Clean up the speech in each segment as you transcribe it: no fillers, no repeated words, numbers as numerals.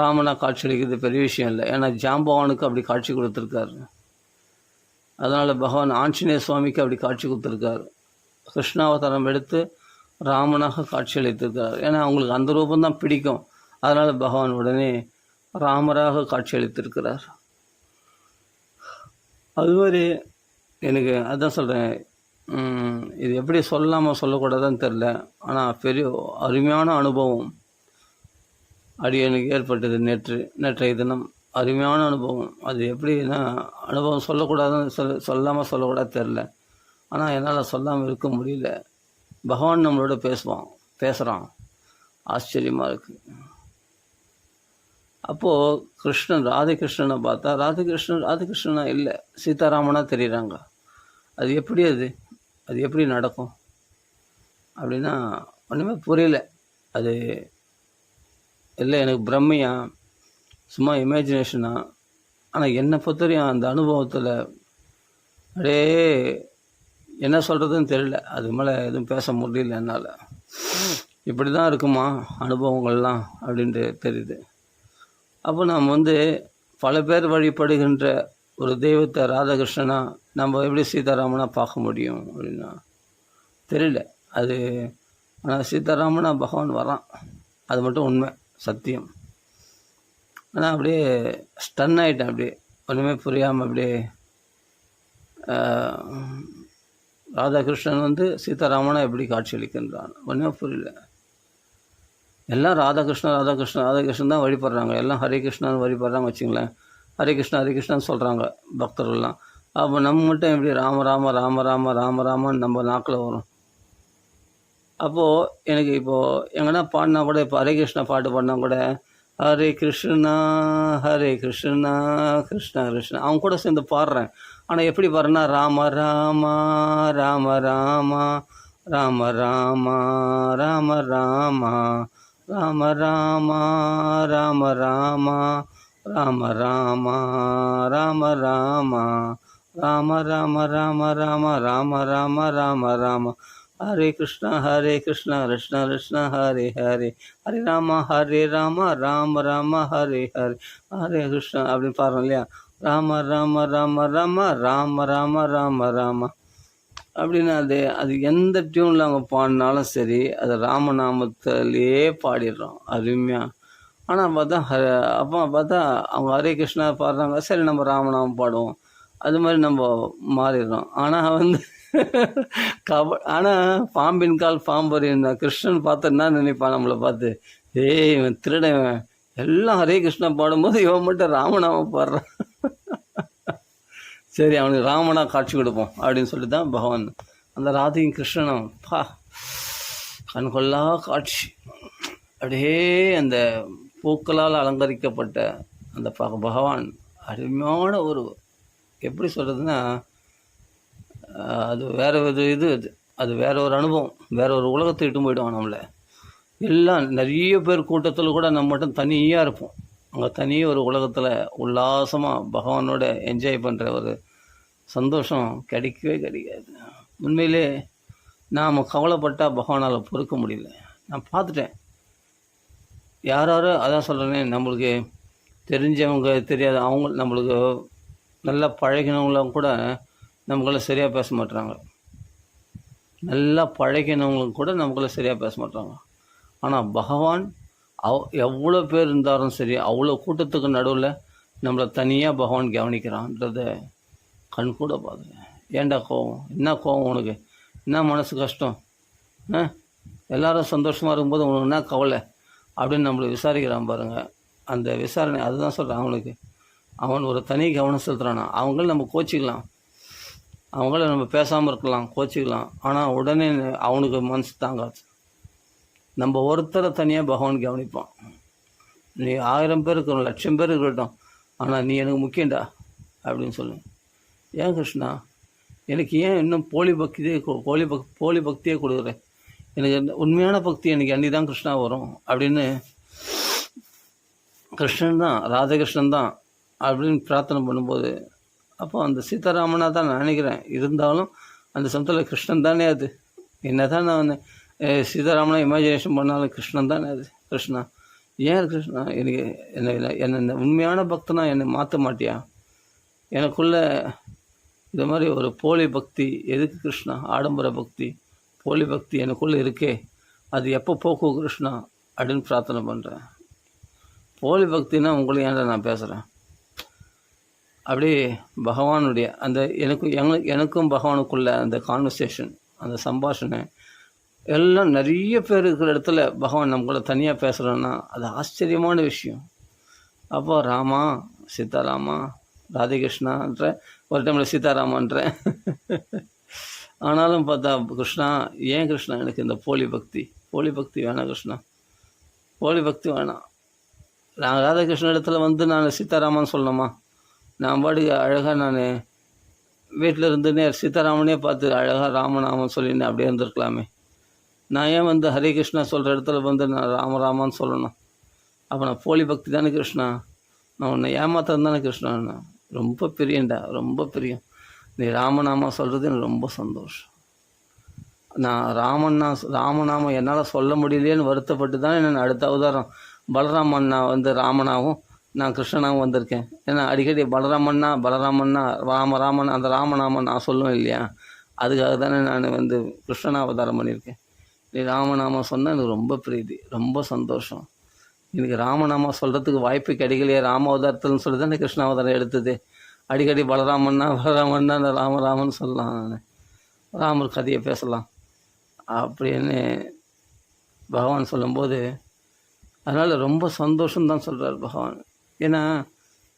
ராமனாக காட்சி அளிக்கிறது பெரிய விஷயம் இல்லை. ஏன்னா ஜாம்பவானுக்கு அப்படி காட்சி கொடுத்துருக்காரு. அதனால் பகவான் ஆஞ்சநேய சுவாமிக்கு அப்படி காட்சி கொடுத்துருக்காரு. கிருஷ்ணாவதாரம் எடுத்து ராமனாக காட்சி அளித்திருக்கார். ஏன்னா அவங்களுக்கு அந்த ரூபந்தான் பிடிக்கும். அதனால் பகவான் உடனே ராமராக காட்சி அளித்திருக்கிறார். அது மாதிரி எனக்கு அதான் சொல்கிறேன், இது எப்படி சொல்லாமல் சொல்லக்கூடாதுன்னு தெரில. ஆனால் பெரிய அருமையான அனுபவம் எனக்கு ஏற்பட்டது நேற்றைய தினம். அருமையான அனுபவம். அது எப்படின்னா, அனுபவம் சொல்லக்கூடாதுன்னு சொல்லாமல் சொல்லக்கூடாது தெரில. ஆனால் என்னால் சொல்லாமல் இருக்க முடியல. பகவான் நம்மளோட பேசுகிறான். ஆச்சரியமாக இருக்குது. அப்போது கிருஷ்ணன் ராதிகிருஷ்ணனை பார்த்தா ராதிகிருஷ்ணனா இல்லை, சீதாராமனாக தெரியுறாங்க. அது எப்படி நடக்கும் அப்படின்னா ஒன்றுமே புரியல. அது இல்லை, எனக்கு பிரம்மையா சும்மா இமேஜினேஷனா. ஆனால் என்னை பொறுத்தவரையும் அந்த அனுபவத்தில் அப்படியே என்ன சொல்கிறதுன்னு தெரியல. அது மேலே எதுவும் பேச முடியல என்னால். இப்படி தான் இருக்குமா அனுபவங்கள்லாம் அப்படின்ட்டு தெரியுது. அப்போ நாம் பல பேர் வழிபடுகின்ற ஒரு தெய்வத்தை ராதாகிருஷ்ணனா நம்ம எப்படி சீதாராமனாக பார்க்க முடியும் அப்படின்னா தெரியல. அது ஆனால் சீதாராமனாக பகவான் வரான், அது மட்டும் உண்மை, சத்தியம். ஆனால் அப்படியே ஸ்டன் ஆகிட்டேன். அப்படியே ஒன்றுமே புரியாமல் அப்படியே ராதாகிருஷ்ணன் சீதாராமனாக எப்படி காட்சி அளிக்கின்றான் ஒன்றுமே புரியல. எல்லாம் ராதாகிருஷ்ணன் தான் வழிபடுறாங்க. எல்லாம் ஹரே கிருஷ்ணான்னு வழிபடுறாங்க வச்சுங்களேன். ஹரே கிருஷ்ணான்னு சொல்கிறாங்க பக்தர்கள்லாம். அப்போ நம்ம மட்டும் எப்படி ராமராமன்னு நம்ம நாக்கில் வரும். அப்போது எனக்கு இப்போது எங்கன்னா பாடினா கூட, இப்போ ஹரே கிருஷ்ணா பாட்டு பாடினா கூட ஹரே கிருஷ்ணா கிருஷ்ணா கிருஷ்ணா அவங்க கூட சேர்ந்து பாடுறேன். ஆனால் எப்படி பாடுறேன்னா ராம ராமா ராம ராமா ராம ராமா ராம ராமா ராம ராமா ராம ராமா ராம ராமா ராம ராமா ராம ராம ராம ராம ராம ராம ராம ராம ஹரே கிருஷ்ணா கிருஷ்ணா கிருஷ்ணா ஹரே ஹரே ஹரே ராம ராம ராம ஹரே ஹரே ஹரே கிருஷ்ணா அப்படின்னு பாடுறோம் இல்லையா. ராம ராம ராம ராம ராம ராம ராம ராம அப்படின்னு அது எந்த டியூனில் அவங்க பாடினாலும் சரி, அது ராமநாமத்திலேயே பாடிடுறோம் அருமையாக. ஆனால் பார்த்தா அவங்க ஹரே கிருஷ்ணா பாடுறாங்க, சரி நம்ம ராமநாமம் பாடுவோம், அது மாதிரி நம்ம மாறிடுறோம். ஆனால் ஆனால் பாம்பின் கால் பாம்பறியும் தான். கிருஷ்ணன் பார்த்து என்ன நினைப்பான் நம்மளை பார்த்து, ஏய் இவன் திருடன், எல்லாம் ஹரே கிருஷ்ணா பாடும்போது இவன் மட்டும் ராமநாமம் பாடுறான், சரி அவனுக்கு ராமனாக காட்சி கொடுப்போம் அப்படின்னு சொல்லி தான் பகவான் அந்த ராதையும் கிருஷ்ணனும் கண்கொள்ளா காட்சி. அப்படியே அந்த பூக்களால் அலங்கரிக்கப்பட்ட அந்த பகவான் அருமையான ஒரு, எப்படி சொல்கிறதுன்னா, அது வேற ஒரு அது வேற ஒரு அனுபவம், வேற ஒரு உலகத்தை இட்டு போயிடுவான் நம்மளை. எல்லாம் நிறைய பேர் கூட்டத்தில் கூட நம்ம மட்டும் தனியாக இருப்போம். அங்கே தனியாக ஒரு உலகத்தில் உல்லாசமாக பகவானோட என்ஜாய் பண்ணுற ஒரு சந்தோஷம் கிடைக்கவே கிடைக்காது. உண்மையிலே நாம் கவலைப்பட்டால் பகவானால் பொறுக்க முடியல. நான் பார்த்துட்டேன். யாராரும் அதான் சொல்கிறேனே, நம்மளுக்கு தெரிஞ்சவங்க தெரியாத அவங்க நம்மளுக்கு நல்லா பழகினவங்களும் கூட நமக்குள்ள சரியாக பேச மாட்டுறாங்க. நல்லா பழகினவங்களுக்கு கூட நமக்குள்ள சரியாக பேச மாட்டாங்க. ஆனால் பகவான் எவ்வளோ பேர் இருந்தாலும் சரி, அவ்வளோ கூட்டத்துக்கு நடுவில் நம்மளை தனியாக பகவான் கவனிக்கிறான்றத கண் கூட பார்க்குறேன். ஏண்டா கோவம், என்ன கோவம் உனக்கு, என்ன மனசு கஷ்டம், எல்லாரும் சந்தோஷமாக இருக்கும்போது உனக்கு என்ன கவலை அப்படின்னு நம்மளை விசாரிக்கிறான் பாருங்கள். அந்த விசாரணை அதுதான் சொல்கிறேன். அவன் ஒரு தனி கவனம் செலுத்துகிறானா. அவங்கள நம்ம கோச்சிக்கலாம், அவங்கள நம்ம பேசாமல் இருக்கலாம், கோச்சிக்கலாம். ஆனால் உடனே அவனுக்கு மனசு தாங்காது. நம்ம ஒருத்தரை தனியாக பகவான் கவனிப்பான். நீ 1000 பேர் இருக்கணும், 1,00,000 பேர் இருக்கட்டும், ஆனால் நீ எனக்கு முக்கியண்டா அப்படின்னு சொல்லு. ஏன் கிருஷ்ணா, எனக்கு ஏன் இன்னும் போலி பக்தியே கொடுக்குறேன், எனக்கு உண்மையான பக்தி எனக்கு அன்னி தான் கிருஷ்ணா வரும் அப்படின்னு கிருஷ்ணன் தான், ராதாகிருஷ்ணன் தான் அப்படின்னு பிரார்த்தனை பண்ணும்போது, அப்போ அந்த சீதாராமனாக தான் நான் நினைக்கிறேன். இருந்தாலும் அந்த சமயத்தில் கிருஷ்ணன் தானே அது. என்ன தான் நான் சீதாராமனை இமேஜினேஷன் பண்ணாலும் கிருஷ்ணன் தானே அது. கிருஷ்ணா ஏன் கிருஷ்ணா எனக்கு என்ன உண்மையான பக்தனா என்னை மாற்ற மாட்டியா? எனக்குள்ள இந்த மாதிரி ஒரு போலி பக்தி எதுக்கு கிருஷ்ணா? ஆடம்பர பக்தி, போலி பக்தி எனக்குள்ளே இருக்கே, அது எப்போ போக்கும் கிருஷ்ணா அப்படின்னு பிரார்த்தனை பண்ணுறேன். போலி பக்தினா உங்களை ஏன்டா நான் பேசுகிறேன்? அப்படியே பகவானுடைய அந்த எனக்கும் பகவானுக்குள்ள அந்த கான்வர்சேஷன், அந்த சம்பாஷணை எல்லாம் நிறைய பேர் இருக்கிற இடத்துல பகவான் நம்ம கூட தனியாக பேசுகிறோன்னா அது ஆச்சரியமான விஷயம். அப்போ ராமா, சீதாராமா, ராதேகிருஷ்ணான்ற ஒரு டைமில் சீதாராமான்றேன். ஆனாலும் பார்த்தா கிருஷ்ணா, ஏன் கிருஷ்ணா எனக்கு இந்த போலி பக்தி வேணாம் கிருஷ்ணா, போலி பக்தி வேணாம். நான் ராதாகிருஷ்ண இடத்துல வந்து நான் சீதாராமன் சொல்லணுமா? நான் பாடி அழகாக நான் வீட்டில் இருந்துன்னே சீதாராமனே பார்த்து அழகாக ராமநாமன் சொல்லின்னு அப்படியே இருந்திருக்கலாமே. நான் ஏன் வந்து ஹரே கிருஷ்ணா சொல்கிற இடத்துல வந்து நான் ராமராமான்னு சொல்லணும்? அப்போ நான் போலி பக்தி தானே கிருஷ்ணா? நான் உன்னை ஏமாத்தம் தானே கிருஷ்ணா? நான் ரொம்ப பிரியண்டா, ரொம்ப பிரியம். நீ ராமநாமா சொல்கிறது எனக்கு ரொம்ப சந்தோஷம். நான் ராமநாமம் என்னால் சொல்ல முடியலையேன்னு வருத்தப்பட்டு தான் நான் அடுத்த அவதாரம் பலராமண்ணா வந்து ராமனாகவும் நான் கிருஷ்ணனாகவும் வந்திருக்கேன். ஏன்னா அடிக்கடி பலராமண்ணா ராமன் அந்த ராமநாமன் நான் சொல்லுவேன் இல்லையா? அதுக்காக தானே நான் வந்து கிருஷ்ணனா அவதாரம் பண்ணியிருக்கேன். நீ ராமநாமம் சொன்னால் எனக்கு ரொம்ப பிரீதி, ரொம்ப சந்தோஷம். எனக்கு ராமநாமம் சொல்கிறதுக்கு வாய்ப்பு கிடைக்கலையே. ராம அவதாரத்துன்னு சொல்லி தானே கிருஷ்ண அவதாரம் எடுத்தது. அடிக்கடி பலராமண்ணா அந்த ராமன் சொல்லலாம், நான் ராமர் கதையை பேசலாம் அப்படின்னு பகவான் சொல்லும்போது அதனால் ரொம்ப சந்தோஷம்தான் சொல்கிறார் பகவான். ஏன்னா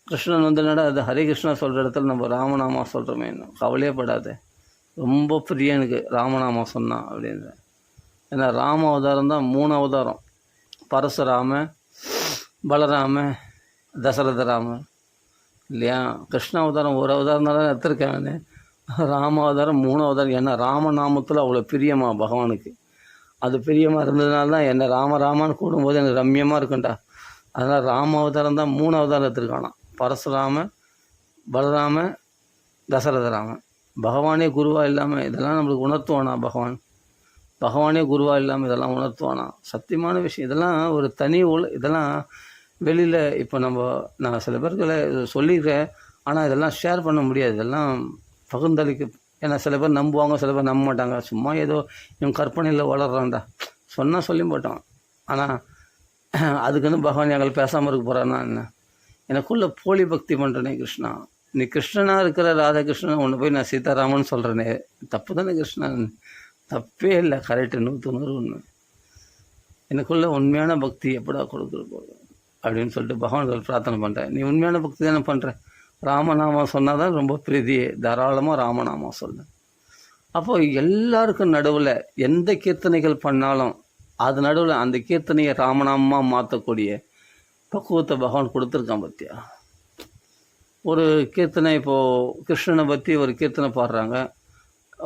கிருஷ்ணன் வந்து என்னடா அது ஹரே கிருஷ்ணா சொல்கிற இடத்துல நம்ம ராமநாமா சொல்கிறோமே, கவலையே படாது, ரொம்ப பிரிய எனக்கு ராமநாமா சொன்னான் அப்படின்ற. ஏன்னா ராம அவதாரம் தான் 3 அவதாரம், பரசுராம, பலராம, தசரத ராமன் இல்லையா? கிருஷ்ண அவதாரம் ஒரு அவதாரம் தான் எடுத்திருக்கேன். ராம அவதாரம் 3 அவதாரம். ஏன்னா ராமநாமத்தில் அவ்வளோ பிரியமா பகவானுக்கு. அது பிரியமாக இருந்ததுனால தான் என்னை ராமராமான்னு கூடும்போது எனக்கு ரம்யமாக இருக்குண்டா. அதனால் ராம அவதாரம் தான் 3 அவதாரம் எடுத்திருக்கானாம். பரசுராம, பலராம, தசரத ராமன். பகவானே குருவாக இல்லாமல் இதெல்லாம் நம்மளுக்கு உணர்த்துவானா? பகவானே குருவாக இல்லாமல் இதெல்லாம் உணர்த்துவானா? சத்தியமான விஷயம். இதெல்லாம் ஒரு தனி இதெல்லாம் வெளியில் இப்போ நான் சில பேர்களை சொல்லியிருக்கேன், ஆனால் இதெல்லாம் ஷேர் பண்ண முடியாது. இதெல்லாம் பகிர்ந்தளிக்க. ஏன்னா சில பேர் நம்புவாங்க, சில பேர் நம்ப மாட்டாங்க. சும்மா ஏதோ இவன் கற்பனையில் வளர்றான்டா சொன்னால் சொல்லி போட்டான். ஆனால் அதுக்குன்னு பகவான் எங்களை பேசாமல் இருக்க போகிறான்னா என்ன? எனக்குள்ள போலி பக்தி பண்ணுறேனே கிருஷ்ணா. நீ கிருஷ்ணனாக இருக்கிற ராதாகிருஷ்ணன் ஒன்று போய் நான் சீதாராமன் சொல்கிறேனே, தப்பு தானே கிருஷ்ணன்? தப்பே இல்லை, கரெக்டு, 100 உண்மை. எனக்குள்ள உண்மையான பக்தி எப்படா கொடுக்குற போது அப்படின்னு சொல்லிட்டு பகவான்கள் பிரார்த்தனை பண்ணுறேன். நீ உண்மையான பக்தி தானே பண்ணுற, ராமநாமம் சொன்னால் தான் ரொம்ப பிரீதியே, தாராளமாக ராமநாமம் சொல்லு. அப்போ எல்லாருக்கும் நடுவில் எந்த கீர்த்தனைகள் பண்ணாலும் அது நடுவில் அந்த கீர்த்தனையை ராமநாமமாக மாற்றக்கூடிய பக்குவத்தை பகவான் கொடுத்துருக்கான். பற்றியா ஒரு கீர்த்தனை இப்போது கிருஷ்ணனை பற்றி ஒரு கீர்த்தனை பாடுறாங்க,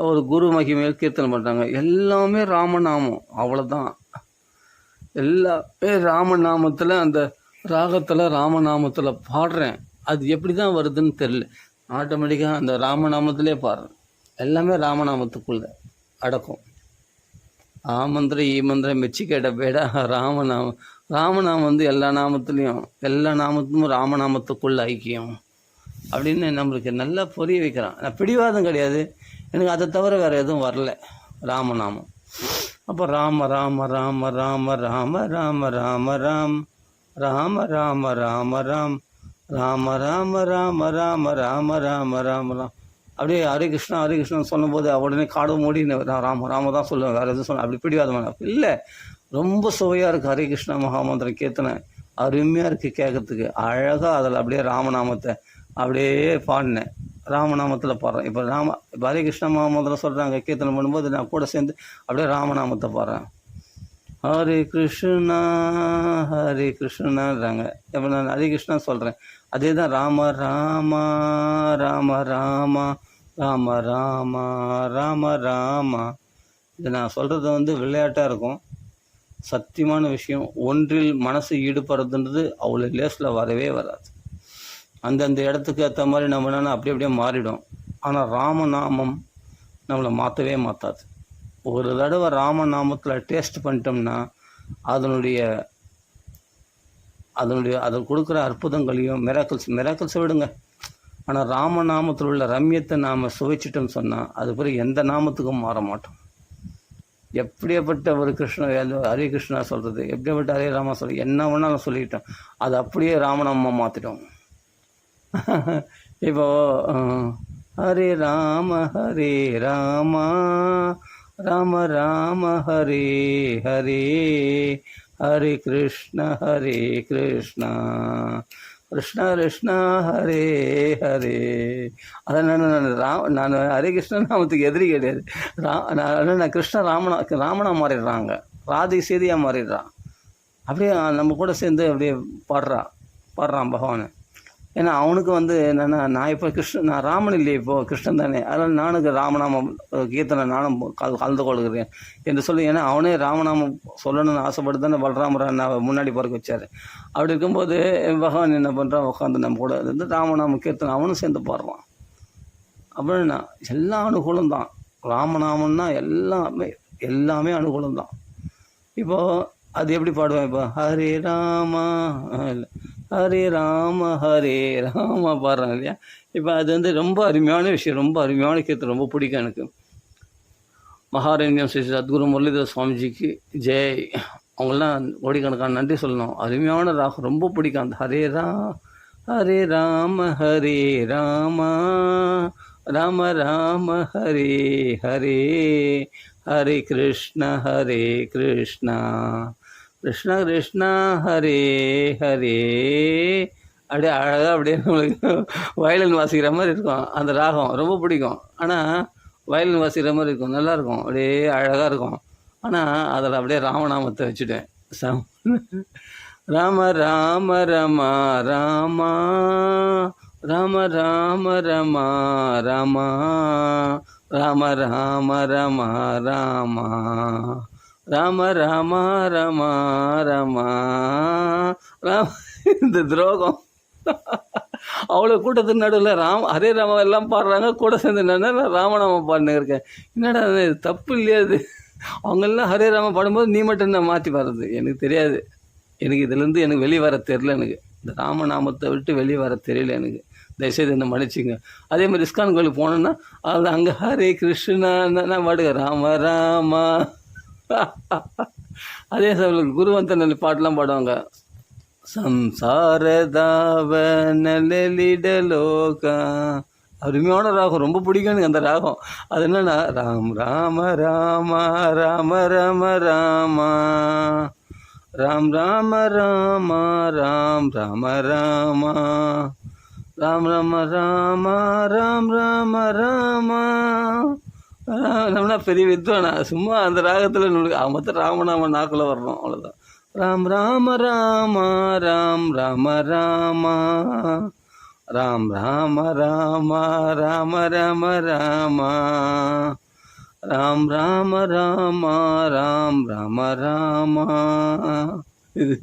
ஒரு குரு மகிமையில் கீர்த்தனை பண்ணுறாங்க, எல்லாமே ராமநாமம், அவ்வளோதான். எல்லாமே ராமநாமத்தில் அந்த ராகத்தில் ராமநாமத்தில் பாடுறேன். அது எப்படி தான் வருதுன்னு தெரியல, ஆட்டோமேட்டிக்காக அந்த ராமநாமத்திலே பாடுறேன். எல்லாமே ராமநாமத்துக்குள்ளே அடக்கும். ஆமந்திர ஈமந்திர மெச்சி கேட்ட பேடா ராமநாமம் வந்து எல்லா நாமத்துலேயும் ராமநாமத்துக்குள்ள ஐக்கியம் அப்படின்னு நம்மளுக்கு நல்லா புரிய வைக்கிறான். நான் பிடிவாதம் கிடையாது, எனக்கு அதை தவிர வேறு எதுவும் வரல ராமநாமம். அப்போ ராம ராம ராம ராம ராம ராம ராம ராம் ராம ராம ராம ராம் ராம ராம ராம ராம ராம ராம ராம ராம். அப்படியே ஹரே கிருஷ்ணன் சொல்லும்போது உடனே காடு மூடி நான் ராம தான் சொல்லுவேன், வேறு எதுவும் சொல்ல அப்படி பிடிவாதமான இல்லை. ரொம்ப சுவையாக இருக்குது ஹரே கிருஷ்ணா மகாமந்திரம் கீர்த்தனை, அருமையாக இருக்குது கேட்கறதுக்கு, அழகாக அதில் அப்படியே ராமநாமத்தை அப்படியே பாடினேன், ராமநாமத்தில் பாடுறேன். இப்போ ஹரே கிருஷ்ணா மகாமந்திரம் சொல்கிறாங்க கீர்த்தனை பண்ணும்போது நான் கூட சேர்ந்து அப்படியே ராமநாமத்தை பாடுறேன். ஹரே கிருஷ்ணான்றாங்க. இப்போ நான் ஹரே கிருஷ்ணா சொல்கிறேன், அதே தான் ராம ராம ராம ராம ராம ராம ராம ராம. இது நான் சொல்கிறது வந்து விளையாட்டாக இருக்கும், சத்தியமான விஷயம். ஒன்றில் மனசு ஈடுபடுறதுன்றது அவ்வளோ லேஸில் வரவே வராது. அந்தந்த இடத்துக்கு ஏற்ற மாதிரி நம்ம என்னென்னா அப்படியே மாறிடும். ஆனால் ராமநாமம் நம்மளை மாற்றவே மாற்றாது. ஒரு தடவை ராமநாமத்தில் டேஸ்ட் பண்ணிட்டோம்னா அதனுடைய அதில் கொடுக்குற அற்புதங்களையும் மிராக்கிள்ஸை விடுங்க. ஆனால் ராமநாமத்தில் உள்ள ரம்யத்தை நாம் சுவைச்சிட்டோம்னு சொன்னால் அது பிறகு எந்த நாமத்துக்கும் மாற மாட்டோம். எப்படியாப்பட்ட ஒரு ஹரே கிருஷ்ணா சொல்கிறது, எப்படியாப்பட்ட ஹரே ராமா சொல்கிறது, என்ன வேணாலும் சொல்லிக்கிட்டோம், அது அப்படியே ராமநாமமாக மாற்றிட்டோம். இப்போ ஹரே ராம ராம ராம ஹரே ஹரே, ஹரே கிருஷ்ண கிருஷ்ண கிருஷ்ண ஹரே ஹரே. அதை நான் ஹரே கிருஷ்ண நாமத்துக்கு எதிரி கிடையாது. நான் கிருஷ்ண ராமனா மாறிடுறாங்க, ராதை சேதியாக மாறிடுறான். அப்படியே நம்ம கூட சேர்ந்து அப்படியே பாடுறான் பகவானை. ஏன்னா அவனுக்கு என்னென்னா, நான் இப்போ நான் ராமன் இல்லையே, இப்போது கிருஷ்ணன் தானே, அதனால் நானுக்கு ராமநாமம் கீர்த்தனை நானும் கலந்து கொள்கிறேன் என்று சொல்லி. ஏன்னா அவனே ராமநாமம் சொல்லணும்னு ஆசைப்பட்டு தானே பலராமரை நான் முன்னாடி பிறக்க வச்சார். அப்படி இருக்கும்போது பகவான் என்ன பண்ணுறான், உட்காந்து நம்ம கூட இருந்து ராமநாம கீர்த்தனை அவனும் சேர்ந்து பாடுறான். அப்படின்னா எல்லா அனுகூலம் தான். ராமநாமன்னா எல்லாமே அனுகூலம் தான். இப்போது அது எப்படி பாடுவேன், இப்போ ஹரே ராமா ஹரே ராம பாடுறாங்க இல்லையா. இப்போ அது ரொம்ப அருமையான விஷயம், ரொம்ப அருமையான கீர்த்தனை, ரொம்ப பிடிக்கும் எனக்கு. மகாரண்யம் ஸ்ரீ சத்குரு முரளிதர சுவாமிஜிக்கு ஜெய். அவங்களாம் கோடிக்கணக்கான நன்றி சொல்லணும். அருமையான ராகம், ரொம்ப பிடிக்கும் அந்த ஹரே ராம ராம ராம ஹரே ஹரே, ஹரே கிருஷ்ண கிருஷ்ண கிருஷ்ண ஹரே ஹரே. அப்படியே அழகாக அப்படியே நம்மளுக்கு வயலின் வாசிக்கிற மாதிரி இருக்கும் அந்த ராகம், ரொம்ப பிடிக்கும். ஆனால் வயலின் வாசிக்கிற மாதிரி இருக்கும், நல்லாயிருக்கும், அப்படியே அழகாக இருக்கும். ஆனால் அதில் அப்படியே ராமநாமத்தை வச்சுட்டேன். ராம ராம ரமா ராமா ராம ராம ரமா ராமா ராம ராம ரமா ராமா ராம ராம ரமா ரமா ராம. இந்த துரோகம் அவ்வளோ கூட்டத்தின் நடுவில் ஹரே ராமா எல்லாம் பாடுறாங்க, கூட சேர்ந்து நான் ராமநாம பாடினு இருக்கேன். என்னடா அது தப்பு இல்லையா? அது அவங்கெல்லாம் ஹரே ராமா பாடும்போது நீ மட்டும் என்ன மாற்றி பாடுறது எனக்கு தெரியாது. எனக்கு இதுலேருந்து எனக்கு வெளியே வர தெரியல. எனக்கு இந்த ராமநாமத்தை விட்டு வெளியே வர தெரியல எனக்கு. தயவுசெய்து என்ன மன்னிச்சிங்க. அதே மாதிரி இஸ்கான் கோயிலுக்கு போனோன்னா அதில் அங்கே ஹரே கிருஷ்ணா நான் பாடுங்க ராம ராமா. அதே சமயம் குருவந்தன் பாட்டெலாம் பாடுவாங்க. சம்சாரதாவ நலிடலோகா, அருமையான ராகம், ரொம்ப பிடிக்கும் எனக்கு அந்த ராகம். அது என்னன்னா, ராம் ராம ராம ராம ராம ராமா ராம் ராம ராம ராம் ராம ராமா ராம் ராம ராம ராம் ராம ராமா. நம்மளா பெரிய வித்வானா, சும்மா அந்த ராகத்தில் நம்மளுக்கு மொத்தம் ராமநாம நாக்கில் வரணும், அவ்வளோதான். ராம் ராம ராம ராம் ராம ராமா ராம் ராம ராம ராம ராம ராமா ராம் ராம ராம ராம் ராம ராமா. இது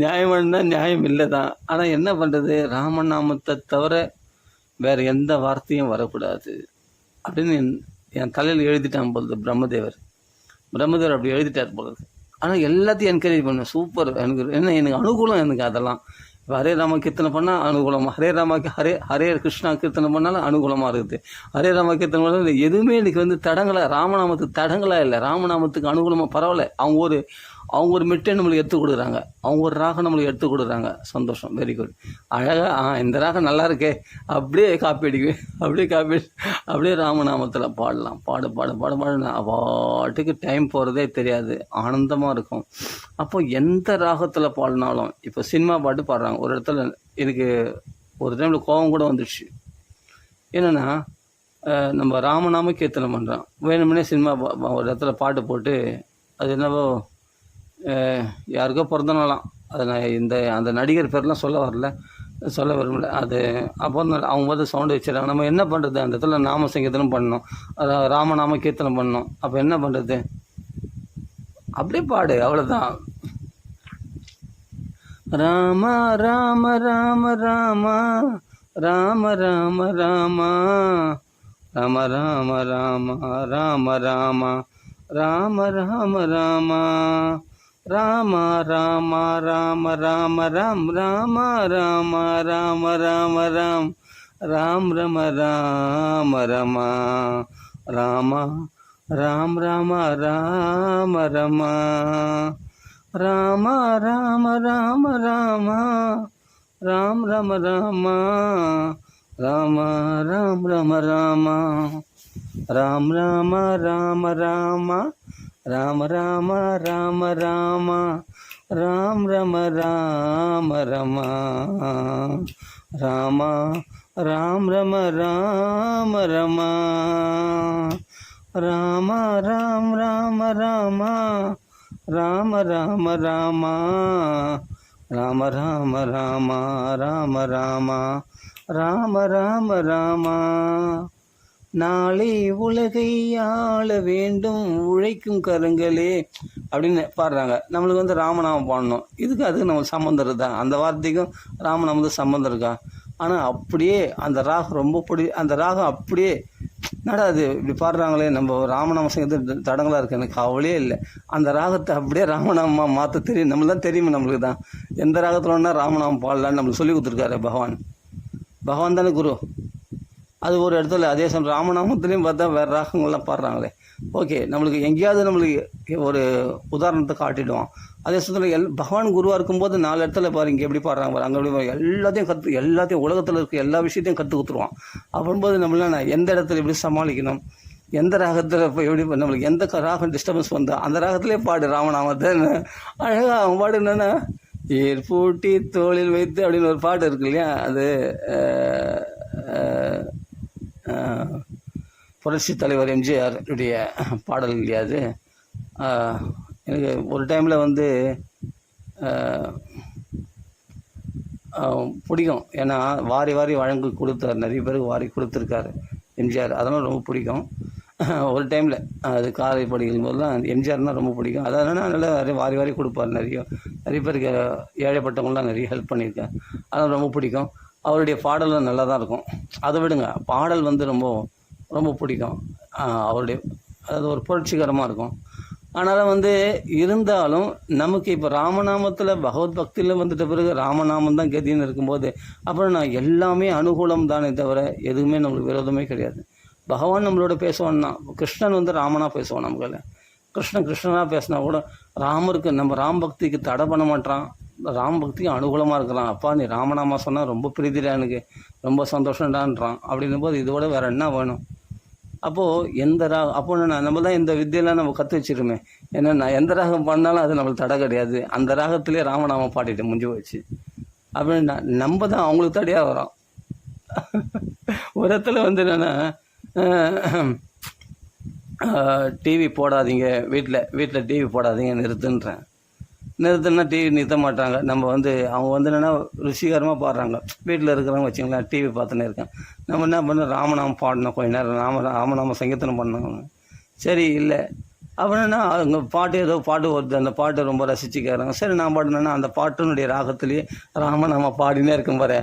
நியாயமானதான், நியாயம் இல்லை தான். ஆனால் என்ன பண்ணுறது, ராமநாமத்தை தவிர வேறு எந்த வார்த்தையும் வரக்கூடாது அப்படின்னு என் தலையில் எழுதிட்டான் போகுது பிரம்மதேவர் அப்படி எழுதிட்டார் போகுது. ஆனால் எல்லாத்தையும் என்கரேஜ் பண்ணுவேன், சூப்பர். எனக்கு அனுகூலம். எனக்கு அதெல்லாம் இப்போ ஹரே ராம கீர்த்தனை பண்ணால் அனுகூலமாக, ஹரே கிருஷ்ணா கீர்த்தனை பண்ணாலும் அனுகூலமாக இருக்குது. ஹரே ராம கீர்த்தனை பண்ணாலும் எதுவுமே எனக்கு தடங்களாக, ராமநாமத்துக்கு தடங்களாக இல்லை, ராமநாமத்துக்கு அனுகூலமாக பரவாயில்ல. அவங்க ஒரு மெட்டை நம்மளுக்கு எடுத்து கொடுக்குறாங்க, அவங்க ஒரு ராகம் நம்மளுக்கு எடுத்து கொடுக்குறாங்க. சந்தோஷம், வெரி குட். அழகாக இந்த ராகம் நல்லா இருக்கே, அப்படியே காப்பி அடிக்குவேன், அப்படியே ராமநாமத்தில் பாடலாம். பாடுனா பாட்டுக்கு டைம் போகிறதே தெரியாது, ஆனந்தமாக இருக்கும். அப்போ எந்த ராகத்தில் பாடினாலும், இப்போ சினிமா பாட்டு பாடுறாங்க ஒரு இடத்துல, எனக்கு ஒரு டைமில் கோபம் கூட வந்துடுச்சு. என்னென்னா, நம்ம ராமநாம கீர்த்தனை பண்ணுறோம், வேணுமுன்னே சினிமா ஒரு இடத்துல பாட்டு போட்டு, அது என்னவோ யாருக்கோ பிறந்த நாளாம், அதை நான் அந்த நடிகர் பேர்லாம் சொல்ல விரும்பல. அது அப்போ அவங்க சவுண்டு வச்சிடறாங்க. நம்ம என்ன பண்ணுறது, அந்த இடத்துல நாம சங்கீர்த்தனம் பண்ணணும், ராமநாம கீர்த்தனம் பண்ணணும். அப்போ என்ன பண்ணுறது, அப்படியே பாடு, அவ்வளோதான். ராம ராம ராம ராம ராம ராம ராம ராம ராம ராம ராம ராம ராம ராம ராம ராம ராம ராம ராம ராம் ராம ராம ராம ராம ராம் ராம் ரம ராம ரம ராம ராம் ராம ராம ரம ராம ராம ராம ராம ராம் ரம ராம ராம ராம் ரம ராம ராம் ராம ராம ராம ராம ராம ராம ராம ராம் ரம ராம ரம ராம ராம் ரம ராம ரம ராம ராம் ராம ராம ராம ராம ராம ராம ராம ராம ராம ராம ராம ராம ராம நாளை உலகை ஆள வேண்டும் உழைக்கும் கருங்களே அப்படின்னு பாடுறாங்க. நம்மளுக்கு வந்து ராமநாமம் பாடணும். இதுக்கு அதுக்கு நம்ம சம்மந்தம் இருக்குதா? அந்த வார்த்தைக்கும் ராமநாமத்துக்கு சம்மந்தம் இருக்கா? ஆனால் அப்படியே அந்த ராகம் ரொம்ப அந்த ராகம் அப்படியே நடாது இப்படி பாடுறாங்களே. நம்ம ராமநாம சங்கத்து தடங்களாக இருக்குது, எனக்கு கவலையே இல்லை. அந்த ராகத்தை அப்படியே ராமநாமமாக மாற்ற தெரியும். நம்மளுக்கு தான் தெரியுமே, நம்மளுக்கு தான் எந்த ராகத்தில் ஒன்றா ராமநாமம் பாடலான்னு நம்மளுக்கு சொல்லி கொடுத்துருக்காரு பகவான் தானே குரு. அது ஒரு இடத்துல அதே சமயம் ராமநாமத்துலேயும் பார்த்தா வேறு ராகங்கள்லாம் பாடுறாங்களே. ஓகே, நம்மளுக்கு எங்கேயாவது நம்மளுக்கு ஒரு உதாரணத்தை காட்டிடுவோம். அதே சமயத்தில் பகவான் குருவாக இருக்கும்போது 4 இடத்துல பாரு, இங்கே எப்படி பாடுறாங்க பாரு, அங்கே எப்படி எல்லாத்தையும் உலகத்தில் இருக்க எல்லா விஷயத்தையும் கற்றுக் கொடுத்துருவான். அப்படின்போது நம்மளாம் எந்த இடத்துல எப்படி சமாளிக்கணும், எந்த ராகத்தில் இப்போ எப்படி நம்மளுக்கு எந்த ராகம் டிஸ்டர்பன்ஸ் வந்தால் அந்த ராகத்திலே பாடு ராமநாமத்தை. அழகாக அவன் பாடு என்னென்னா ஏற்பூட்டி தோளில் வைத்து அப்படின்னு ஒரு பாட்டு இருக்கு இல்லையா? அது புரட்சி தலைவர் எம்ஜிஆர் உடைய பாடல் இல்லையா? அது எனக்கு ஒரு டைமில் வந்து பிடிக்கும். ஏன்னா வாரி வழங்கு கொடுத்தார், நிறைய பேருக்கு வாரி கொடுத்துருக்காரு எம்ஜிஆர், அதெல்லாம் ரொம்ப பிடிக்கும். ஒரு டைமில் அது காலை படிக்கும் போதெல்லாம் எம்ஜிஆர்னால் ரொம்ப பிடிக்கும். அதனால் நல்லா வாரி கொடுப்பார். நிறைய பேருக்கு ஏழைப்பட்டவங்களாம் நிறைய ஹெல்ப் பண்ணியிருக்கேன், அதெல்லாம் ரொம்ப பிடிக்கும். அவருடைய பாடலும் நல்லா தான் இருக்கும். அதை விடுங்க, பாடல் வந்து ரொம்ப ரொம்ப பிடிக்கும் அவருடைய. அதாவது ஒரு புரட்சிகரமாக இருக்கும். ஆனாலும் வந்து இருந்தாலும் நமக்கு இப்போ ராமநாமத்தில் பகவத் பக்தியில் வந்துட்ட பிறகு ராமநாமம் தான் கதின்னு இருக்கும்போது அப்புறம் நான் எல்லாமே அனுகூலம் தானே தவிர எதுவுமே நம்மளுக்கு விரோதமே கிடையாது. பகவான் நம்மளோட பேசுவான்னா, கிருஷ்ணன் வந்து ராமனாக பேசுவான். நமக்கு கிருஷ்ணனாக பேசினா கூட ராமருக்கு நம்ம ராம் பக்திக்கு தடை பண்ண மாட்டான், ராம் பக்திக்கு அனுகூலமாக இருக்கிறான். அப்பா நீ ராமநாமா சொன்னால் ரொம்ப பிரீதிடா, எனக்கு ரொம்ப சந்தோஷம்டான்றான். அப்படின்னும் போது இதோட வேறு என்ன வேணும்? அப்போது எந்த ராகம் அப்போ நம்ம தான் இந்த வித்தியெல்லாம் நம்ம கற்று வச்சுருமே. ஏன்னா எந்த ராகம் பாடினாலும் அது நம்மளுக்கு தடை கிடையாது. அந்த ராகத்திலே ராமநாமம் பாடிட்டு முடிஞ்சு போச்சு. அப்படின்னு நம்ம தான் அவங்களுக்கு தடையாக வரோம். ஒரு இடத்துல வந்து என்னென்னா டிவி போடாதீங்க, வீட்டில் டிவி போடாதீங்க நிறுத்துன்னா டிவி நிறுத்த மாட்டாங்க. நம்ம வந்து அவங்க வந்து என்னென்னா ருசிகரமாக பாடுறாங்க, வீட்டில் இருக்கிறவங்க வச்சுங்களேன் டிவி பார்த்துன்னே இருக்கேன். நம்ம என்ன பண்ணோம், ராமநாமம் பாடணும், கொஞ்ச நேரம் ராமநாம சங்கீர்த்தனம் பண்ணணும். சரி இல்லை அப்படின்னா அவங்க ஏதோ பாட்டு வருது, அந்த பாட்டை ரொம்ப ரசிச்சுக்கிறாங்க. சரி நான் பாடினேன்னா அந்த பாட்டினுடைய ராகத்திலேயே ராமநாம பாடினே இருக்கும் பாரு.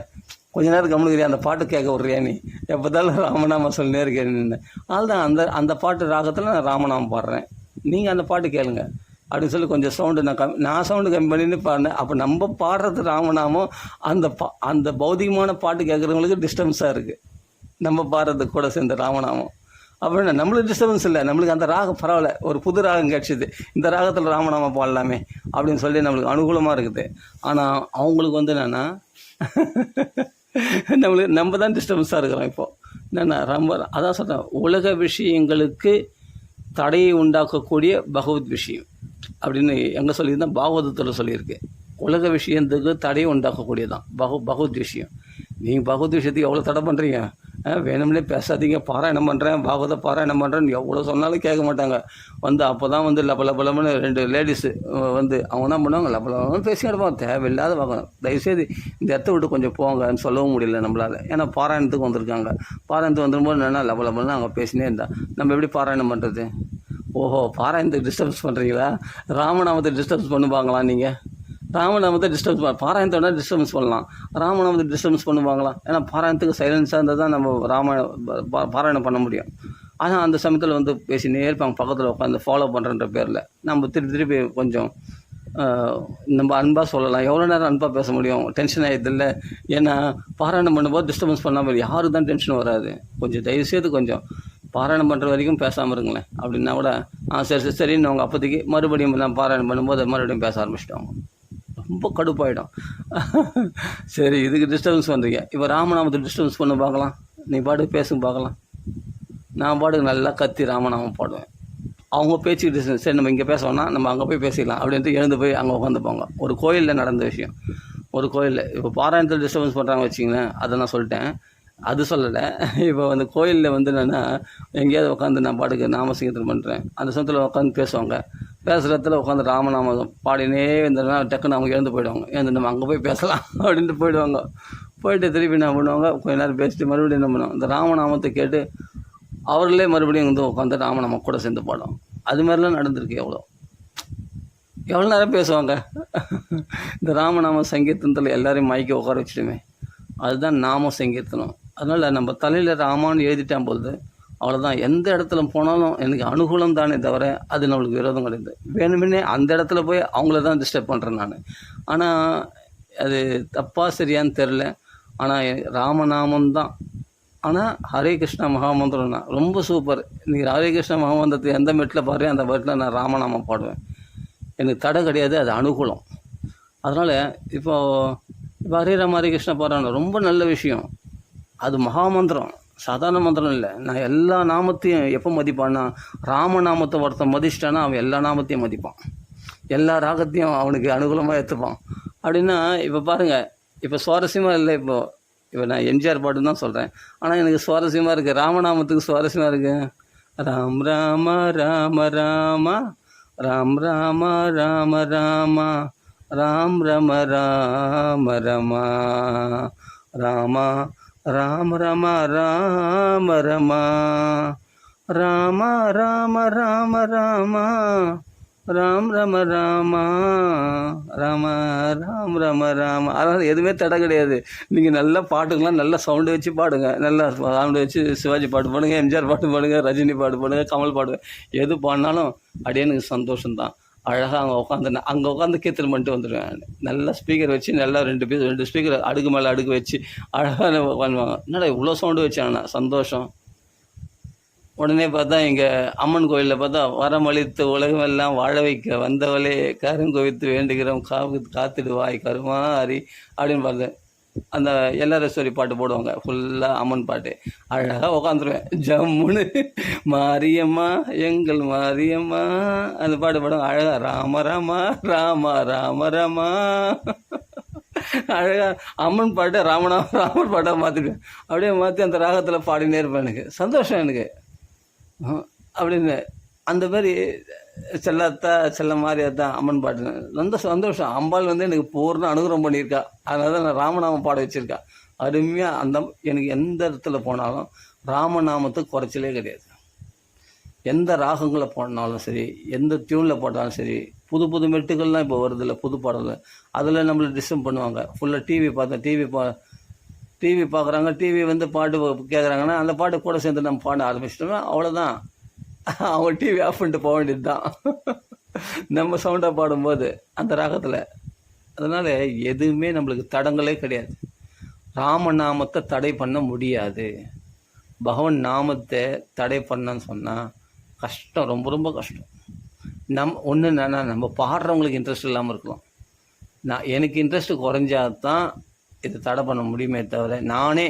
கொஞ்ச நேரம் கம்முனுக்கிறியா, அந்த பாட்டு கேட்க விட்றியா நீ, எப்போதாலும் ராமநாம சொல்லினே இருக்கேன்னு. அதுதான் அந்த பாட்டு ராகத்தில் நான் ராமநாமம் பாடுறேன், நீங்கள் அந்த பாட்டு கேளுங்க அப்படின்னு சொல்லி கொஞ்சம் சவுண்டு நான் சவுண்டு கம்மி பண்ணின்னு பாடினேன். அப்போ நம்ம பாடுறது ராமநாமம் அந்த பௌதிகமான பாட்டு கேட்குறவங்களுக்கு டிஸ்டர்பன்ஸாக இருக்குது. நம்ம பாடுறது கூட சேர்ந்த ராமநாமம் அப்படின்னா நம்மளுக்கு டிஸ்டர்பன்ஸ் இல்லை, நம்மளுக்கு அந்த ராகம் பரவாயில்ல, ஒரு புது ராகம் கிடச்சிது, இந்த ராகத்தில் ராமநாமம் பாடலாமே அப்படின்னு சொல்லி நம்மளுக்கு அனுகூலமாக இருக்குது. ஆனால் அவங்களுக்கு வந்து என்னென்னா நம்ம தான் டிஸ்டர்பன்ஸாக இருக்கிறோம். இப்போது என்னென்னா ரொம்ப அதான் சொல்கிறேன், உலக விஷயங்களுக்கு தடையை உண்டாக்கக்கூடிய பகவத் விஷயம் அப்படின்னு எங்கே சொல்லியிருந்தால் பாகவதத்தில் சொல்லியிருக்கு. உலக விஷயத்துக்கு தடையை உண்டாக்கக்கூடியதான் பகவத் விஷயம். நீங்கள் பகவத் விஷயத்துக்கு எவ்வளோ தடை பண்ணுறீங்க, வேணும்னே பேசாதீங்க, பாராயணம் பண்ணுறேன், பாகவத பாராயணம் பண்ணுறேன்னு எவ்வளோ சொன்னாலும் கேட்க மாட்டாங்க. வந்து அப்போ தான் வந்து லபலபலம்னு 2 லேடிஸு வந்து அவங்க என்ன பண்ணுவாங்க, லபலபலம்னு பேசி கிடப்பாங்க, தேவையில்லாத பார்க்கணும். தயவுசெய்து இந்த இடத்த விட்டு கொஞ்சம் போங்கன்னு சொல்லவும் முடியல நம்மளால். ஏன்னா பாராயணத்துக்கு வந்திருக்காங்க, பாராயணத்துக்கு வந்துடும்போது என்னென்னா லபலபலன்னு அவங்க பேசினே இருந்தால் நம்ம எப்படி பாராயணம் பண்ணுறது? ஓஹோ, பாராயணத்துக்கு டிஸ்டர்பன்ஸ் பண்ணுறீங்களா? ராமநாமத்தை டிஸ்டர்பன்ஸ் பண்ணுவாங்களா? நீங்கள் ராமநாமத்தை டிஸ்டர்பன்ஸ் பாராயணத்தோட டிஸ்டர்பன்ஸ் பண்ணலாம், ராமநாமத்தை டிஸ்டர்பன்ஸ் பண்ணுவாங்களா? ஏன்னா பாராயணத்துக்கு சைலன்ஸாக இருந்தால் தான் நம்ம பாராயணம் பண்ண முடியும். ஆனால் அந்த சமயத்தில் வந்து பேசினே இருப்பாங்க, பக்கத்தில் உட்காந்து ஃபாலோ பண்ணுறன்ற பேரில் நம்ம திருப்பி கொஞ்சம் நம்ம அன்பாக சொல்லலாம். எவ்வளோ நேரம் அன்பாக பேச முடியும்? டென்ஷன் ஆகிடுதில்ல. ஏன்னா பாராயணம் பண்ணும்போது டிஸ்டர்பன்ஸ் பண்ணாமல் யாருக்கு தான் டென்ஷன் வராது. கொஞ்சம் தயவுசெய்து கொஞ்சம் பாராயணம் பண்ணுற வரைக்கும் பேசாமல் இருங்களேன். அப்படின்னா கூட சரி சரின்னு அவங்க அப்போதைக்கு மறுபடியும் நான் பாராயணம் பண்ணும்போது மறுபடியும் பேச ஆரம்பிச்சிட்டாங்க. ரொம்ப கடுப்பாயிடும். சரி, இதுக்கு டிஸ்டர்பன்ஸ் பண்ணுறீங்க. இப்போ ராமநாமத்தை டிஸ்டர்பன்ஸ் பண்ண பார்க்கலாம். நீ பாட்டுக்கு பேசுங்க பார்க்கலாம். நான் பாட்டுக்கு நல்லா கத்தி ராமநாமம் பாடுவேன். அவங்க பேச்சுக்கிட்டு சரி நம்ம இங்கே பேசணும்னா நம்ம அங்கே போய் பேசிக்கலாம் அப்படின்ட்டு எழுந்து போய் அங்கே உட்காந்துப்பாங்க. ஒரு கோயிலில் நடந்த விஷயம். ஒரு கோயிலில் இப்போ பாராயணத்தில் டிஸ்டர்பன்ஸ் பண்ணுறாங்க வச்சிங்களேன், அதை நான் சொல்லிட்டேன். அது சொல்லலை. இப்போ அந்த கோயிலில் வந்து என்னென்னா எங்கேயாவது உட்காந்து நான் பாட்டுக்கு நாமசங்கீர்த்தனம் பண்ணுறேன். அந்த சமயத்தில் உட்காந்து பேசுவாங்க. பேசுகிற இடத்துல உட்காந்து ராமநாமம் பாடினே இருந்ததுன்னா டக்குன்னு அவங்க எழுந்து போயிடுவாங்க. எழுந்து நம்ம அங்கே போய் பேசலாம் அப்படின்ட்டு போயிடுவாங்க. போயிட்டு திருப்பி என்ன பண்ணுவாங்க, கொஞ்ச நேரம் பேசிட்டு மறுபடியும் என்ன பண்ணுவாங்க, இந்த ராமநாமத்தை கேட்டு அவர்களே மறுபடியும் வந்து உட்காந்து ராமநாமம் கூட சேர்ந்து பாடுவாங்க. அது மாதிரிலாம் நடந்திருக்கு. எவ்வளோ நேரம் பேசுவாங்க. இந்த ராமநாம சங்கீர்த்தனத்தில் எல்லாரையும் மயக்கி உட்கார வச்சுட்டுமே, அதுதான் நாம சங்கீர்த்தனம். அதனால் நம்ம தலையில் ராமான்னு எழுதிட்டான் பொழுது அவ்வளோதான். எந்த இடத்துல போனாலும் எனக்கு அனுகூலம் தானே தவிர அது நம்மளுக்கு விரோதம் கிடையாது. வேணுமென்னே அந்த இடத்துல போய் அவங்கள தான் டிஸ்டர்ப் பண்ணுறேன் நான். ஆனால் அது தப்பாக சரியான்னு தெரில. ஆனால் ராமநாமம் தான். ஆனால் ஹரே கிருஷ்ணா மகாமந்திரம் தான் ரொம்ப சூப்பர். இன்றைக்கி ஹரே கிருஷ்ணா மகாமந்திரத்தை எந்த மெட்டில் பாரு அந்த மெட்டில் நான் ராமநாமம் பாடுவேன். எனக்கு தடை கிடையாது, அது அனுகூலம். அதனால் இப்போ ஹரே ராம ஹரே கிருஷ்ணா பாடுறாங்க, ரொம்ப நல்ல விஷயம். அது மகாமந்திரம், சாதாரண மந்திரம் இல்லை. நான் எல்லா நாமத்தையும் எப்போ மதிப்பான்னா, ராமநாமத்தை ஒருத்தன் மதிச்சிட்டான்னா அவன் எல்லா நாமத்தையும் மதிப்பான். எல்லா ராகத்தையும் அவனுக்கு அனுகூலமாக எடுத்துப்பான். அப்படின்னா இப்போ பாருங்கள், இப்போ சுவாரஸ்யமாக இல்லை. இப்போ நான் எம்ஜிஆர் பாட்டுன்னு தான் சொல்கிறேன். ஆனால் எனக்கு சுவாரஸ்யமாக இருக்குது. ராமநாமத்துக்கு சுவாரஸ்யமாக இருக்குது. ராம் ராம ராம ராம ராம் ராம ராம ராம ராம் ரம ராம ரம ராம ராம ரம ராம ரம ராம ராம ராம ராம ராம் ரம ராம ராம ராம் ரம ராம. அதனால் எதுவுமே தடை கிடையாது. நீங்கள் நல்லா பாட்டுங்களாம் நல்லா சவுண்டு வச்சு பாடுங்க. நல்லா சவுண்டு வச்சு சிவாஜி பாட்டு பாடுங்க, எம்ஜிஆர் பாட்டு பாடுங்க, ரஜினி பாட்டு பாடுங்க, கமல் பாடுங்க. எது பாடினாலும் அப்படியே எனக்கு சந்தோஷம்தான். அழகாக அங்கே உட்காந்து கீர்த்தனம் பண்ணிட்டு வந்துடுவேன். நல்லா ஸ்பீக்கர் வச்சு நல்லா ரெண்டு ஸ்பீக்கர் அடுக்கு மேலே அடுக்கு வச்சு அழகாக பண்ணுவாங்க. என்னடா இவ்வளோ சவுண்டு வச்சாங்கண்ணா, சந்தோஷம். உடனே பார்த்தா இங்கே அம்மன் கோயிலில் பார்த்தா வரமளித்து உலகமெல்லாம் வாழ வைக்க வந்தவளே கருங்கொவித்து வேண்டுகிறோம் காத்திடுவாய் கருமாரி அப்படின்னு பார்த்தேன். அந்த எல்லாரேஸ்வரி பாட்டு போடுவாங்க, ஃபுல்லாக அம்மன் பாட்டு. அழகாக உட்காந்துருவேன் ஜம்முன்னு. மாரியம்மா எங்கள் மாரியம்மா அந்த பாட்டு பாடுவாங்க. அழகாக ராம ராமா ராம ராம ராமா அழகாக அம்மன் பாட்டை ராமன் பாட்டாக மாற்றிடுவேன். அப்படியே மாற்றி அந்த ராகத்தில் பாடினே இருப்பேன். எனக்கு சந்தோஷம். எனக்கு அப்படின்னு அந்த மாதிரி செல்ல மாதிரியாத்தா அம்மன் பாட்டு ரொம்ப சந்தோஷம். அம்பாள் வந்து எனக்கு பூர்ண அனுகிரகம் பண்ணியிருக்கா. அதனால தான் நான் ராமநாமம் பாட வச்சுருக்கா. அருமையாக எனக்கு எந்த இடத்துல போனாலும் ராமநாமத்துக்கு குறைச்சலே கிடையாது. எந்த ராகங்களை போனாலும் சரி, எந்த டியூனில் போட்டாலும் சரி, புது மெட்டுகள்லாம் இப்போ வருதில்ல, புது பாடல், அதில் நம்மளை டிஸ்டர்ப் பண்ணுவாங்க. ஃபுல்லாக டிவி பார்க்குறாங்க. டிவி வந்து பாட்டு கேட்குறாங்கன்னா அந்த பாட்டு கூட சேர்ந்து நம்ம பாட ஆரம்பிச்சிட்டோம்னா அவ்வளோதான். அவங்க டிவி ஆஃப் பண்ணிட்டு போக வேண்டியது தான் நம்ம சவுண்டாக பாடும்போது அந்த ராகத்தில். அதனால் எதுவுமே நம்மளுக்கு தடங்களே கிடையாது. ராமநாமத்தை தடை பண்ண முடியாது. பகவான் நாமத்தை தடை பண்ணன்னு சொன்னால் கஷ்டம், ரொம்ப ரொம்ப கஷ்டம். ஒன்று என்னென்னா, நம்ம பாடுறவங்களுக்கு இன்ட்ரெஸ்ட் இல்லாமல் இருக்கலாம். எனக்கு இன்ட்ரெஸ்ட்டு குறைஞ்சாதான் இது தடை பண்ண முடியுமே தவிர, நானே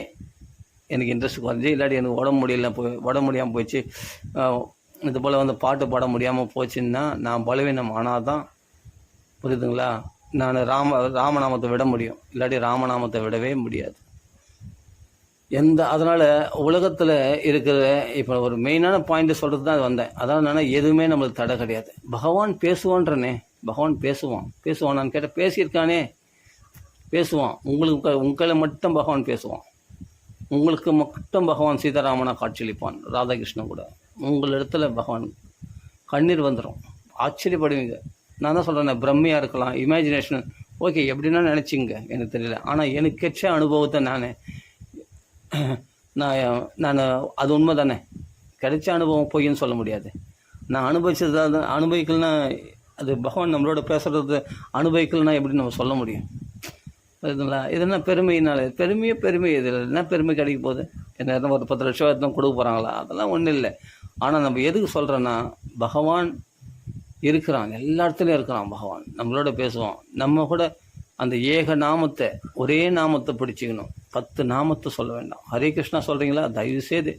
எனக்கு இன்ட்ரெஸ்ட் குறைஞ்சி இல்லாட்டி எனக்கு உடம்பு முடியாமல் போயிடுச்சு, இது போல் வந்து பாட்டு பாட முடியாமல் போச்சுன்னா நான் பலவீனம் ஆனால் தான், புரியுதுங்களா, நான் ராமநாமத்தை விட முடியும். இல்லாட்டி ராமநாமத்தை விடவே முடியாது. அதனால் உலகத்தில் இருக்கிற இப்போ ஒரு மெயினான பாயிண்ட்டு சொல்கிறது தான் வந்தேன். அதாவது என்னென்னா, எதுவுமே நம்மளுக்கு தடை கிடையாது. பகவான் பேசுவான்றனே, பகவான் பேசுவான் நான் கேட்டால் பேசியிருக்கானே, பேசுவான். உங்களை மட்டும் பகவான் பேசுவான். உங்களுக்கு மட்டும் பகவான் சீதாராமனாக காட்சியளிப்பான், ராதாகிருஷ்ணன் கூட. உங்களிடத்துல பகவான் கண்ணீர் வந்துடும், ஆச்சரியப்படுவீங்க. நான் தான் சொல்கிறேன், பிரம்மையாக இருக்கலாம், இமேஜினேஷன் ஓகே எப்படின்னா நினச்சிங்க, எனக்கு தெரியல. ஆனால் எனக்கு கிடைச்ச அனுபவத்தை நான் அது உண்மை தானே. கிடைச்ச அனுபவம் பொய்ன்னு சொல்ல முடியாது. நான் அனுபவிக்கலன்னா அது பகவான் நம்மளோட பேசுகிறது அனுபவிக்கலன்னா எப்படி நம்ம சொல்ல முடியும்? புரியுதுங்களா? இது என்ன பெருமையினால? பெருமை இதில் என்ன பெருமை கிடைக்க போகுது? என்ன ஒரு 10 லட்சம் ரூபா கொடுக்க போகிறாங்களா? அதெல்லாம் ஒன்றும் இல்லை. ஆனால் நம்ம எதுக்கு சொல்கிறோன்னா, பகவான் இருக்கிறான், எல்லா இடத்துலையும் இருக்கிறான் பகவான். நம்மளோட பேசுவான். நம்ம கூட அந்த ஏக நாமத்தை, ஒரே நாமத்தை பிடிச்சிக்கணும். 10 நாமத்தை சொல்ல வேண்டாம். ஹரே கிருஷ்ணா சொல்கிறீங்களா, தயவுசெய்து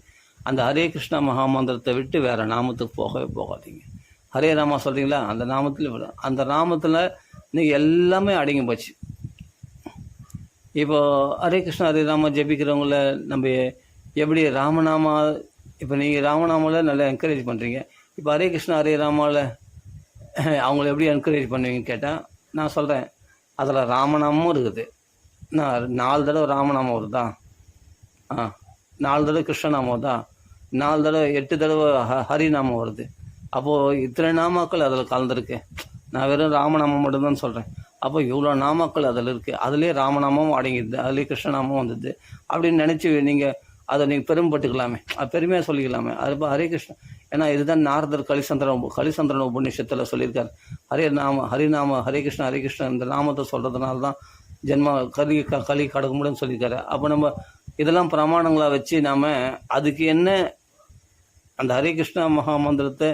அந்த ஹரே கிருஷ்ணா மகாமந்திரத்தை விட்டு வேறு நாமத்துக்கு போகவே போகாதீங்க. ஹரே ராமா சொல்கிறீங்களா, அந்த நாமத்தில் விட, அந்த நாமத்தில் நீங்கள் எல்லாமே அடங்கி போச்சு. இப்போது ஹரே கிருஷ்ணா ஹரே ராமா ஜெபிக்கிறவங்கள நம்ம எப்படி ராமநாமா, இப்போ நீங்கள் ராமநாமாவில் நல்லா என்கரேஜ் பண்ணுறீங்க. இப்போ ஹரே கிருஷ்ணா ஹரே ராமாவில் அவங்கள எப்படி என்கரேஜ் பண்ணுவீங்கன்னு கேட்டால், நான் சொல்கிறேன், அதில் ராமநாமமும் இருக்குது. நான் 4 தடவை ராமநாமம் வருதா? 4 தடவை கிருஷ்ணநாமம் வருதா? 4 தடவை 8 தடவை ஹரிநாமம் வருது. அப்போது இத்தனை நாமாக்கள் அதில் கலந்துருக்கு. நான் வெறும் ராமநாமம் மட்டும்தான் சொல்கிறேன். அப்போ இவ்வளோ நாமாக்கள் அதில் இருக்குது. அதுலேயே ராமநாமமும் அடங்கிடுது, அதுலேயே கிருஷ்ணநாமம் வந்தது அப்படின்னு நினச்சி நீங்கள் அதை நீங்கள் பெருமைப்பட்டுக்கலாமே, அது பெருமையாக சொல்லிக்கலாமே. அது இப்போ ஹரே கிருஷ்ணா, ஏன்னா இதுதான் நாரதர் கலிசந்திரன் உபநிஷத்தில் சொல்லியிருக்கார். ஹரிநாம ஹரே கிருஷ்ணா இந்த நாமத்தை சொல்கிறதுனால தான் ஜென்மா களி கடக்க முடியும்னு சொல்லியிருக்காரு. அப்போ நம்ம இதெல்லாம் பிரமாணங்களாக வச்சு நாம் அதுக்கு என்ன அந்த ஹரே கிருஷ்ணா மகாமந்திரத்தை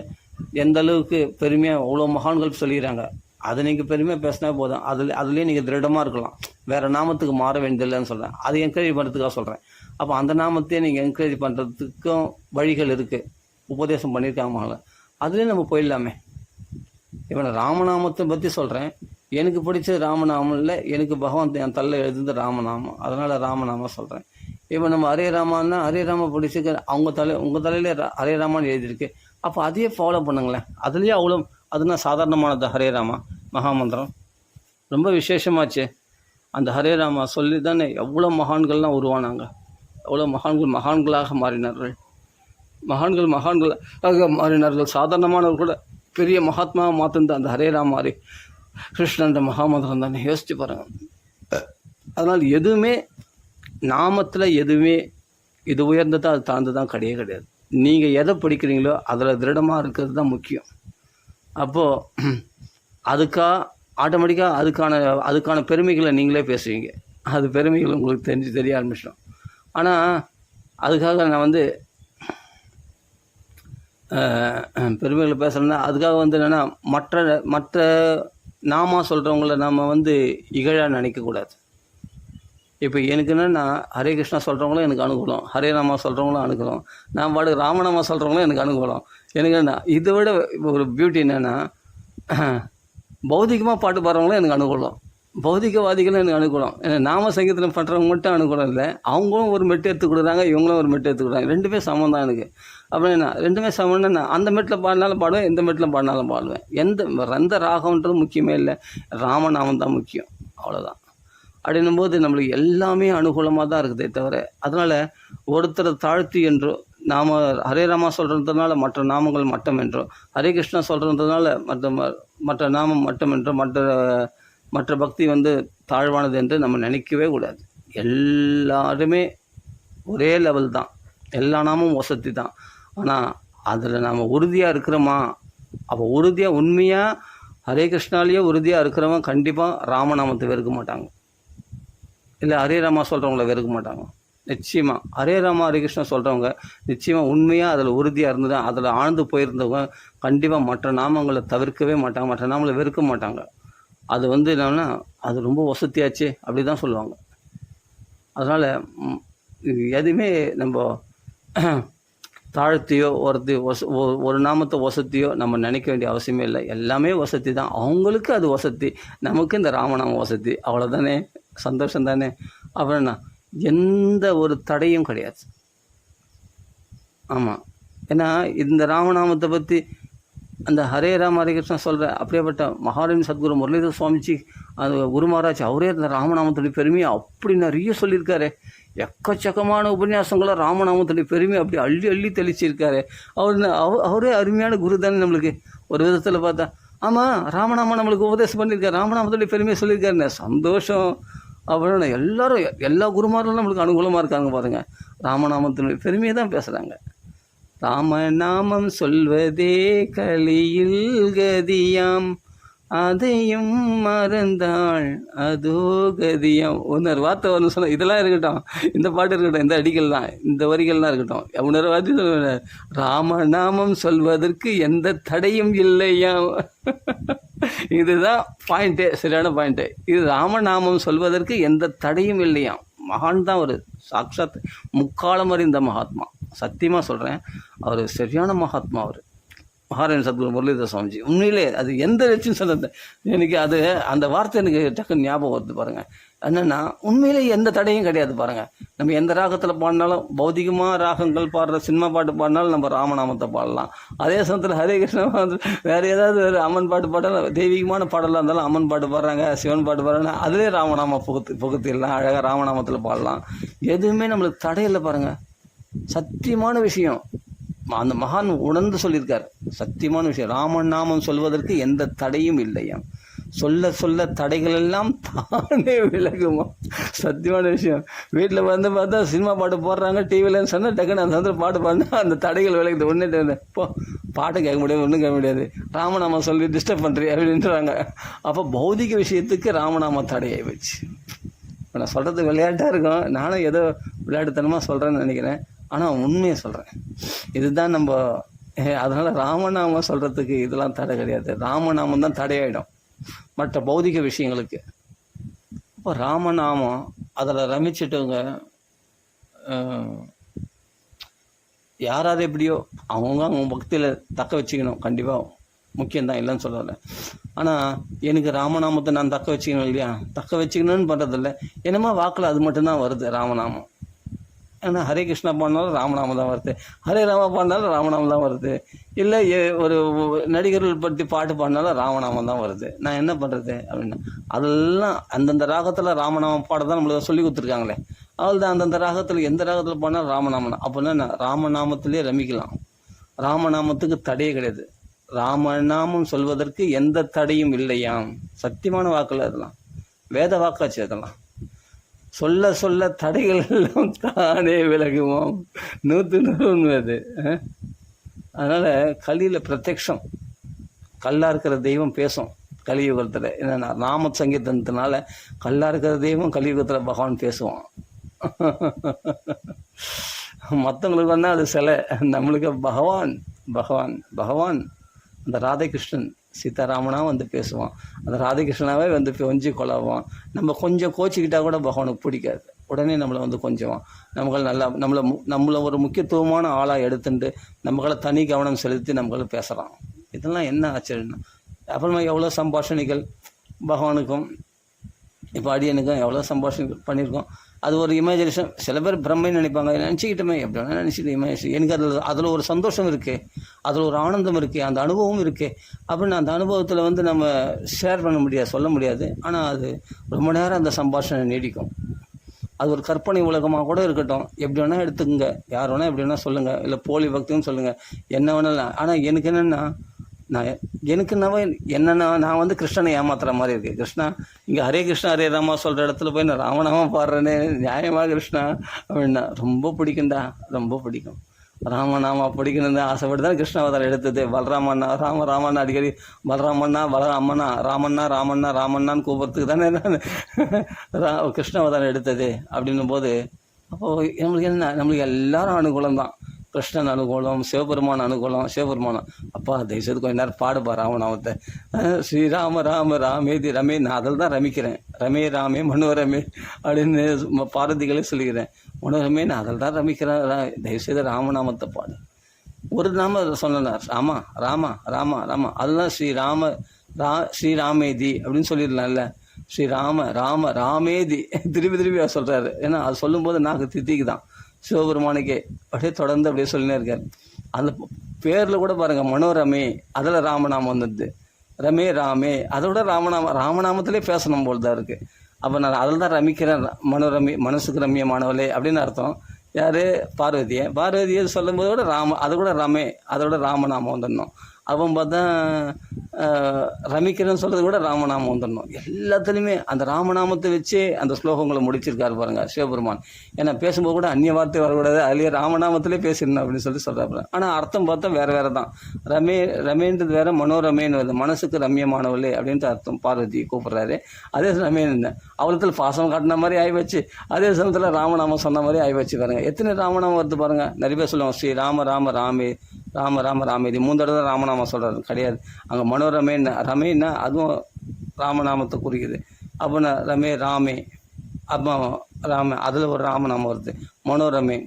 எந்த அளவுக்கு பெருமையாக அவ்வளோ மகான்கள் சொல்லிடுறாங்க, அதை நீங்கள் பெருமையாக பேசினா போதும். அதுலேயே நீங்கள் திருடமாக இருக்கலாம். வேறு நாமத்துக்கு மாற வேண்டியதில்லைன்னு சொல்கிறேன். அதை என்கரேஜ் பண்ணுறதுக்காக சொல்கிறேன். அப்போ அந்த நாமத்தையே நீங்கள் என்கரேஜ் பண்ணுறதுக்கும் வழிகள் இருக்குது, உபதேசம் பண்ணியிருக்காங்க. அதுலேயே நம்ம போயிடலாமே. இப்போ நான் ராமநாமத்தை பற்றி சொல்கிறேன். எனக்கு பிடிச்ச ராமநாமம் இல்லை, எனக்கு பகவான் என் தள்ள எழுதுந்து ராமநாமம், அதனால் ராமநாமம் சொல்கிறேன். இப்போ நம்ம ஹரே ராமான்னா ஹரே ராமா பிடிச்சிக்க உங்கள் தலையிலே ஹரே ராமான்னு எழுதியிருக்கு. அப்போ அதையே ஃபாலோ பண்ணுங்களேன். அதுலேயே அவ்வளோ, அதுனா சாதாரணமானது. ஹரே ராமா மகாமந்திரம் ரொம்ப விசேஷமாச்சு. அந்த ஹரே ராமா சொல்லி தானே எவ்வளோ மகான்கள்லாம் உருவானாங்க, எவ்வளோ மகான்களாக மாறினார்கள். மகான்களாக மாறினார்கள். சாதாரணமானவர் கூட பெரிய மகாத்மாவை மாற்றிருந்த அந்த ஹரே ராமா ஹரே கிருஷ்ணன்ற மகாமந்திரம் தானே, யோசிச்சு பாருங்கள். அதனால் எதுவுமே நாமத்தில் எதுவுமே இது உயர்ந்ததாக அது தாழ்ந்ததான் கிடையாது. நீங்கள் எதை படிக்கிறீங்களோ அதில் திருடமாக இருக்கிறது தான் முக்கியம். அப்போது ஆட்டோமேட்டிக்காக அதுக்கான பெருமைகளை நீங்களே பேசுவீங்க. அது பெருமைகள் உங்களுக்கு தெரிய ஆரம்பிச்சிடும். ஆனால் அதுக்காக நான் பெருமைகளை பேசுகிறேன்னா, அதுக்காக என்னென்னா மற்ற நாமா சொல்கிறவங்கள நாம் இகழாக நினைக்கக்கூடாது. இப்போ எனக்கு என்னென்னா, ஹரே கிருஷ்ணா சொல்கிறவங்களும் எனக்கு அனுகூலம், ஹரே ராமா சொல்கிறவங்களும் அனுகூலம், நான் பாட்டுக்கு ராமநாமா சொல்கிறவங்களும் எனக்கு அனுகூலம். எனக்கு என்ன இதை விட ஒரு பியூட்டி என்னென்னா, பௌதிகமாக பாட்டு பாடுறவங்களும் எனக்கு அனுகூலம், பௌதிகவாதிகளும் எனக்கு அனுகூலம். ஏன்னா நாம சங்கீதம் பண்ணுறவங்க மட்டும் அனுகூலம் இல்லை, அவங்களும் ஒரு மெட்டு எடுத்து கொடுக்குறாங்க, இவங்களும் ஒரு மெட்டு எடுத்து கொடுக்குறாங்க. 2 பேரும் சமம் தான் எனக்கு. அப்புறம் என்ன, 2மே சமம்னா நான் அந்த மெட்டில் பாடினாலும் பாடுவேன், எந்த மெட்டில் பாடினாலும் பாடுவேன். எந்த ராகம்ன்றது முக்கியமே இல்லை, ராமநாமம் தான் முக்கியம், அவ்வளோதான். அப்படின்னும்போது நம்மளுக்கு எல்லாமே அனுகூலமாக தான் இருக்குதே தவிர, அதனால் ஒருத்தரை தாழ்த்தி என்றோ, நாம் ஹரே ராமா சொல்கிறதுனால மற்ற நாமங்கள் மட்டம் என்றோ, ஹரே கிருஷ்ணா சொல்கிறதுனால மற்ற நாமம் மட்டம் என்றோ, மற்ற பக்தி தாழ்வானது என்று நம்ம நினைக்கவே கூடாது. எல்லாருமே ஒரே லெவல் தான், எல்லா நாமும் வசதி தான். ஆனால் அதில் நாம் உறுதியாக இருக்கிறோமா? அப்போ உறுதியாக உண்மையாக ஹரே கிருஷ்ணாலேயே உறுதியாக இருக்கிறவங்க கண்டிப்பாக ராமநாமத்தை வெறுக்க மாட்டாங்க, இல்லை ஹரே ராமா சொல்கிறவங்கள வெறுக்க மாட்டாங்க. நிச்சயமாக ஹரே ராமா ஹரே கிருஷ்ணா சொல்கிறவங்க நிச்சயமாக உண்மையாக அதில் உறுதியாக இருந்தது, அதில் ஆழ்ந்து போயிருந்தவங்க கண்டிப்பாக மற்ற நாமங்களை தவிர்க்கவே மாட்டாங்க, மற்ற நாமங்களை வெறுக்க மாட்டாங்க. அது என்னன்னா, அது ரொம்ப வசதியாச்சு அப்படி தான் சொல்லுவாங்க. அதனால் எதுவுமே நம்ம தாழ்த்தியோ ஒரு நாமத்தை வசதியோ நம்ம நினைக்க வேண்டிய அவசியமே இல்லை. எல்லாமே வசதி தான். அவங்களுக்கு அது வசதி, நமக்கு இந்த ராமநாமம் வசதி, அவ்வளோதானே, சந்தோஷம் தானே. அப்புறம் என்ன, எந்த ஒரு தடையும் கிடையாது. ஆமாம், ஏன்னா இந்த ராமநாமத்தை பற்றி அந்த ஹரே ராம ஹரே கிருஷ்ணா சொல்கிற அப்படியேப்பட்ட மகாராணி சத்குரு முரளிதர் சுவாமிஜி, அது குரு மகாராஜ், அவரே இந்த ராமநாமத்துடைய பெருமையை அப்படி நிறைய சொல்லியிருக்காரு. எக்கச்சக்கமான உபன்யாசங்களை ராமநாமத்துடைய பெருமையை அப்படி அள்ளி தெளிச்சிருக்காரு. அவரே அருமையான குரு தானே நம்மளுக்கு ஒரு விதத்தில் பார்த்தா. ஆமாம், ராமநாமம் நம்மளுக்கு உபதேசம் பண்ணியிருக்காரு, ராமநாமத்துடைய பெருமையை சொல்லியிருக்காருண்ணே, சந்தோஷம். அப்புறம் எல்லா குருமார்களும் நம்மளுக்கு அனுகூலமாக இருக்காங்க பாருங்கள். ராமநாமத்தினுடைய பெருமையை தான் பேசுகிறாங்க. ராமநாமம் சொல்வதே கலியில் கதியாம், அதையும் மறந்தாள் அதோ கதியம். இன்னொரு வார்த்தை ஒன்று சொன்ன, இதெல்லாம் இருக்கட்டும், இந்த பாட்டு இருக்கட்டும், இந்த அடிகள் தான், இந்த வரிகள்லாம் இருக்கட்டும். இன்னொரு வார்த்தை சொல்லுவேன், ராமநாமம் சொல்வதற்கு எந்த தடையும் இல்லையாம். இதுதான் பாயிண்ட்டே, சரியான பாயிண்ட்டு. இது ராமநாமம் சொல்வதற்கு எந்த தடையும் இல்லையாம். மகான் தான் ஒரு சாட்சாத் முக்காலம் அறிந்த மகாத்மா. சத்தியமாக சொல்கிறேன், அவர் சரியான மகாத்மா. அவர் மகாராணி சத்குரு முரளிதர சுவாமிஜி. உண்மையிலே அது எந்த லட்சம் சொன்னது எனக்கு, அது அந்த வார்த்தை எனக்கு டக்குன்னு ஞாபகம் வருது பாருங்கள். என்னென்னா உண்மையிலே எந்த தடையும் கிடையாது பாருங்கள். நம்ம எந்த ராகத்தில் பாடினாலும், பௌதிகமாக ராகங்கள் பாடுற சினிமா பாட்டு பாடினாலும் நம்ம ராமநாமத்தை பாடலாம். அதே சமயத்தில் ஹரே கிருஷ்ணா வேறு ஏதாவது ஒரு அம்மன் பாட்டு பாடலாம், தெய்வீகமான பாடலாக இருந்தாலும் அம்மன் பாட்டு பாடுறாங்க, சிவன் பாட்டு பாடுறாங்க, அதிலே ராமநாம புகுத்திடலாம், அழகாக ராமநாமத்தில் பாடலாம். எதுவுமே நம்மளுக்கு தடையில்லை பாருங்கள். சத்தியமான விஷயம் அந்த மகான் உணர்ந்து சொல்லியிருக்கார். சத்தியமான விஷயம், ராமன் நாமம் சொல்வதற்கு எந்த தடையும் இல்லையாம். சொல்ல சொல்ல தடைகள் எல்லாம் தானே விலகுமா. சத்தியமான விஷயம். வீட்டில் வந்து பார்த்தா சினிமா பாட்டு போடுறாங்க, டிவிலன்னு சொன்னால் டக்குன்னு அந்த சந்திர பாட்டு பாடினா அந்த தடைகள் விலகுது. ஒன்றே இப்போ பாட்டு கேட்க முடியாது, ஒன்றும் கேட்க முடியாது, ராமநாமம் சொல்லி டிஸ்டர்ப் பண்ணுறீ அப்படின்றாங்க. அப்போ பௌதிக விஷயத்துக்கு ராமநாம தடையாகி போச்சு. இப்போ நான் சொல்கிறது விளையாட்டாக இருக்கும், நானும் ஏதோ விளையாட்டுத்தனமாக சொல்கிறேன்னு நினைக்கிறேன், ஆனால் உண்மையை சொல்கிறேன். இதுதான் நம்ம. அதனால் ராமநாமம் சொல்கிறதுக்கு இதெல்லாம் தடை கிடையாது. ராமநாமம் தான் தடையாயிடும் மற்ற பௌதிக விஷயங்களுக்கு. இப்போ ராமநாமம் அதில் ரமிச்சிட்டவங்க யாராவது எப்படியோ அவங்க பக்தியில் தக்க வச்சுக்கணும், கண்டிப்பாக முக்கியம்தான், இல்லைன்னு சொல்லலை. ஆனால் எனக்கு ராமநாமத்தை நான் தக்க வச்சுக்கணும் இல்லையா, தக்க வச்சுக்கணும்னு பண்ணுறதில்ல, என்னமோ வாக்கில் அது மட்டும்தான் வருது ராமநாமம். ஏன்னா ஹரே கிருஷ்ணா பாடினாலும் ராமநாமம் தான் வருது, ஹரே ராமா பாடினாலும் ராமநாமம் தான் வருது, இல்லை ஒரு நடிகர்கள் பற்றி பாட்டு பாடினாலும் ராமநாமம் தான் வருது. நான் என்ன பண்ணுறது அப்படின்னா, அதெல்லாம் அந்தந்த ராகத்தில் ராமநாமம் பாட தான் நம்மளுக்கு சொல்லி கொடுத்துருக்காங்களே, அவள் தான் அந்தந்த ராகத்தில் எந்த ராகத்தில் பாடினாலும் ராமநாமம். அப்படின்னா ராமநாமத்திலே ரமிக்கலாம். ராமநாமத்துக்கு தடையே கிடையாது. ராமநாமம் சொல்வதற்கு எந்த தடையும் இல்லையாம். சத்தியமான வாக்கில் அதெல்லாம் வேத வாக்காச்சு. அதெல்லாம் சொல்ல சொல்ல தடைகள் எல்லாம் தானே விலகுவோம். 100% உண்மை அது. அதனால் கலியில் பிரத்யக்ஷம், கல்லாக இருக்கிற தெய்வம் பேசும் கலியுகத்தில். என்னென்னா நாம சங்கீதத்தினால கல்லாக இருக்கிற தெய்வம் கலியுகத்தில் பகவான் பேசுவான். மற்றவங்களுக்கு வந்தால் அது சிலை, நம்மளுக்கு பகவான் பகவான் பகவான். அந்த ராதாகிருஷ்ணன் சீதாராமனாக வந்து பேசுவான், அந்த ராதாகிருஷ்ணனாவே வந்து கொஞ்சி கொள்ளாவான். நம்ம கொஞ்சம் கோச்சிக்கிட்டால் கூட பகவானுக்கு பிடிக்காது, உடனே நம்மளை வந்து கொஞ்சம் நம்மளை நல்லா நம்மளை ஒரு முக்கியத்துவமான ஆளாக எடுத்துட்டு நம்மளை தனி கவனம் செலுத்தி நம்மளை பேசுகிறான். இதெல்லாம் என்ன ஆச்சரியம்னா, அப்புறமா எவ்வளோ சம்பாஷணைகள் பகவானுக்கும் இப்போ அடியனுக்கும் எவ்வளோ சம்பாஷணைகள் பண்ணியிருக்கோம். அது ஒரு இமேஜினேஷன். சில பேர் பிரம்மைன்னு நினைப்பாங்க, நினச்சிக்கிட்டோமே எப்படி வேணால் நினச்சிட்டு இமேஜினேஷன். எனக்கு அதில் ஒரு சந்தோஷம் இருக்குது, அதில் ஒரு ஆனந்தம் இருக்குது, அந்த அனுபவம் இருக்குது. அப்படின்னு அந்த அனுபவத்தில் வந்து நம்ம ஷேர் பண்ண முடியாது, சொல்ல முடியாது. ஆனால் அது ரொம்ப நேரம் அந்த சம்பாஷணை நீடிக்கும். அது ஒரு கற்பனை உலகமாக கூட இருக்கட்டும், எப்படி வேணால் எடுத்துக்கோங்க, யார் வேணால் எப்படி வேணால் சொல்லுங்கள், இல்லை போலி பக்தின்னு சொல்லுங்கள், என்ன வேணாலும். ஆனால் எனக்கு என்னென்னா, நான் வந்து கிருஷ்ணனை ஏமாத்துற மாதிரி இருக்குது. கிருஷ்ணா இங்கே ஹரே கிருஷ்ணா ஹரே ராமா சொல்கிற இடத்துல போய் நான் ராமநாமம் பாடுறேனே, நியாயமாக கிருஷ்ணா அப்படின்னா ரொம்ப பிடிக்கும்டா, ரொம்ப பிடிக்கும். ராமநாமா பிடிக்கணுன்னு ஆசைப்பட்டு தான் கிருஷ்ணாவதாரம் எடுத்தது. பலராமண்ணா ராமண்ணா அடிக்கடி பலராமண்ணா பலராமண்ணா ராமண்ணான்னு கூப்பிட்றதுக்கு தானே நான் கிருஷ்ணாவதாரம் எடுத்தது. அப்படின்னும் போது அப்போது நம்மளுக்கு என்ன, நம்மளுக்கு எல்லாரும் அனுகூலம் தான். கிருஷ்ணன் அனுகூலம், சிவபெருமான் அனுகூலம். சிவபெருமானம் அப்பா தயவுசெய்து கொஞ்ச நேரம் பாடுப்பா ராமநாமத்தை. ஸ்ரீராம ராம ராமேதி ரமே, நான் அதில் தான் ரமிக்கிறேன். ரமே ராமே மனோரமே அப்படின்னு பாரதிகளே சொல்லிக்கிறேன். மனோரமே நான் அதில் தான் ரமிக்கிறேன். தயவுசெய்து ராமநாமத்தை பாடு. ஒரு நாம சொன்னார், ராமா ராமா ராமா ராமா, அதெல்லாம் ஸ்ரீராமேதி அப்படின்னு சொல்லிடலாம்ல. ஸ்ரீராம ராம ராமேதி திருப்பி திருப்பி சொல்கிறாரு. ஏன்னா அது சொல்லும்போது நாக்கு தித்திக்கு தான் சிவபெருமானுக்கே. அப்படியே தொடர்ந்து அப்படியே சொல்லினே இருக்கார். அந்த பேரில் கூட பாருங்கள், மனோரமே அதில் ராமநாமம் வந்தது, ரமே ராமே அதோட ராமநாமத்திலே பேசணும் போல் தான் இருக்குது. அப்போ நான் அதில் தான் ரமிக்கிறேன். மனோரமே மனசுக்கு ரம்யமானவளே அப்படின்னு அர்த்தம். யார்? பார்வதியை சொல்லும்போது கூட அது கூட ரமே, அதோட ராமநாமம் வந்துடணும். அவன் பார்த்தா ரமிக்கிறேன்னு சொல்கிறது கூட ராமநாமம் வந்துடணும். எல்லாத்துலேயுமே அந்த ராமநாமத்தை வச்சே அந்த ஸ்லோகங்களை முடிச்சிருக்காரு பாருங்கள் சிவபெருமான். ஏன்னா பேசும்போது கூட அந்நிய வார்த்தை வரக்கூடாது, அதுலேயே ராமநாமத்திலே பேசிடணும் அப்படின்னு சொல்கிறாப்புல. ஆனால் அர்த்தம் பார்த்தா வேறு தான். ரமேன்றது வேறு, மனோரமேன்னு வருது, மனசுக்கு ரம்யமானவளே அப்படின்ட்டு அர்த்தம். பார்வதி கூப்பிட்றாரு. அதே ரமேன் அவளத்தில் பாசம் காட்டின மாதிரி ஆகி வச்சு, அதே சமயத்தில் ராமநாமம் சொன்ன மாதிரி ஆகி வச்சு பாருங்கள். எத்தனை ராமநாமம் வருது பாருங்கள். நிறைய பேர் சொல்லுவாங்க ஸ்ரீ ராம ராம ராமே, ராம ராம ராமே, இது 3 தடவை ராமநாமம் சொல்கிறாரு கிடையாது. அங்கே மனோரமேன்னு ரமேன்னா அதுவும் ராமநாமத்தை குறிக்குது. அப்படின்னா ரமே ராமே, அப்போ ராம அதில் ஒரு ராமநாமம் வருது. மனோரமே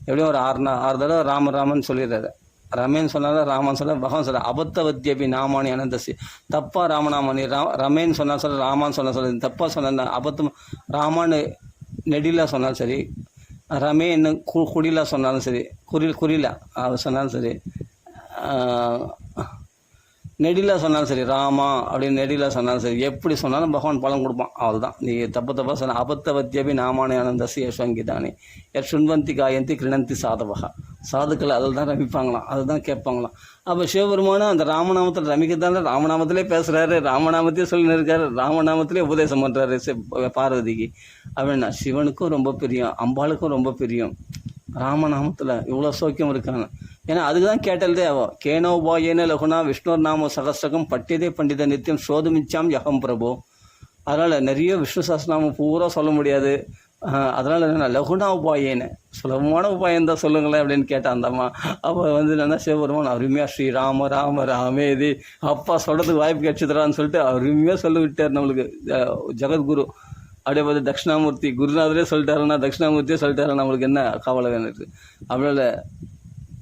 எப்படியும் ஒரு 6 தடவை ராமன் சொல்லிடுறாரு. ரமேன்னு சொன்னாலும் ராமன் சொல்ல, பகவான் சொல்ல அபத்தவத்தியபி நாமானி அனந்தசி. தப்பா ராமநாமணி ரமேன்னு சொன்னால் சொல்ல, ராமான்னு சொன்னால் தப்பாக சொன்ன அபத்தம். ராமான்னு நெடிலா சொன்னாலும் சரி, ரமேன்னு குடிலா சொன்னாலும் சரி, குறிலா அவர் சொன்னாலும் சரி, நெடிலா சொன்னாலும் சரி, ராமா அப்படின்னு நெடிலா சொன்னாலும் சரி, எப்படி சொன்னாலும் பகவான் பலம் கொடுப்பான். அவ்வளோதான். நீ தப்பாக சொன்ன அபத்தவத்தியபி நாமானி ஆனந்தசி யஸ்வங்கிதானே எட் சுன்வந்தி காயந்தி கிருணந்தி சாதவகா. சாதுக்கள் அதில் தான் ரமிப்பாங்களாம், அதுதான் கேட்பாங்களாம். அப்போ சிவபெருமானும் அந்த ராமநாமத்தில் ரமிக்கத்தான ராமநாமத்திலே பேசுகிறாரு, ராமநாமத்தையே சொல்லின்னு இருக்காரு, ராமநாமத்திலே உபதேசம் பண்ணுறாரு பார்வதிக்கு. அப்படின்னா சிவனுக்கும் ரொம்ப பிரியம், அம்பாளுக்கும் ரொம்ப பிரியம். ராமநாமத்தில் இவ்வளோ சோக்கியம் இருக்காங்க. ஏன்னா அதுக்கு தான் கேட்டல்தே ஆகும். கேனோபாயேன லகுனா விஷ்ணுர் நாம சகஸ்ரகம் பட்டியதே பண்டித நித்தியம் சோதுமிச்சாம் யகம் பிரபு. அதனால் நிறைய விஷ்ணு சஹஸ்ரநாமம் பூரா சொல்ல முடியாது. அதனால் என்னென்னா லகுனா உபாயேன்னு சுலபமான உபாயம் தான் சொல்லுங்களேன் அப்படின்னு கேட்டான் அந்த அம்மா. அப்போ என்னென்னா சிவபெருமான் அருமையாக ஸ்ரீ ராம ராம ராமேதி அப்பா சொல்கிறதுக்கு வாய்ப்பு கிடைச்சிதரான்னு சொல்லிட்டு அருமையாக சொல்லி விட்டார் நம்மளுக்கு ஜெகத்குரு. அப்படியே பார்த்து தட்சிணாமூர்த்தி குருநாதரே சொல்லிட்டாருன்னா, தட்சிணாமூர்த்தியே சொல்லிட்டாருன்னா நம்மளுக்கு என்ன கவலை வேணும் இருக்குது. அப்படின்னால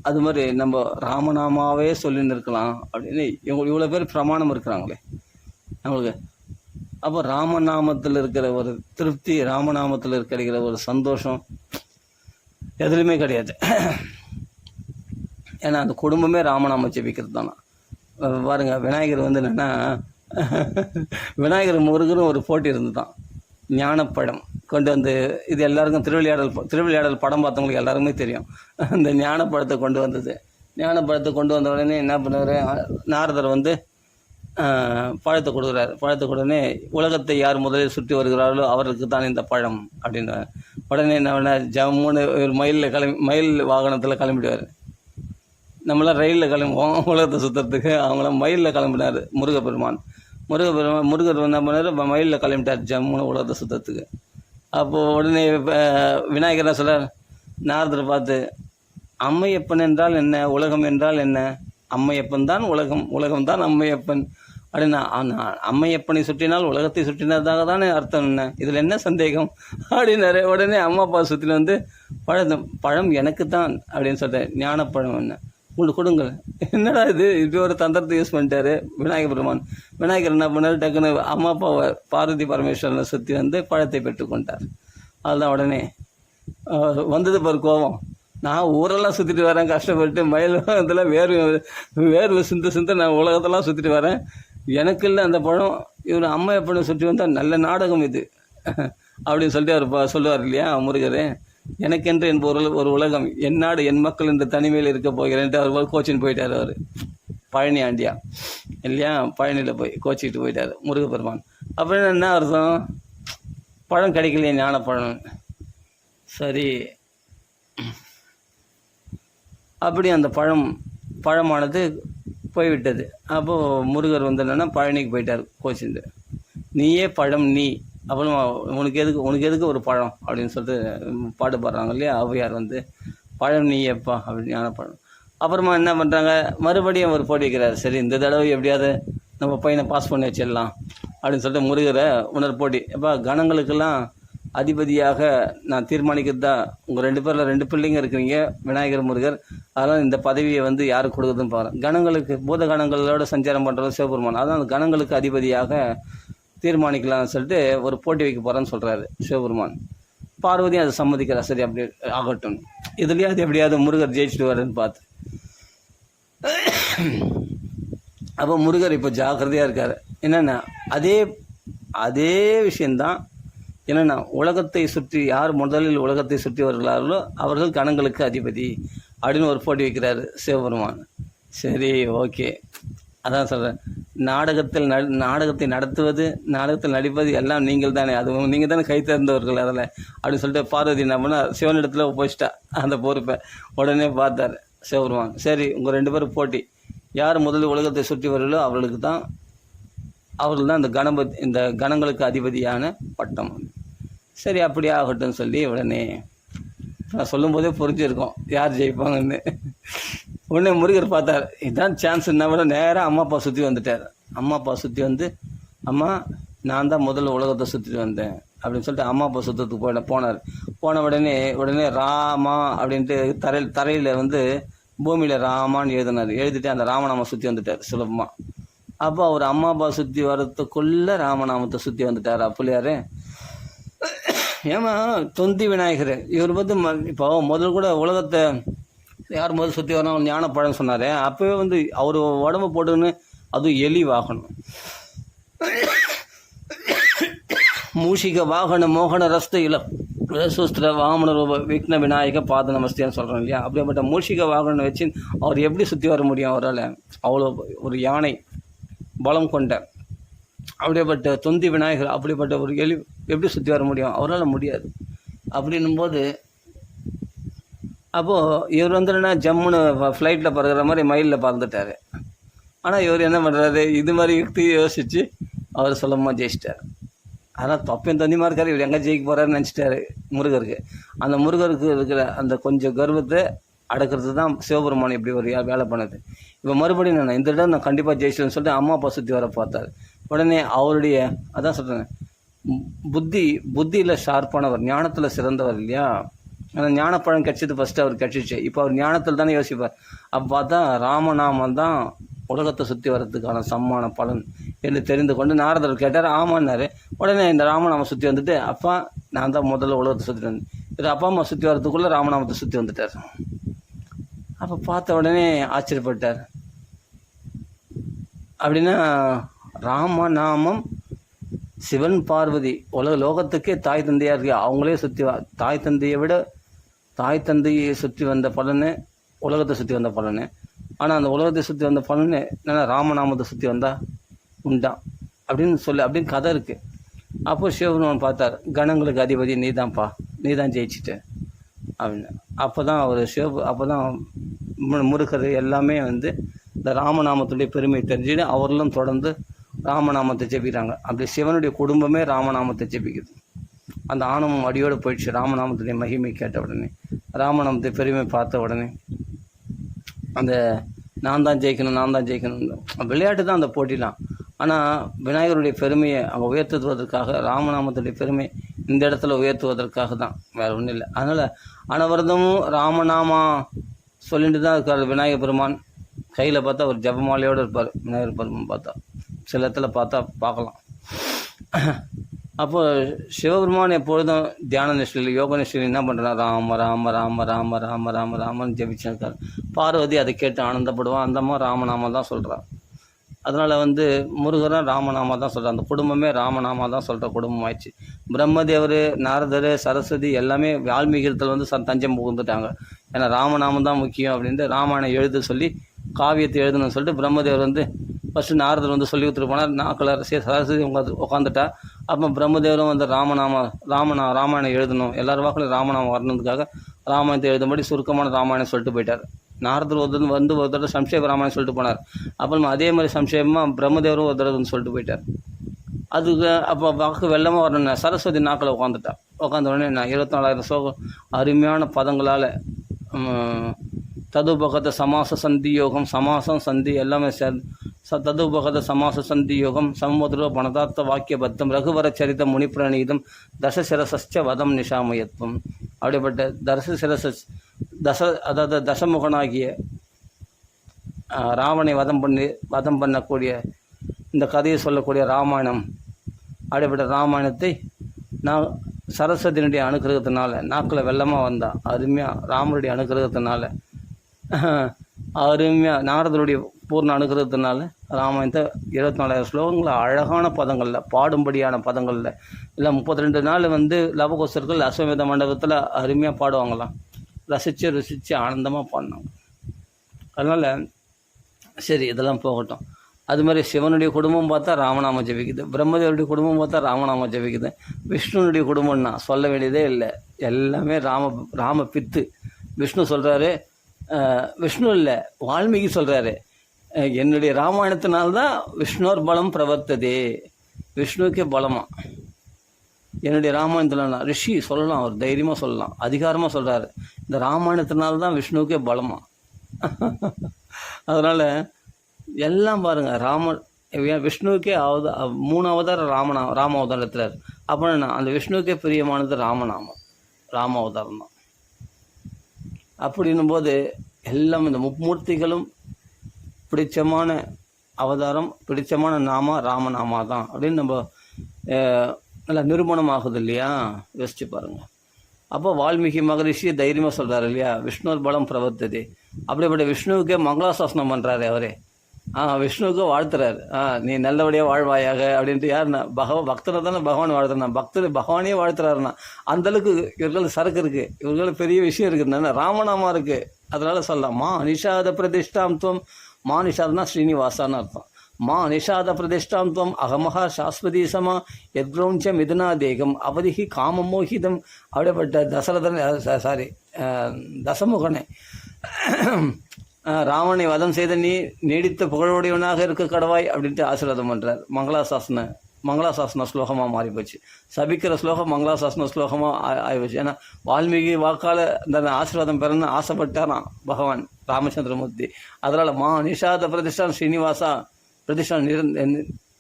அது மாதிரி நம்ம ராமநாமாவே சொல்லின்னு இருக்கலாம் அப்படின்னு இவ்வளோ பேர் பிரமாணம் இருக்கிறாங்களே நம்மளுக்கு. அப்போ ராமநாமத்தில் இருக்கிற ஒரு திருப்தி, ராமநாமத்தில் கிடைக்கிற ஒரு சந்தோஷம் எதுலையுமே கிடையாது. ஏன்னா அந்த குடும்பமே ராமநாமம் ஜெபிக்கிறது தானே. பாருங்க, விநாயகர் என்னென்னா விநாயகர் முருகரும் ஒரு போட்டி இருந்து தான் ஞானப்பழம் கொண்டு வந்து, இது எல்லாருக்கும் திருவிளையாடல் படம் பார்த்தவங்களுக்கு எல்லாருமே தெரியும். அந்த ஞானப்பழத்தை கொண்டு வந்தது. ஞானப்பழத்தை கொண்டு வந்த உடனே என்ன பண்ணுவார், நாரதர் பழத்தை கொடுக்குறாரு. பழத்தை உடனே உலகத்தை யார் முதலில் சுற்றி வருகிறார்களோ அவருக்கு தான் இந்த பழம் அப்படின்னு. உடனே என்ன பண்ண, ஜம்முன்னு ஒரு மயில் வாகனத்தில் கிளம்பிடுவார். நம்மளாம் ரயிலில் கிளம்புவோம் உலகத்தை சுற்றுறதுக்கு, அவங்களாம் மயிலில் கிளம்பினார் முருகர் என்ன பண்ணார், மயிலில் கிளம்பிட்டார் ஜம்முன்னு உலகத்தை சுற்றுறதுக்கு. அப்போது உடனே விநாயகர் என்ன சொல்கிறார், நாரதரை பார்த்து அம்மையப்பன் என்றால் என்ன, உலகம் என்றால் என்ன, அம்மையப்பன் தான் உலகம், உலகம் தான் அம்மையப்பன் அப்படின்னா, அம்மையப்பனை சுற்றினால் உலகத்தை சுற்றினதாக தானே அர்த்தம், என்ன இதில் என்ன சந்தேகம் அப்படின்னாரு. உடனே அம்மா அப்பா சுற்றின பழம் எனக்கு தான் அப்படின்னு சொல்லிட்டேன். ஞானப்பழம் என்ன உங்களுக்கு கொடுங்கள். என்னடா இது இப்படி ஒரு தந்திரத்தை யூஸ் பண்ணிட்டாரு விநாயகர் என்ன பண்ணார், டக்குன்னு அம்மா அப்பாவை பார்வதி பரமேஸ்வரனை சுற்றி பழத்தை பெற்றுக்கொண்டார். அதுதான் உடனே வந்தது பாரு கோபம். நான் ஊரெல்லாம் சுற்றிட்டு வரேன் கஷ்டப்பட்டு, மயில் இதெல்லாம் வேர்வை சிந்த நான் உலகத்தெல்லாம் சுற்றிட்டு வரேன், எனக்கு இல்லை அந்த பழம், இவர் அம்மா எப்படின்னு சுற்றி வந்தால் நல்ல நாடகம் இது அப்படின்னு சொல்லிட்டு அவர் சொல்லுவார் இல்லையா முருகரே. எனக்கென்று ஒரு உலகம், என் நாடு என் மக்கள் என்ற தனிமையில் இருக்க போகிறேன்ட்டு அவர் கோச்சின்னு போயிட்டார். அவர் பழனி ஆண்டியா இல்லையா, பழனியில் போய் கோச்சிக்கிட்டு போயிட்டார் முருகப்பெருமான். அப்படின்னு என்ன அர்த்தம், பழம் கிடைக்கலையே ஞானப்பழம். சரி, அப்படி அந்த பழமானது போய்விட்டது. அப்போது முருகர் என்னென்னா பழனிக்கு போயிட்டார் கோச்சிண்டு. நீயே பழம் நீ, அப்புறம் உனக்கு எதுக்கு ஒரு பழம் அப்படின்னு சொல்லிட்டு பாட்டு பாடுறாங்க இல்லையா ஔவையார். பழம் நீயப்பா அப்படின்னு ஞானப்பழம். அப்புறமா என்ன பண்ணுறாங்க, மறுபடியும் அவர் போட்டி வைக்கிறார். சரி, இந்த தடவை எப்படியாவது நம்ம பையனை பாஸ் பண்ணி வச்சிடலாம் அப்படின்னு சொல்லிட்டு முருகரை போட்டி. எப்போ கணங்களுக்கெல்லாம் அதிபதியாக நான் தீர்மானிக்கிறதா, உங்கள் 2 பேரில் 2 பிள்ளைங்க இருக்கிறீங்க, விநாயகர் முருகர், அதெல்லாம் இந்த பதவியை யார் கொடுக்குதுன்னு பாருங்கள். கணங்களுக்கு பூத கணங்களோட சஞ்சாரம் பண்ணுறது சிவபெருமான், அதான் அந்த கணங்களுக்கு அதிபதியாக தீர்மானிக்கலாம்னு சொல்லிட்டு ஒரு போட்டி வைக்க போகிறேன்னு சொல்கிறாரு சிவபெருமான். பார்வதியும் அதை சம்மதிக்கிறா. சரி, அப்படி ஆகட்டும், இதுலேயாவது எப்படியாவது முருகர் ஜெயிச்சுட்டு வரேன்னு பார்த்து. அப்போ முருகர் இப்போ ஜாக்கிரதையாக இருக்கார். என்னென்னா அதே விஷயந்தான். என்னென்னா உலகத்தை சுற்றி யார் முதலில் உலகத்தை சுற்றி வருகிறார்களோ அவர்கள் கணங்களுக்கு அதிபதி அப்படின்னு ஒரு போட்டி வைக்கிறாரு சிவபெருமான். சரி, ஓகே, அதான் சொல்கிறேன், நாடகத்தை நடத்துவது, நாடகத்தில் நடிப்பது எல்லாம் நீங்கள் தானே, அது நீங்கள் தானே கை தேர்ந்தவர்கள் அதில் அப்படின்னு சொல்லிட்டு பார்வதி என்ன பண்ணால் சிவனிடத்தில் ஒப்படைச்சிட்டா அந்த பொறுப்பை. உடனே பார்த்தார் சிவபெருமான், சரி உங்கள் 2 பேரும் போட்டி, யார் முதலில் உலகத்தை சுற்றி வருகளோ அவர்கள் தான் இந்த கணங்களுக்கு அதிபதியான பட்டம். சரி அப்படியே ஆகட்டும்னு சொல்லி உடனே நான் சொல்லும்போதே புரிஞ்சிருக்கோம் யார் ஜெயிப்பாங்கன்னு. உடனே முருகர் பார்த்தார், இதுதான் சான்ஸ்ன்னா விட நேராக அம்மா அப்பா சுற்றி வந்துட்டார். அம்மா அப்பா சுற்றி வந்து, அம்மா நான் தான் முதல்ல உலகத்தை சுற்றிட்டு வந்தேன் அப்படின்னு சொல்லிட்டு அம்மா அப்பா சுற்றத்துக்கு போனார். போன உடனே ராமா அப்படின்ட்டு தரையில் வந்து பூமியில் ராமான்னு எழுதிட்டு அந்த ராமநாம சுற்றி வந்துட்டார் சுலபமாக. அப்போ அவர் அம்மா அப்பா சுற்றி வர்றதுக்குள்ளே ராமநாமத்தை சுற்றி வந்துட்டார் பிள்ளையாரு. ஏமா தொந்தி விநாயகர் இவர் வந்து இப்போ முதல் கூட உலகத்தை யார் முதல் சுற்றி வரணும் ஞானப்பழம் சொன்னார். அப்போவே வந்து அவர் உடம்பு போட்டுன்னு அதுவும் எலி வாகனம், மூஷிக வாகன மோகன ரஸ்த சுஸ்திர வாமன ரூப விக்ன விநாயக பாத நமஸ்தேன்னு சொல்கிறோம் இல்லையா, அப்படிப்பட்ட மூஷிக வாகனம் வச்சு அவர் எப்படி சுற்றி வர முடியும்? அவரால் அவ்வளோ ஒரு யானை பலம் கொண்ட அப்படிப்பட்ட தொந்தி விநாயகர் அப்படிப்பட்ட ஒரு எலி எப்படி சுற்றி வர முடியும்? அவரால் முடியாது. அப்படின்னும்போது அப்போது இவர் வந்து என்ன ஜம்முன்னு ஃப்ளைட்டில் பறக்கிற மாதிரி மயிலில் பறந்துட்டார். ஆனால் இவர் என்ன பண்ணுறாரு, இது மாதிரி யுக்தி யோசித்து அவர் சுலபமாக ஜெயிச்சிட்டார். ஆனால் தப்பையும் தந்தியமாக இருக்கார், இவர் எங்கே ஜெயிக்க போகிறாருன்னு நினச்சிட்டாரு முருகருக்கு. அந்த முருகருக்கு இருக்கிற அந்த கொஞ்சம் கர்வத்தை அடக்கிறது தான் சிவபெருமான் இப்படி ஒரு வேலை பண்ணுது. இப்போ மறுபடியும் இந்த இடம் நான் கண்டிப்பாக ஜெயிச்சிடுன்னு சொல்லிட்டு அம்மா அப்பா சுற்றி வர பார்த்தார். உடனே அவருடைய அதான் சொல்கிறேன், புத்தியில் ஷார்ப்பானவர், ஞானத்தில் சிறந்தவர் இல்லையா. ஆனால் ஞானப்பழம் கிடச்சது ஃபஸ்ட்டு அவர் கிடச்சிச்சு. இப்போ அவர் ஞானத்தில் தானே யோசிப்பார். அப்போ பார்த்தா ராமநாமம் தான் உலகத்தை சுற்றி வர்றதுக்கான சம்மான பலன் என்று தெரிந்து கொண்டு நாரதர் கேட்டார். ஆமான்னாரு. உடனே இந்த ராமநாமம் சுற்றி வந்துட்டு, அப்பா நான் தான் முதல்ல உலகத்தை சுற்றிட்டு வந்தேன். இது அப்பா அம்மா சுற்றி வர்றதுக்குள்ளே ராமநாமத்தை சுற்றி வந்துட்டார். அப்போ பார்த்த உடனே ஆச்சரியப்பட்டார். அப்படின்னா ராமநாமம் சிவன் பார்வதி லோகத்துக்கே தாய் தந்தையாக இருக்கு, அவங்களே சுற்றி தாய் தந்தையை சுற்றி வந்த பலனு உலகத்தை சுற்றி வந்த பலனு. ஆனால் அந்த உலகத்தை சுற்றி வந்த பலனு என்னென்னா ராமநாமத்தை சுற்றி வந்தால் உண்டான் அப்படின்னு கதை இருக்குது. அப்போ சிவபெருமான் பார்த்தார், கணங்களுக்கு அதிபதி நீ தான் ஜெயிச்சிட்ட அப்படின்னு. அப்போ தான் முருகர் எல்லாமே வந்து இந்த ராமநாமத்துடைய பெருமை தெரிஞ்சுட்டு அவர்களும் தொடர்ந்து ராமநாமத்தை ஜெபிக்கிறாங்க. அப்படி சிவனுடைய குடும்பமே ராமநாமத்தை ஜெபிக்குது. அந்த ஆணவம் அடியோடு போயிடுச்சு. ராமநாமத்துடைய மகிமை கேட்ட உடனே, ராமநாமத்தை பெருமை பார்த்த உடனே அந்த நான் தான் ஜெயிக்கணும் விளையாட்டு தான் அந்த போட்டிலாம். ஆனால் விநாயகருடைய பெருமையை அங்கே உயர்த்துவதற்காக, ராமநாமத்துடைய பெருமை இந்த இடத்துல உயர்த்துவதற்காக தான், வேறு ஒன்றும் இல்லை. அதனால் அனவரதமும் ராமநாமா சொல்லிட்டு தான் இருக்கார் விநாயகர் பெருமான். கையில் பார்த்தா ஒரு ஜபமாலையோடு இருப்பார் விநாயகர் பெருமான். பார்த்தா சில இடத்துல பார்க்கலாம். அப்போது சிவபெருமான் எப்பொழுதும் தியான நிஷ்டையில் யோக நிஷ்டையில் என்ன பண்ணுறான், ராம ராம ராம ராம ராம ராம ராமன்னு ஜபிச்சிருக்கார். பார்வதி அதை கேட்டு ஆனந்தப்படுவான். அந்த மாதிரி ராமநாமா தான் சொல்கிறான். அதனால் வந்து முருகரும் ராமநாமா தான் சொல்கிறார். அந்த குடும்பமே ராமநாமா தான் சொல்கிற குடும்பம் ஆயிடுச்சு. பிரம்மதேவர், நாரதர், சரஸ்வதி எல்லாமே வால்மீகத்தில் வந்து தஞ்சம் புகுந்துட்டாங்க. ஏன்னா ராமநாமம் தான் முக்கியம் அப்படின்ட்டு ராமாயணம் எழுத சொல்லி காவியத்தை எழுதணும்னு சொல்லிட்டு பிரம்மதேவர் வந்து ஃபஸ்ட்டு நாரதர் வந்து சொல்லி கொடுத்துட்டு போனார். நாக்கில் சரஸ்வதி உட்காந்துட்டா. அப்போ பிரம்மதேவரும் வந்து ராமாயணம் எழுதணும், எல்லார் வாக்கிலும் ராமநாமம் வரணுன்றதுக்காக ராமாயணத்தை எழுதும்படி சுருக்கமான ராமாயணம் சொல்லிட்டு போயிட்டார். நாரதர் ஒரு தடவை சம்ஷேப ராமாயணம் சொல்லிட்டு போனார். அப்புறம் அதே மாதிரி சம்ஷேபமாக பிரம்மதேவரும் ஒரு தடவை சொல்லிட்டு போயிட்டார். அதுக்கு அப்போ வாக்கு வெள்ளமாக வரணும். சரஸ்வதி நாக்கில் உட்காந்த உடனே நான் 24,000 ஸ்லோகம் அருமையான பதங்களால் ததுபகத சமாச சந்தி யோகம், சமாசம் சந்தி எல்லாமே ததுபகத சமாச சந்தி யோகம், சமுதிர பணதார்த்த வாக்கிய பத்தம், ரகுவர சரித முனிப்பிரணீதம், தசசிரசச்ச வதம் நிஷாமயத்துவம். அப்படிப்பட்ட அதாவது தசமுகனாகிய ராவணை வதம் பண்ணக்கூடிய இந்த கதையை சொல்லக்கூடிய ராமாயணம். அப்படிப்பட்ட ராமாயணத்தை நான் சரஸ்வதியினுடைய அனுகிரகத்தினால நாக்கில் வெள்ளமாக வந்தா அருமையாக, ராமருடைய அனுகிரகத்தினால அருமையாக, நாரதருடைய பூர்ண அனுகிரகத்தினால ராமாயணத்தை 24,000 ஸ்லோகங்களில் அழகான பதங்களில், பாடும்படியான பதங்களில் இல்லை 32 நாள் வந்து லவகோசர்கள் அஸ்வமேத மண்டபத்தில் அருமையாக பாடுவாங்களாம். ரசித்து ஆனந்தமாக பாடினாங்க. அதனால் சரி இதெல்லாம் போகட்டும். அது மாதிரி சிவனுடைய குடும்பம் பார்த்தா ராமநாமம் ஜெபிக்குது, பிரம்மதேவருடைய குடும்பம் பார்த்தா ராமநாமம் ஜெபிக்குது. விஷ்ணுனுடைய குடும்பம்னா சொல்ல வேண்டியதே இல்லை, எல்லாமே ராம பித்து. விஷ்ணு சொல்கிறாரு, விஷ்ணு இல்லை வால்மீகி சொல்கிறாரு, என்னுடைய ராமாயணத்தினால்தான் விஷ்ணோர் பலம் பிரவர்த்ததே, விஷ்ணுவுக்கே பலமா என்னுடைய ராமாயணத்தில் ரிஷி சொல்லலாம், அவர் தைரியமாக சொல்லலாம், அதிகாரமாக சொல்கிறாரு, இந்த ராமாயணத்தினால்தான் விஷ்ணுவுக்கே பலமா. அதனால் எல்லாம் பாருங்கள், விஷ்ணுவுக்கே 3 அவதாரம் ராம அவதாரத்தில். அப்புறம் அந்த விஷ்ணுவுக்கே பிரியமானது ராம அவதாரம் தான். அப்படின்னும் போது எல்லாம் இந்த மும்மூர்த்திகளும் பிடிச்சமான அவதாரம், பிடிச்சமான ராமநாமா தான் அப்படின்னு நம்ம நல்லா நிரூபணம் ஆகுது இல்லையா? யோசிச்சு பாருங்கள். அப்போ வால்மீகி மகரிஷி தைரியமாக சொல்கிறாரு இல்லையா, விஷ்ணுவர் பலம் பிரவர்த்ததே. அப்படிப்பட்ட விஷ்ணுவுக்கே மங்களாசாசனம் பண்ணுறாரு அவரே. விஷ்ணுவுக்கு வாழ்த்துறாரு, நீ நல்லபடியாக வாழ்வாயாக அப்படின்ட்டு. யாருன்னா பக்தரை தானே பகவான் வாழ்த்துறா, பகவானே வாழ்த்துறாருன்னா அந்தளவுக்கு இவர்கள் சரக்கு இருக்குது, இவர்கள் பெரிய விஷயம் இருக்குதுன்னா ராமநாமா இருக்குது. அதனால் சொல்லலாம், மா நிஷாத பிரதிஷ்டாம் துவம், மா நிஷாதனா ஸ்ரீனிவாசான்னு அர்த்தம். மா நிஷாத பிரதிஷ்டாம் துவம் அகமஹா சாஸ்வதி சமா எத்ரோஞ்ச மிதுனா தேகம் அவதிகி காமமோகிதம். அப்படிப்பட்ட தசமுகனே, ராவணனை வதம் செய்த நீ நீடித்த புகழுடையவனாக இருக்க கடவாய் அப்படின்ட்டு ஆசீர்வாதம் பண்ணுறார். மங்களாசாசன ஸ்லோகமாக மாறி போச்சு, சபிக்கிற ஸ்லோகம் மங்களாசாசன ஸ்லோகமாக ஆகிப்போச்சு. ஏன்னா வால்மீகி வாக்கால் இந்த ஆசீர்வாதம் பெறணும்னு ஆசைப்பட்டாரான் பகவான் ராமச்சந்திரமூர்த்தி. அதனால் மா நிஷாத பிரதிஷ்டான் ஸ்ரீனிவாசா, பிரதிஷ்டான்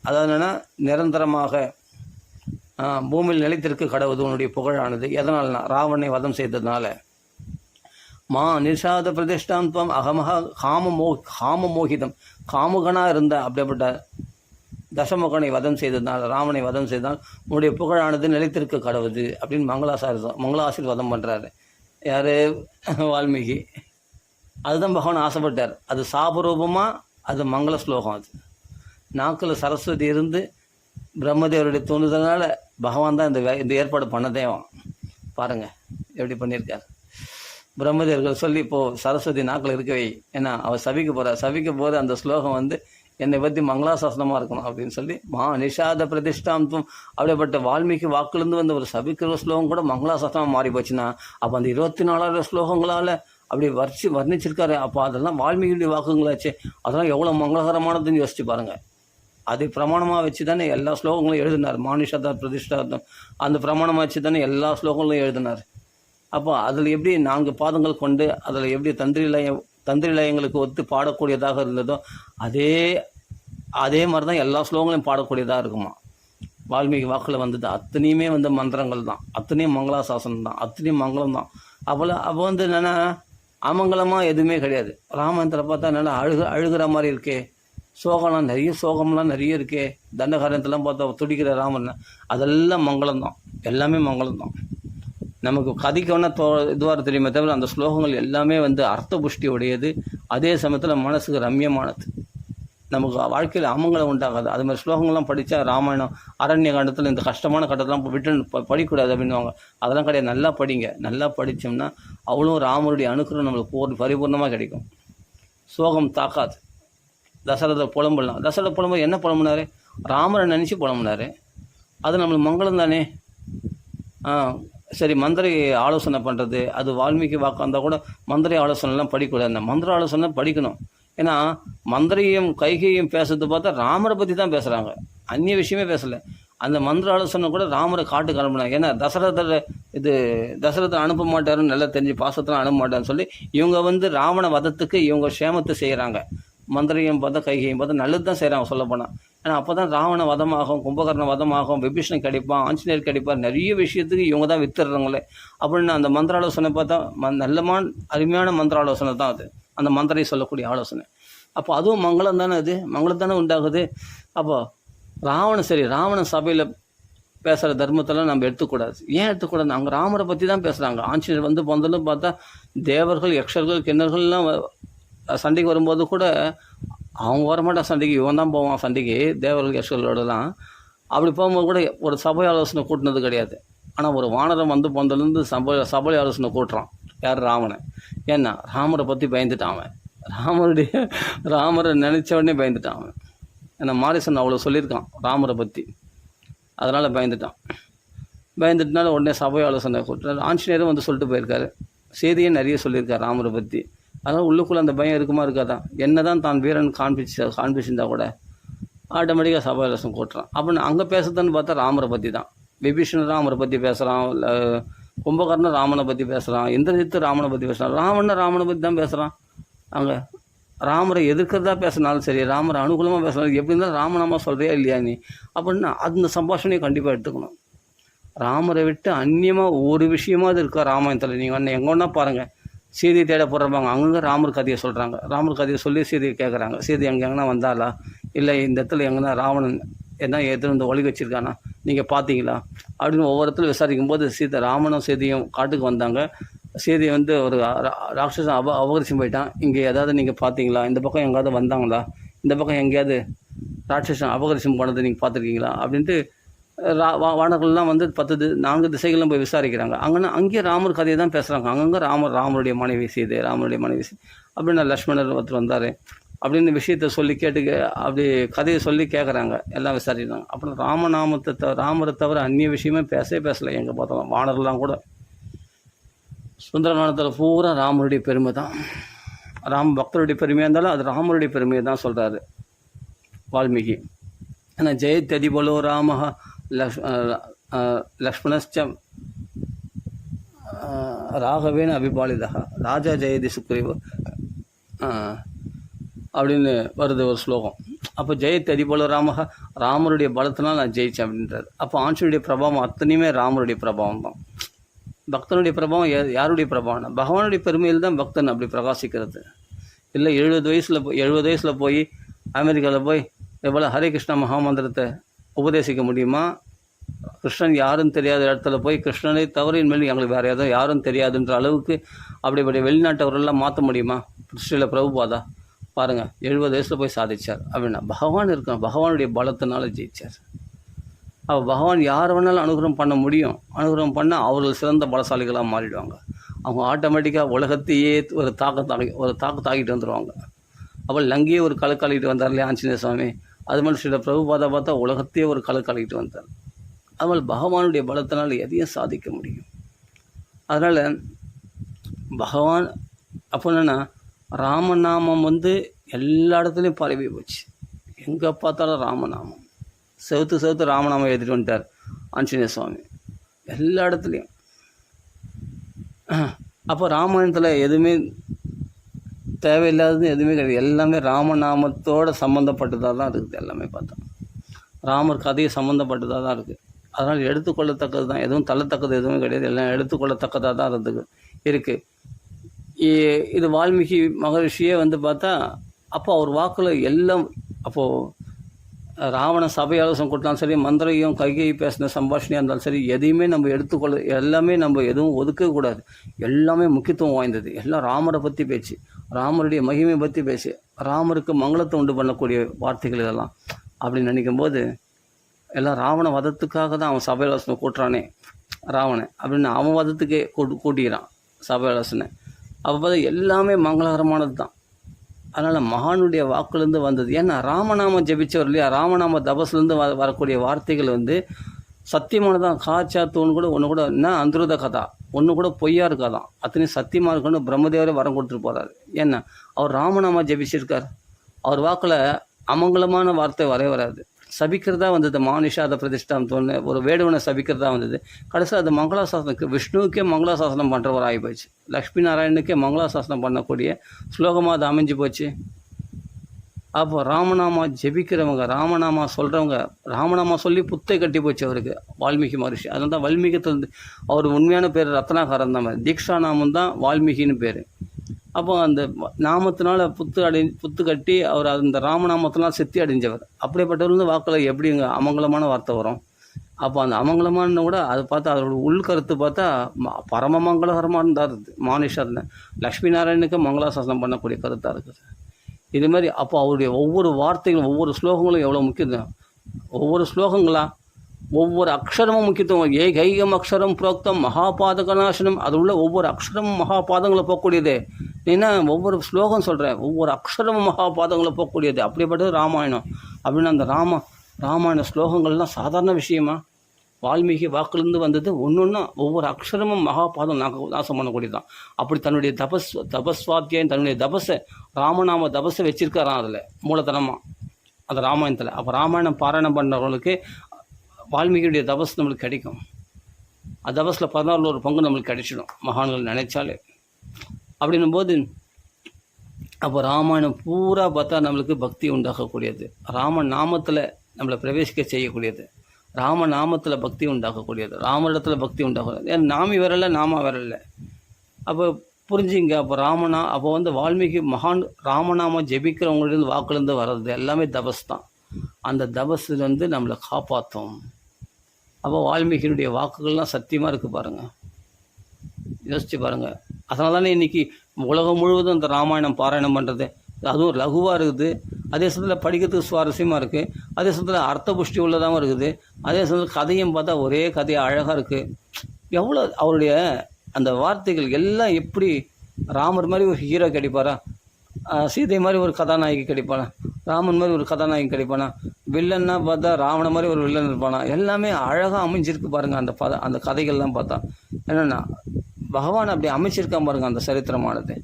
அதாவது என்னென்னா நிரந்தரமாக பூமியில் நிலைத்திற்கு கடவுது உன்னுடைய புகழானது. எதனால்னா ராவணனை வதம் செய்ததுனால. மா நிஷாத பிரதிஷ்டாந்தம் அகமஹா காமமோகிதம், காமுகனாக இருந்த அப்படிப்பட்ட தசமுகனை வதம் செய்ததுனால, ராவனை வதம் செய்தால் உன்னுடைய புகழானது நிலைத்திருக்க கடவுது அப்படின்னு மங்களாசீர்வாதம் பண்ணுறாரு. யார்? வால்மீகி. அதுதான் பகவான் ஆசைப்பட்டார். அது சாபரூபமாக, அது மங்கள ஸ்லோகம். அது நாக்கில் சரஸ்வதி இருந்து பிரம்மதேவருடைய தோணுதனால பகவான் தான் இந்த ஏற்பாடு பண்ணதேவான். பாருங்கள் எப்படி பண்ணியிருக்கார். பிரம்மதேவர்கள் சொல்லி இப்போது சரஸ்வதி நாக்கில் இருக்கவை, ஏன்னா அவள் சபிக்க போகிற அந்த ஸ்லோகம் என்னை பற்றி மங்களாசாசனமாக இருக்கணும் அப்படின்னு சொல்லி மா நிஷாத பிரதிஷ்டாந்தம். அப்படிப்பட்ட வால்மீகி வாக்குலேருந்து ஒரு சபிக்கிற ஸ்லோகம் கூட மங்களாசாசனமாக மாறி போச்சுன்னா, அப்போ அந்த 24 ஸ்லோகங்களால் அப்படி வர்ணிச்சிருக்காரு. அப்போ அதெல்லாம் வால்மீகியுடைய வாக்குங்களாச்சு, அதெல்லாம் எவ்வளோ மங்களகரமானதுன்னு யோசிச்சு பாருங்கள். அதை பிரமாணமாக வச்சு தானே எல்லா ஸ்லோகங்களும் எழுதினார். மானிஷாத பிரதிஷ்டாந்தம் அந்த பிரமாணமாக வச்சு தானே எல்லா ஸ்லோகங்களும் எழுதினார். அப்போ அதில் எப்படி 4 பாதங்கள் கொண்டு அதில் எப்படி தந்திரி லயங்களுக்கு ஒத்து பாடக்கூடியதாக இருந்ததோ அதே மாதிரி தான் எல்லா ஸ்லோகங்களையும் பாடக்கூடியதாக இருக்குமா. வால்மீகி வாக்கில் வந்தது அத்தனையுமே மந்திரங்கள் தான், அத்தனையும் மங்களாசாசனம் தான், அத்தனையும் மங்களம் தான். அப்போ என்னென்னா அமங்கலமாக எதுவுமே கிடையாது. ராமாயணத்தில் பார்த்தா நல்லா அழுகிற மாதிரி இருக்கே, சோகம்லாம் நிறைய இருக்கே. தண்டகாரத்துலாம் பார்த்தா துடிக்கிற ராமன், அதெல்லாம் மங்களம் தான், எல்லாமே மங்களம் தான். நமக்கு கதைக்கு இதுவாக தெரியுமே தவிர அந்த ஸ்லோகங்கள் எல்லாமே அர்த்த புஷ்டி உடையது, அதே சமயத்தில் மனசுக்கு ரம்யமானது, நமக்கு வாழ்க்கையில் அமங்கலம் உண்டாகாது. அது மாதிரி ஸ்லோகங்கள்லாம் படித்தா ராமாயணம் அரண்ய காண்டத்தில் இந்த கஷ்டமான கட்டத்தெல்லாம் விட்டு படிக்கூடாது அப்படின்வாங்க. அதெல்லாம் கிடையாது, நல்லா படிங்க. நல்லா படித்தோம்னா அவ்வளோ ராமருடைய அனுக்கிரகம் நம்மளுக்கு பரிபூர்ணமாக கிடைக்கும். சோகம் தாக்காது. தசரத புலம்புலாம், தசரத புலம்பு என்ன புலம்புனாரு? ராமரை நினச்சி புலம்புனாரு. அது நம்மளுக்கு மங்களம் தானே. சரி, மந்திரி ஆலோசனை பண்ணுறது அது வால்மீகி வாக்கு இருந்தால் கூட மந்திரி ஆலோசனைலாம் படிக்கூடாது. அந்த மந்திர ஆலோசனை படிக்கணும். ஏன்னா மந்திரியும் கைகையும் பேசுறது பார்த்தா ராமரை பற்றி தான் பேசுகிறாங்க, அந்நிய விஷயமே பேசலை. அந்த மந்திர ஆலோசனை கூட ராமரை காட்டு கிளம்புனாங்க. ஏன்னா தசரதை அனுப்ப மாட்டாருன்னு நல்லா தெரிஞ்சு பாசத்தெலாம் அனுப்ப மாட்டாருன்னு சொல்லி இவங்க ராவண வதத்துக்கு இவங்க சேமத்தை செய்கிறாங்க. மந்திரியும் பார்த்தா கைகையும் பார்த்தா நல்லது தான் செய்கிறாங்க சொல்லப்போனால். ஏன்னா அப்போ தான் ராவண வதமாகும், கும்பகர்ண வதமாகும், விபீஷணன் கிடைப்பான், ஆஞ்சநேயர் கிடைப்பார், நிறைய விஷயத்துக்கு இவங்க தான் வித்துடுறாங்களே அப்படின்னு அந்த மந்திர ஆலோசனை பார்த்தா அருமையான மந்திர ஆலோசனை தான் அது, அந்த மந்திரை சொல்லக்கூடிய ஆலோசனை. அப்போ அதுவும் மங்களம் தானே, அது மங்களம் தானே உண்டாகுது. அப்போ ராவணன் சபையில் பேசுகிற தர்மத்தெல்லாம் நம்ம எடுத்துக்கூடாது. ஏன் எடுத்துக்கூடாது? அங்கே ராமரை பற்றி தான் பேசுகிறாங்க. ஆஞ்சநேயர் பொந்தலும் பார்த்தா தேவர்கள், யக்ஷர்கள், கிண்ணர்கள்லாம் சண்டைக்கு வரும்போது கூட அவங்க வரமாட்டான் சண்டைக்கு, இவன் தான் போவான் சண்டைக்கு, தேவர்கள் யக்ஷர்களோடலாம். அப்படி போகும்போது கூட ஒரு சபை ஆலோசனை கூட்டினது கிடையாது. ஆனால் ஒரு வானரம் பொந்தலேருந்து சபை ஆலோசனை கூட்டுறான். யார்? ராவணன். ஏன்னா ராமரை பற்றி பயந்துட்டான் அவன், ராமரை நினச்ச உடனே பயந்துட்டான் அவன். ஏன்னா மாரிசன் அவ்வளோ சொல்லியிருக்கான் ராமரை பற்றி. அதனால் பயந்துட்டனால உடனே சபை ஆலோசனை கூட்டினார். ஆஞ்சநேயரும் வந்து சொல்லிட்டு போயிருக்காரு, செய்தியே நிறைய சொல்லியிருக்காரு ராமரை பற்றி. அதனால் உள்ளுக்குள்ளே அந்த பயம் இருக்குமா இருக்காதான், என்ன தான் தான் வீரன் காண்பிச்சிருந்தா கூட ஆட்டோமேட்டிக்காக சபை ஆலோசனை கூட்டுறான். அப்படின்னு அங்கே பேசுறதுன்னு பார்த்தா ராமரை பற்றி தான். விபீஷணன் ராமரை பற்றி பேசுகிறான், கும்பகர்ணன் ராமனை பற்றி பேசுகிறான், இந்திரஜித்து ராமனை பற்றி பேசுகிறான், ராமனை பற்றி தான் பேசுகிறான். அங்கே ராமரை எதிர்க்கிறதா பேசினாலும் சரி, ராமரை அனுகூலமாக பேசினாலும் எப்படி இருந்தாலும் ராமநாமா சொல்கிறியா இல்லையா நீ அப்படின்னா அந்த சம்பாஷணையை கண்டிப்பாக எடுத்துக்கணும். ராமரை விட்டு அந்நியமாக ஒரு விஷயமாவது இருக்கா ராமாயணத்தில்? நீங்கள் எங்கே ஒன்றா பாருங்கள், சீதையை தேட போடுறாங்க, அங்கங்கே ராமர் கதையை சொல்கிறாங்க, ராமர் கதையை சொல்லி சீதையை கேட்குறாங்க, சீதை எங்கன்னா வந்தாலா, இல்லை இந்த இடத்துல எங்கன்னா ராவணன் என்ன எதிர்த்து வந்து ஒளி வச்சுருக்கானா நீங்கள் பார்த்தீங்களா அப்படின்னு ஒவ்வொரு இடத்துல விசாரிக்கும் போது ராமனும் சீதையும் காட்டுக்கு வந்தாங்க. சீதையை வந்து ஒரு ராட்சசன் அபகரிச்சு போயிட்டான், இங்கே ஏதாவது நீங்கள் பார்த்தீங்களா, இந்த பக்கம் எங்கேயாவது வந்தாங்களா, இந்த பக்கம் எங்கேயாவது ராட்சசன் அபகரிச்சு போனதை நீங்கள் பார்த்துருக்கீங்களா அப்படின்ட்டு வானர்கள்லாம் வந்து 4 திசைகளும் போய் விசாரிக்கிறாங்க. அங்கேயே ராமர் கதையை தான் பேசுகிறாங்க. அங்கங்கே ராமருடைய மனைவி சீதை அப்படின்னு லக்ஷ்மணர் ஒருத்தர் வந்தார் அப்படின்னு விஷயத்தை சொல்லி அப்படி கதையை சொல்லி கேட்குறாங்க, எல்லாம் விசாரிக்கிறாங்க. அப்புறம் ராமரை தவிர அந்நிய விஷயமே பேசலை. எங்கே பார்த்தாலும் வானர்லாம் கூட சுந்தரகாண்டத்தில் பூரா ராமருடைய பெருமை தான். பக்தருடைய பெருமையாக இருந்தாலும் அது ராமருடைய பெருமையை தான் சொல்கிறாரு வால்மீகி. ஏன்னா ஜெயத்யதி போலோ ராம லக்ஷ்மணஸ்ச ராகவேன அபிபாலிதா ராஜா ஜெயதி சுக்ரீவ அப்படின்னு வருது ஒரு ஸ்லோகம். அப்போ ஜெயத்யதி போலோ ராமருடைய பலத்தினால் நான் ஜெயிச்சேன் அப்படின்றார். அப்போ ஆஞ்சனுடைய பிரபாவம் அத்தனையுமே ராமருடைய பிரபாவம் தான். பக்தனுடைய பிரபாவம் யாருடைய பிரபாவம்னா பகவானுடைய பெருமையில் தான் பக்தன் அப்படி பிரகாசிக்கிறது. இல்லை 70 வயசில் போய் அமெரிக்காவில் போய் எவ்வளோ ஹரே கிருஷ்ணா மகாமந்திரத்தை உபதேசிக்க முடியுமா? கிருஷ்ணன் யாரும் தெரியாத இடத்துல போய் கிருஷ்ணனை தவறின் மேல் எங்களுக்கு வேறு ஏதோ யாரும் தெரியாதுன்ற அளவுக்கு அப்படி வெளிநாட்டவரெல்லாம் மாற்ற முடியுமா? ஸ்ரீல பிரபுபாதா பாருங்கள் 70 வயசில் போய் சாதிச்சார் அப்படின்னா பகவான் இருக்கணும், பகவானுடைய பலத்தினால ஜெயிச்சார். அப்போ பகவான் யார் வேணாலும் அனுகிரகம் பண்ண முடியும். அனுகிரகம் பண்ணால் அவர்கள் சிறந்த பலசாலிகளாக மாறிடுவாங்க. அவங்க ஆட்டோமேட்டிக்காக உலகத்தையே ஒரு தாக்கிட்டு வந்துடுவாங்க. அப்போ லங்கையே ஒரு கலக்காளிக்கிட்டு வந்தார் இல்லையா ஆஞ்சநேய சுவாமி, அது மாதிரி ஸ்ரீல பிரபுபாதா பார்த்தா உலகத்தையே ஒரு கலக்காளிக்கிட்டு வந்தார். அதுபோல் பகவானுடைய பலத்தினால் எதையும் சாதிக்க முடியும். அதனால் பகவான் அப்போ என்னென்னா ராமநாமம் வந்து எல்லா இடத்துலையும் பரவி போச்சு. எங்கே பார்த்தாலும் ராமநாமம், செவுத்து ராமநாமம் எழுதிட்டு வந்துட்டார் ஆஞ்சநேய சுவாமி எல்லா இடத்துலையும். அப்போ ராமாயணத்தில் எதுவுமே தேவையில்லாதது எதுவுமே கிடையாது, எல்லாமே ராமநாமத்தோடு சம்மந்தப்பட்டதாக தான் இருக்குது. எல்லாமே பார்த்தா ராமர் கதையை சம்மந்தப்பட்டதாக தான் இருக்குது. அதனால் எடுத்துக்கொள்ளத்தக்கது தான், எதுவும் தள்ளத்தக்கது எதுவுமே கிடையாது, எல்லாம் எடுத்துக்கொள்ளத்தக்கதாக தான் இருக்குது. இது வால்மீகி மகரிஷியே வந்து பார்த்தா அப்போ அவர் வாக்கில் எல்லாம், அப்போது ராவண சபை ஆலோசனை கொடுத்தாலும் சரி, மந்திரையும் கைகையை பேசின சம்பாஷணையாக இருந்தாலும் சரி, எதையுமே நம்ம எல்லாமே நம்ம எதுவும் ஒதுக்கக்கூடாது. எல்லாமே முக்கியத்துவம் வாய்ந்தது. எல்லாம் ராமரை பற்றி பேச்சு, ராமருடைய மகிமையை பற்றி பேச்சு, ராமருக்கு மங்களத்தை உண்டு பண்ணக்கூடிய வார்த்தைகள் இதெல்லாம் அப்படின்னு நினைக்கும்போது எல்லாம் ராவண வதத்துக்காக தான் அவன் சபை ஆலோசனை கூட்டுறானே ராவணன் அப்படின்னு அவன் வதத்துக்கே கூட்டிக்கிறான் சபை ஆலோசனை. அப்போ பார்த்தா எல்லாமே மங்களகரமானது தான். அதனால் மகானுடைய வாக்குலேருந்து வந்தது. ஏன்னா ராமநாமம் ஜபிச்சவர் இல்லையா, ராமநாம தபஸ்லேருந்து வரக்கூடிய வார்த்தைகள் வந்து சத்தியமானதான். காச்சா தூண் கூட ஒன்று கூட என்ன அந்துருத கதா ஒன்று கூட பொய்யா இருக்காதான், அத்தனையும் சத்தியமாக இருக்குன்னு பிரம்மதேவரே வரம் கொடுத்துட்டு போகிறாரு. ஏன்னா அவர் ராமநாமா ஜபிச்சிருக்கார். அவர் வாக்கில் அமங்கலமான வார்த்தை வராது. சபிக்கிறதா வந்தது. மானிஷாத பிரதிஷ்டாம் தோணு ஒரு வேடுவனை சபிக்கிறதா வந்தது. கடைசியில் அது மங்களாசாசனுக்கு விஷ்ணுவுக்கே மங்களாசாசனம் பண்ணுறவர் ஆகி போச்சு. லக்ஷ்மி நாராயணனுக்கே மங்களாசாசனம் பண்ணக்கூடிய ஸ்லோகமாக அது அமைஞ்சு போச்சு. அப்போ ராமநாமா ஜெபிக்கிறவங்க, ராமநாமா சொல்கிறவங்க, ராமநாமா சொல்லி புத்தை கட்டி போச்சு அவருக்கு வால்மீகி மகரிஷி. அதனால தான் வால்மீகத்தில் அவர் உண்மையான பேர் ரத்னாகரன் தான், தீக்ஷா நாமம் தான் வால்மீகின்னு பேர். அப்போ அந்த நாமத்தினால புத்து கட்டி அவர் அந்த ராமநாமத்தினால் சித்தி அடைஞ்சவர். அப்படிப்பட்டவர்கள் வாக்கில் எப்படி இங்கே அமங்கலமான வார்த்தை வரும்? அப்போ அந்த அமங்கலமான கூட அதை பார்த்தா அதோட உள்கருத்து பார்த்தா பரம மங்களகரமாக இருந்தால் இருக்குது. மானிஷாரில் லக்ஷ்மி நாராயணனுக்கு மங்களாசாசனம் பண்ணக்கூடிய கருத்தாக இருக்குது. இதுமாதிரி அப்போ அவருடைய ஒவ்வொரு வார்த்தைகளும் ஒவ்வொரு ஸ்லோகங்களும் எவ்வளோ முக்கியம். ஒவ்வொரு ஸ்லோகங்களா ஒவ்வொரு அக்ஷரமும் முக்கியத்துவம். ஏகைகம் அக்ஷரம் புரோக்தம் மகாபாதகநாசனம். அது உள்ள ஒவ்வொரு அக்ஷரமும் மகாபாதங்களை போகக்கூடியது. ஏன்னா ஒவ்வொரு ஸ்லோகம் சொல்கிறேன், ஒவ்வொரு அக்ஷரமும் மகாபாதங்களை போகக்கூடியது. அப்படிப்பட்டது ராமாயணம். அப்படின்னா அந்த ராமாயண ஸ்லோகங்கள்லாம் சாதாரண விஷயமா? வால்மீகி வாக்குலேருந்து வந்தது ஒன்று ஒவ்வொரு அக்ஷரமும் மகாபாதம் நாசம் பண்ணக்கூடியது தான். அப்படி தன்னுடைய தபஸ்வாத்தியம், தன்னுடைய தபஸை, ராமநாம தபஸை வச்சிருக்காராம் அதில் மூலதனமாக, அந்த ராமாயணத்தில். அப்போ ராமாயணம் பாராயணம் பண்ணுறவங்களுக்கு வால்மீகியுடைய தபஸ் நம்மளுக்கு கிடைக்கும். அந்த தபஸில் 14 பங்கு நம்மளுக்கு கிடைச்சிடும் மகான்கள் நினைச்சாலே. அப்படின்னும் போது அப்போ ராமாயணம் பூரா பார்த்தா நம்மளுக்கு பக்தி உண்டாக்கக்கூடியது, ராம நாமத்தில் நம்மளை பிரவேசிக்க செய்யக்கூடியது, ராம நாமத்தில் பக்தி உண்டாக்கக்கூடியது, ராமனிடத்தில் பக்தி உண்டாக்கக்கூடியது. ஏன்னா நாமி வரல, நாம வரல. அப்போ புரிஞ்சுங்க. அப்போ வந்து வால்மீகி மகான் ராமநாம ஜெபிக்கிறவங்களிருந்து வாக்குலேருந்து வர்றது எல்லாமே தபஸ் தான். அந்த தபஸ் வந்து நம்மளை காப்பாற்றும். அப்போ வால்மீகியினுடைய வாக்குகள்லாம் சத்தியமாக இருக்குது பாருங்கள், யோசிச்சு பாருங்கள். அதனால தானே இன்றைக்கி உலகம் முழுவதும் இந்த ராமாயணம் பாராயணம் பண்ணுறது. அதுவும் லகுவாக இருக்குது, அதே சமயத்தில் படிக்கிறதுக்கு சுவாரஸ்யமாக இருக்குது, அதே சமயத்தில் அர்த்த புஷ்டி உள்ளதாகவும் இருக்குது, அதே சமயத்தில் கதையும் பார்த்தா ஒரே கதையாக அழகாக இருக்குது. எவ்வளோ அவருடைய அந்த வார்த்தைகள் எல்லாம் எப்படி ராமர் மாதிரி ஒரு ஹீரோ கிடைப்பாரா, சீதை மாதிரி ஒரு கதாநாயகி கிடைப்பானா, ராமன் மாதிரி ஒரு கதாநாயகி கிடைப்பானா, வில்லன்னா பார்த்தா ராவண மாதிரி ஒரு வில்லன் இருப்பானா, எல்லாமே அழகாக அமைஞ்சிருக்கு பாருங்கள். அந்த கதைகள்லாம் பார்த்தா என்னென்னா பகவான் அப்படி அமைச்சிருக்கான் பாருங்கள் அந்த சரித்திரமானது.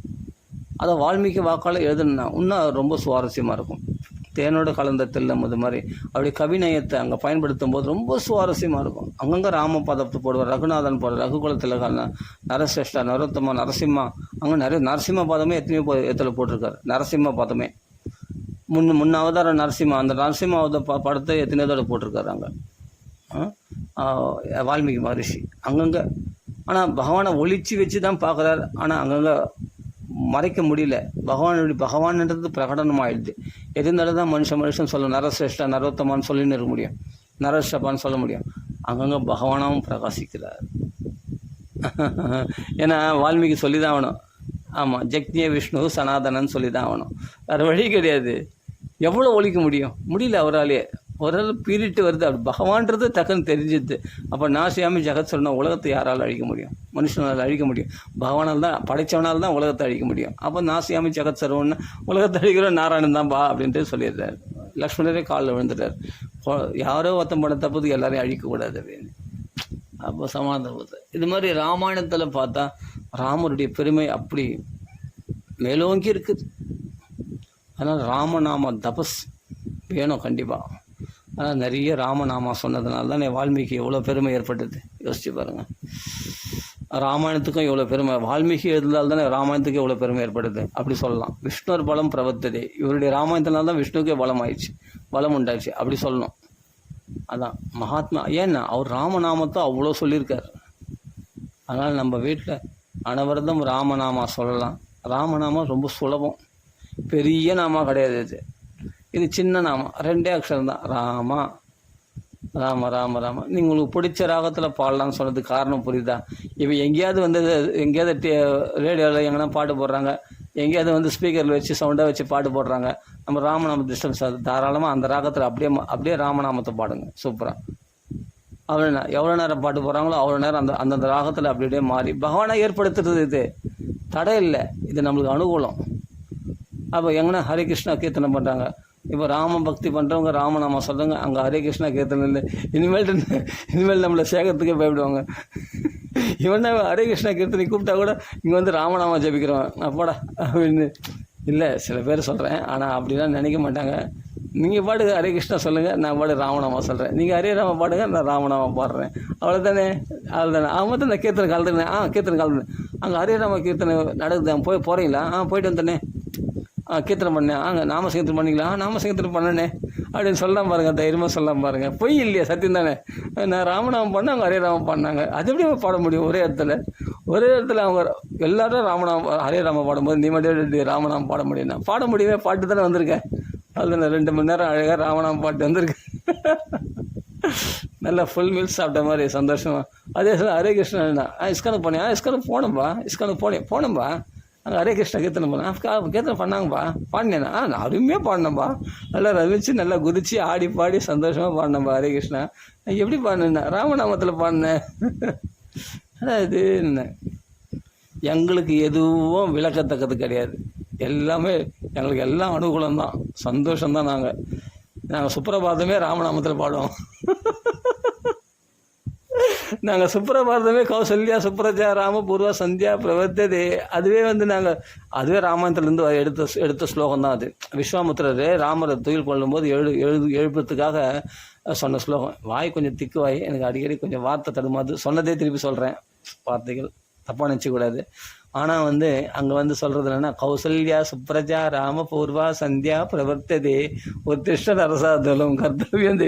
அதை வால்மீகி வாக்கால் எழுதுனா இன்னும் ரொம்ப சுவாரஸ்யமாக இருக்கும். தேனோட கலந்த தெல்லம் அது மாதிரி அப்படி கவிநயத்தை அங்கே பயன்படுத்தும் போது ரொம்ப சுவாரஸ்யமாக இருக்கும். அங்கங்கே ராமபாதத்தை போடுவார், ரகுநாதன் போடுவார், ரகுகுலத்தில் நரசிரேஷ்டா, நரோத்தமா, நரசிம்மா, அங்கே நிறைய நரசிம்ம பாதமே எத்தனையோ இடத்துல போட்டிருக்காரு. நரசிம்ம பாதமே முன்ன அவதார நரசிம்மா, அந்த நரசிம்ம படத்தை எத்தனையோ தடவை போட்டிருக்காரு அங்கே வால்மீகி மகரிஷி அங்கங்கே. ஆனால் பகவானை ஒழிச்சு வச்சு தான் பார்க்குறாரு, ஆனால் அங்கங்கே மறைக்க முடியல. பகவான்ன்றது பிரகடனமாகிடுது. எதுனால தான் மனுஷன் சொல்ல நரசிரேஷ்டா, நரோத்தமான்னு சொல்லின்னு இருக்க முடியும், நரஷபான்னு சொல்ல முடியும். அங்கங்கே பகவானாவும் பிரகாசிக்கிறார். ஏன்னா வால்மீகி சொல்லி தான் ஆகணும். ஆமாம், ஜக்ஞே விஷ்ணு சனாதனன்னு சொல்லி தான் ஆகணும், வேறு வழி கிடையாது. எவ்வளோ ஒழிக்க முடியல அவராலே. ஒரு பீரிட்டு வருது, அப்படி பகவான்றது டக்குன்னு தெரிஞ்சுது. அப்போ நாசியாமி ஜெகத் சொன்னால் உலகத்தை யாரால் அழிக்க முடியும்? மனுஷனால் அழிக்க முடியும், பகவானால் தான், படைத்தவனால் தான் உலகத்தை அழிக்க முடியும். அப்போ நாசியாமி ஜெகத் சர்வன்னு உலகத்தை அழிக்கிறோம் நாராயணன் தான் பா அப்படின்ட்டு சொல்லிடுறாரு. லக்ஷ்மணரே காலில் விழுந்துட்டார். யாரோ ஒருத்தம் பண்ண தப்புக்கு எல்லாரையும் அழிக்கக்கூடாது அப்படின்னு. அப்போ சமாதானத்தை இது மாதிரி ராமாயணத்தில் பார்த்தா ராமருடைய பெருமை அப்படி மேலோங்கி இருக்குது. அதனால் ராமநாம தபஸ் வேணும் கண்டிப்பாக. ஆனால் நிறைய ராமநாமா சொன்னதுனால தான் வால்மீகி எவ்வளோ பெருமை ஏற்பட்டது. யோசிச்சு பாருங்கள், ராமாயணத்துக்கும் எவ்வளோ பெருமை, வால்மீகி எழுந்தால் தானே ராமாயணத்துக்கு எவ்வளோ பெருமை ஏற்படுது அப்படி சொல்லலாம். விஷ்ணுர் பலம் பிரவர்த்ததே, இவருடைய ராமாயணத்தினால தான் விஷ்ணுக்கே பலம் ஆயிடுச்சு, பலம் உண்டாச்சு அப்படி சொல்லணும். அதான் மகாத்மா. ஏன்னா அவர் ராமநாமத்தை அவ்வளோ சொல்லியிருக்கார். அதனால் நம்ம வீட்டில் அனவரதம் ராமநாமா சொல்லலாம். ராமநாமம் ரொம்ப சுலபம், பெரிய நாமா கிடையாது. இது சின்ன நாமம், 2 அக்ஷரம் தான், ராமா, ராம ராம ராம. நீங்கள் உங்களுக்கு பிடிச்ச ராகத்தில் பாடலாம்னு சொன்னதுக்கு காரணம் புரியுதா? இப்போ எங்கேயாவது ரேடியோவில் எங்கன்னா பாட்டு போடுறாங்க, எங்கேயாவது ஸ்பீக்கரில் வச்சு சவுண்டாக வச்சு பாட்டு போடுறாங்க, நம்ம ராமநாம டிஸ்டர்பன்ஸ் ஆகுது. தாராளமாக அந்த ராகத்தில் அப்படியே ராமநாமத்தை பாடுங்க சூப்பராக. அவ்வளோ எவ்வளோ நேரம் பாட்டு போடுறாங்களோ அவ்வளோ நேரம் அந்தந்த ராகத்தில் அப்படியே மாறி பகவானை ஏற்படுத்துறது. இது தடை இல்லை, இது நம்மளுக்கு அனுகூலம். அப்போ எங்கன்னா ஹரே கிருஷ்ணா கீர்த்தனை பண்ணுறாங்க. இப்போ ராம பக்தி பண்ணுறவங்க ராமநாமா சொல்கிறாங்க, அங்கே ஹரே கிருஷ்ணா கீர்த்தனை இல்லை. இனிமேல் நம்மளை சேகத்துக்கே பயப்படுவாங்க. இவனா ஹரே கிருஷ்ணா கீர்த்தனை கூப்பிட்டா கூட இங்கே வந்து ராமநாமா ஜபிக்கிறவன் அப்பாடா அப்படின்னு இல்லை, சில பேர் சொல்கிறேன். ஆனால் அப்படிலாம் நினைக்க மாட்டாங்க. நீங்கள் பாடுங்க ஹரே கிருஷ்ணா சொல்லுங்கள், நான் பாடு ராமநாமா சொல்கிறேன், நீங்கள் ஹரே ராம பாடுங்க, நான் ராமநாமா பாடுறேன், அவ்வளோதானே. அவன் தான் நான் கீர்த்தனை கலந்துருந்தேன். கீர்த்தனை கலந்துனேன். அங்கே ஹரே ராம கீர்த்தனை நடக்குது, போகிறீங்களா? போயிட்டு வந்தேனே. கீர்த்தனை பண்ணேன். நாம சங்கீர்த்தனை பண்ணிங்களா? நாம சங்கீர்த்தனை பண்ணனே அப்படின்னு சொல்லலாம் பாருங்கள், தைரியமாக சொல்லலாம் பாருங்கள். பொய் இல்லையா? சத்தியம் தானே. நான் ராமநாமம் பண்ணேன், அவங்க ஹரே ராமம் பண்ணாங்க. அது எப்படி பாட முடியும்? ஒரே இடத்துல அவங்க எல்லாரும் ஹரே ராம பாடும்போது நீ மட்டும் ராமநாமம் பாட முடியும்னா பாட முடியவே. பாட்டு தானே வந்திருக்கேன், அதில் 2 மணி நேரம் அழகாக ராமநாமம் பாட்டு வந்திருக்கேன். நல்லா ஃபுல் மீல்ஸ் சாப்பிட்ட மாதிரி சந்தோஷமாக. அதே சொல்ல ஹரே கிருஷ்ணா இஸ்கானுக்கு போனேன். இஸ்கானுக்கு போனேன்பா. அங்கே ஹரே கிருஷ்ணா கீர்த்தனை பண்ணேன். கீர்த்தனை பண்ணாங்கப்பா, பாடினேண்ணா. நான் அருமையாக பாடினேன்பா, நல்லா ரசித்து நல்லா குதித்து ஆடி பாடி சந்தோஷமாக பாடினேன்பா ஹரே கிருஷ்ணா. எப்படி பாடினேன்னா ராமநாமத்தில் பாடினேன். அதான் இது என்ன எங்களுக்கு எதுவும் விளக்கத்தக்கது கிடையாது. எல்லாமே எங்களுக்கு எல்லாம் அனுகூலம்தான், சந்தோஷம்தான். நாங்கள் சுப்ரபாதமே ராமநாமத்தில் பாடுவோம். நாங்கள் சுப்ரபாரதமே கௌசல்யா சுப்ரஜா ராம பூர்வா சந்தியா பிரவர்த்ததே, அதுவே ராமாயணத்துலேருந்து எடுத்த ஸ்லோகம் தான் அது. விஸ்வாமித்திரர் ராமரை துயில் கொள்ளும்போது எழுப்புறதுக்காக சொன்ன ஸ்லோகம். வாய் கொஞ்சம் திக்கு வாய், எனக்கு அடிக்கடி கொஞ்சம் வார்த்தை தடுமாது, சொன்னதே திருப்பி சொல்கிறேன், வார்த்தைகள் தப்பாக நினச்சிக்கூடாது. ஆனால் அங்கே சொல்கிறது என்னென்னா, கௌசல்யா சுப்ரஜா ராம பூர்வா சந்தியா பிரவர்த்ததே உத்திஷ்ட நரசாதலம் கர்த்தவியம்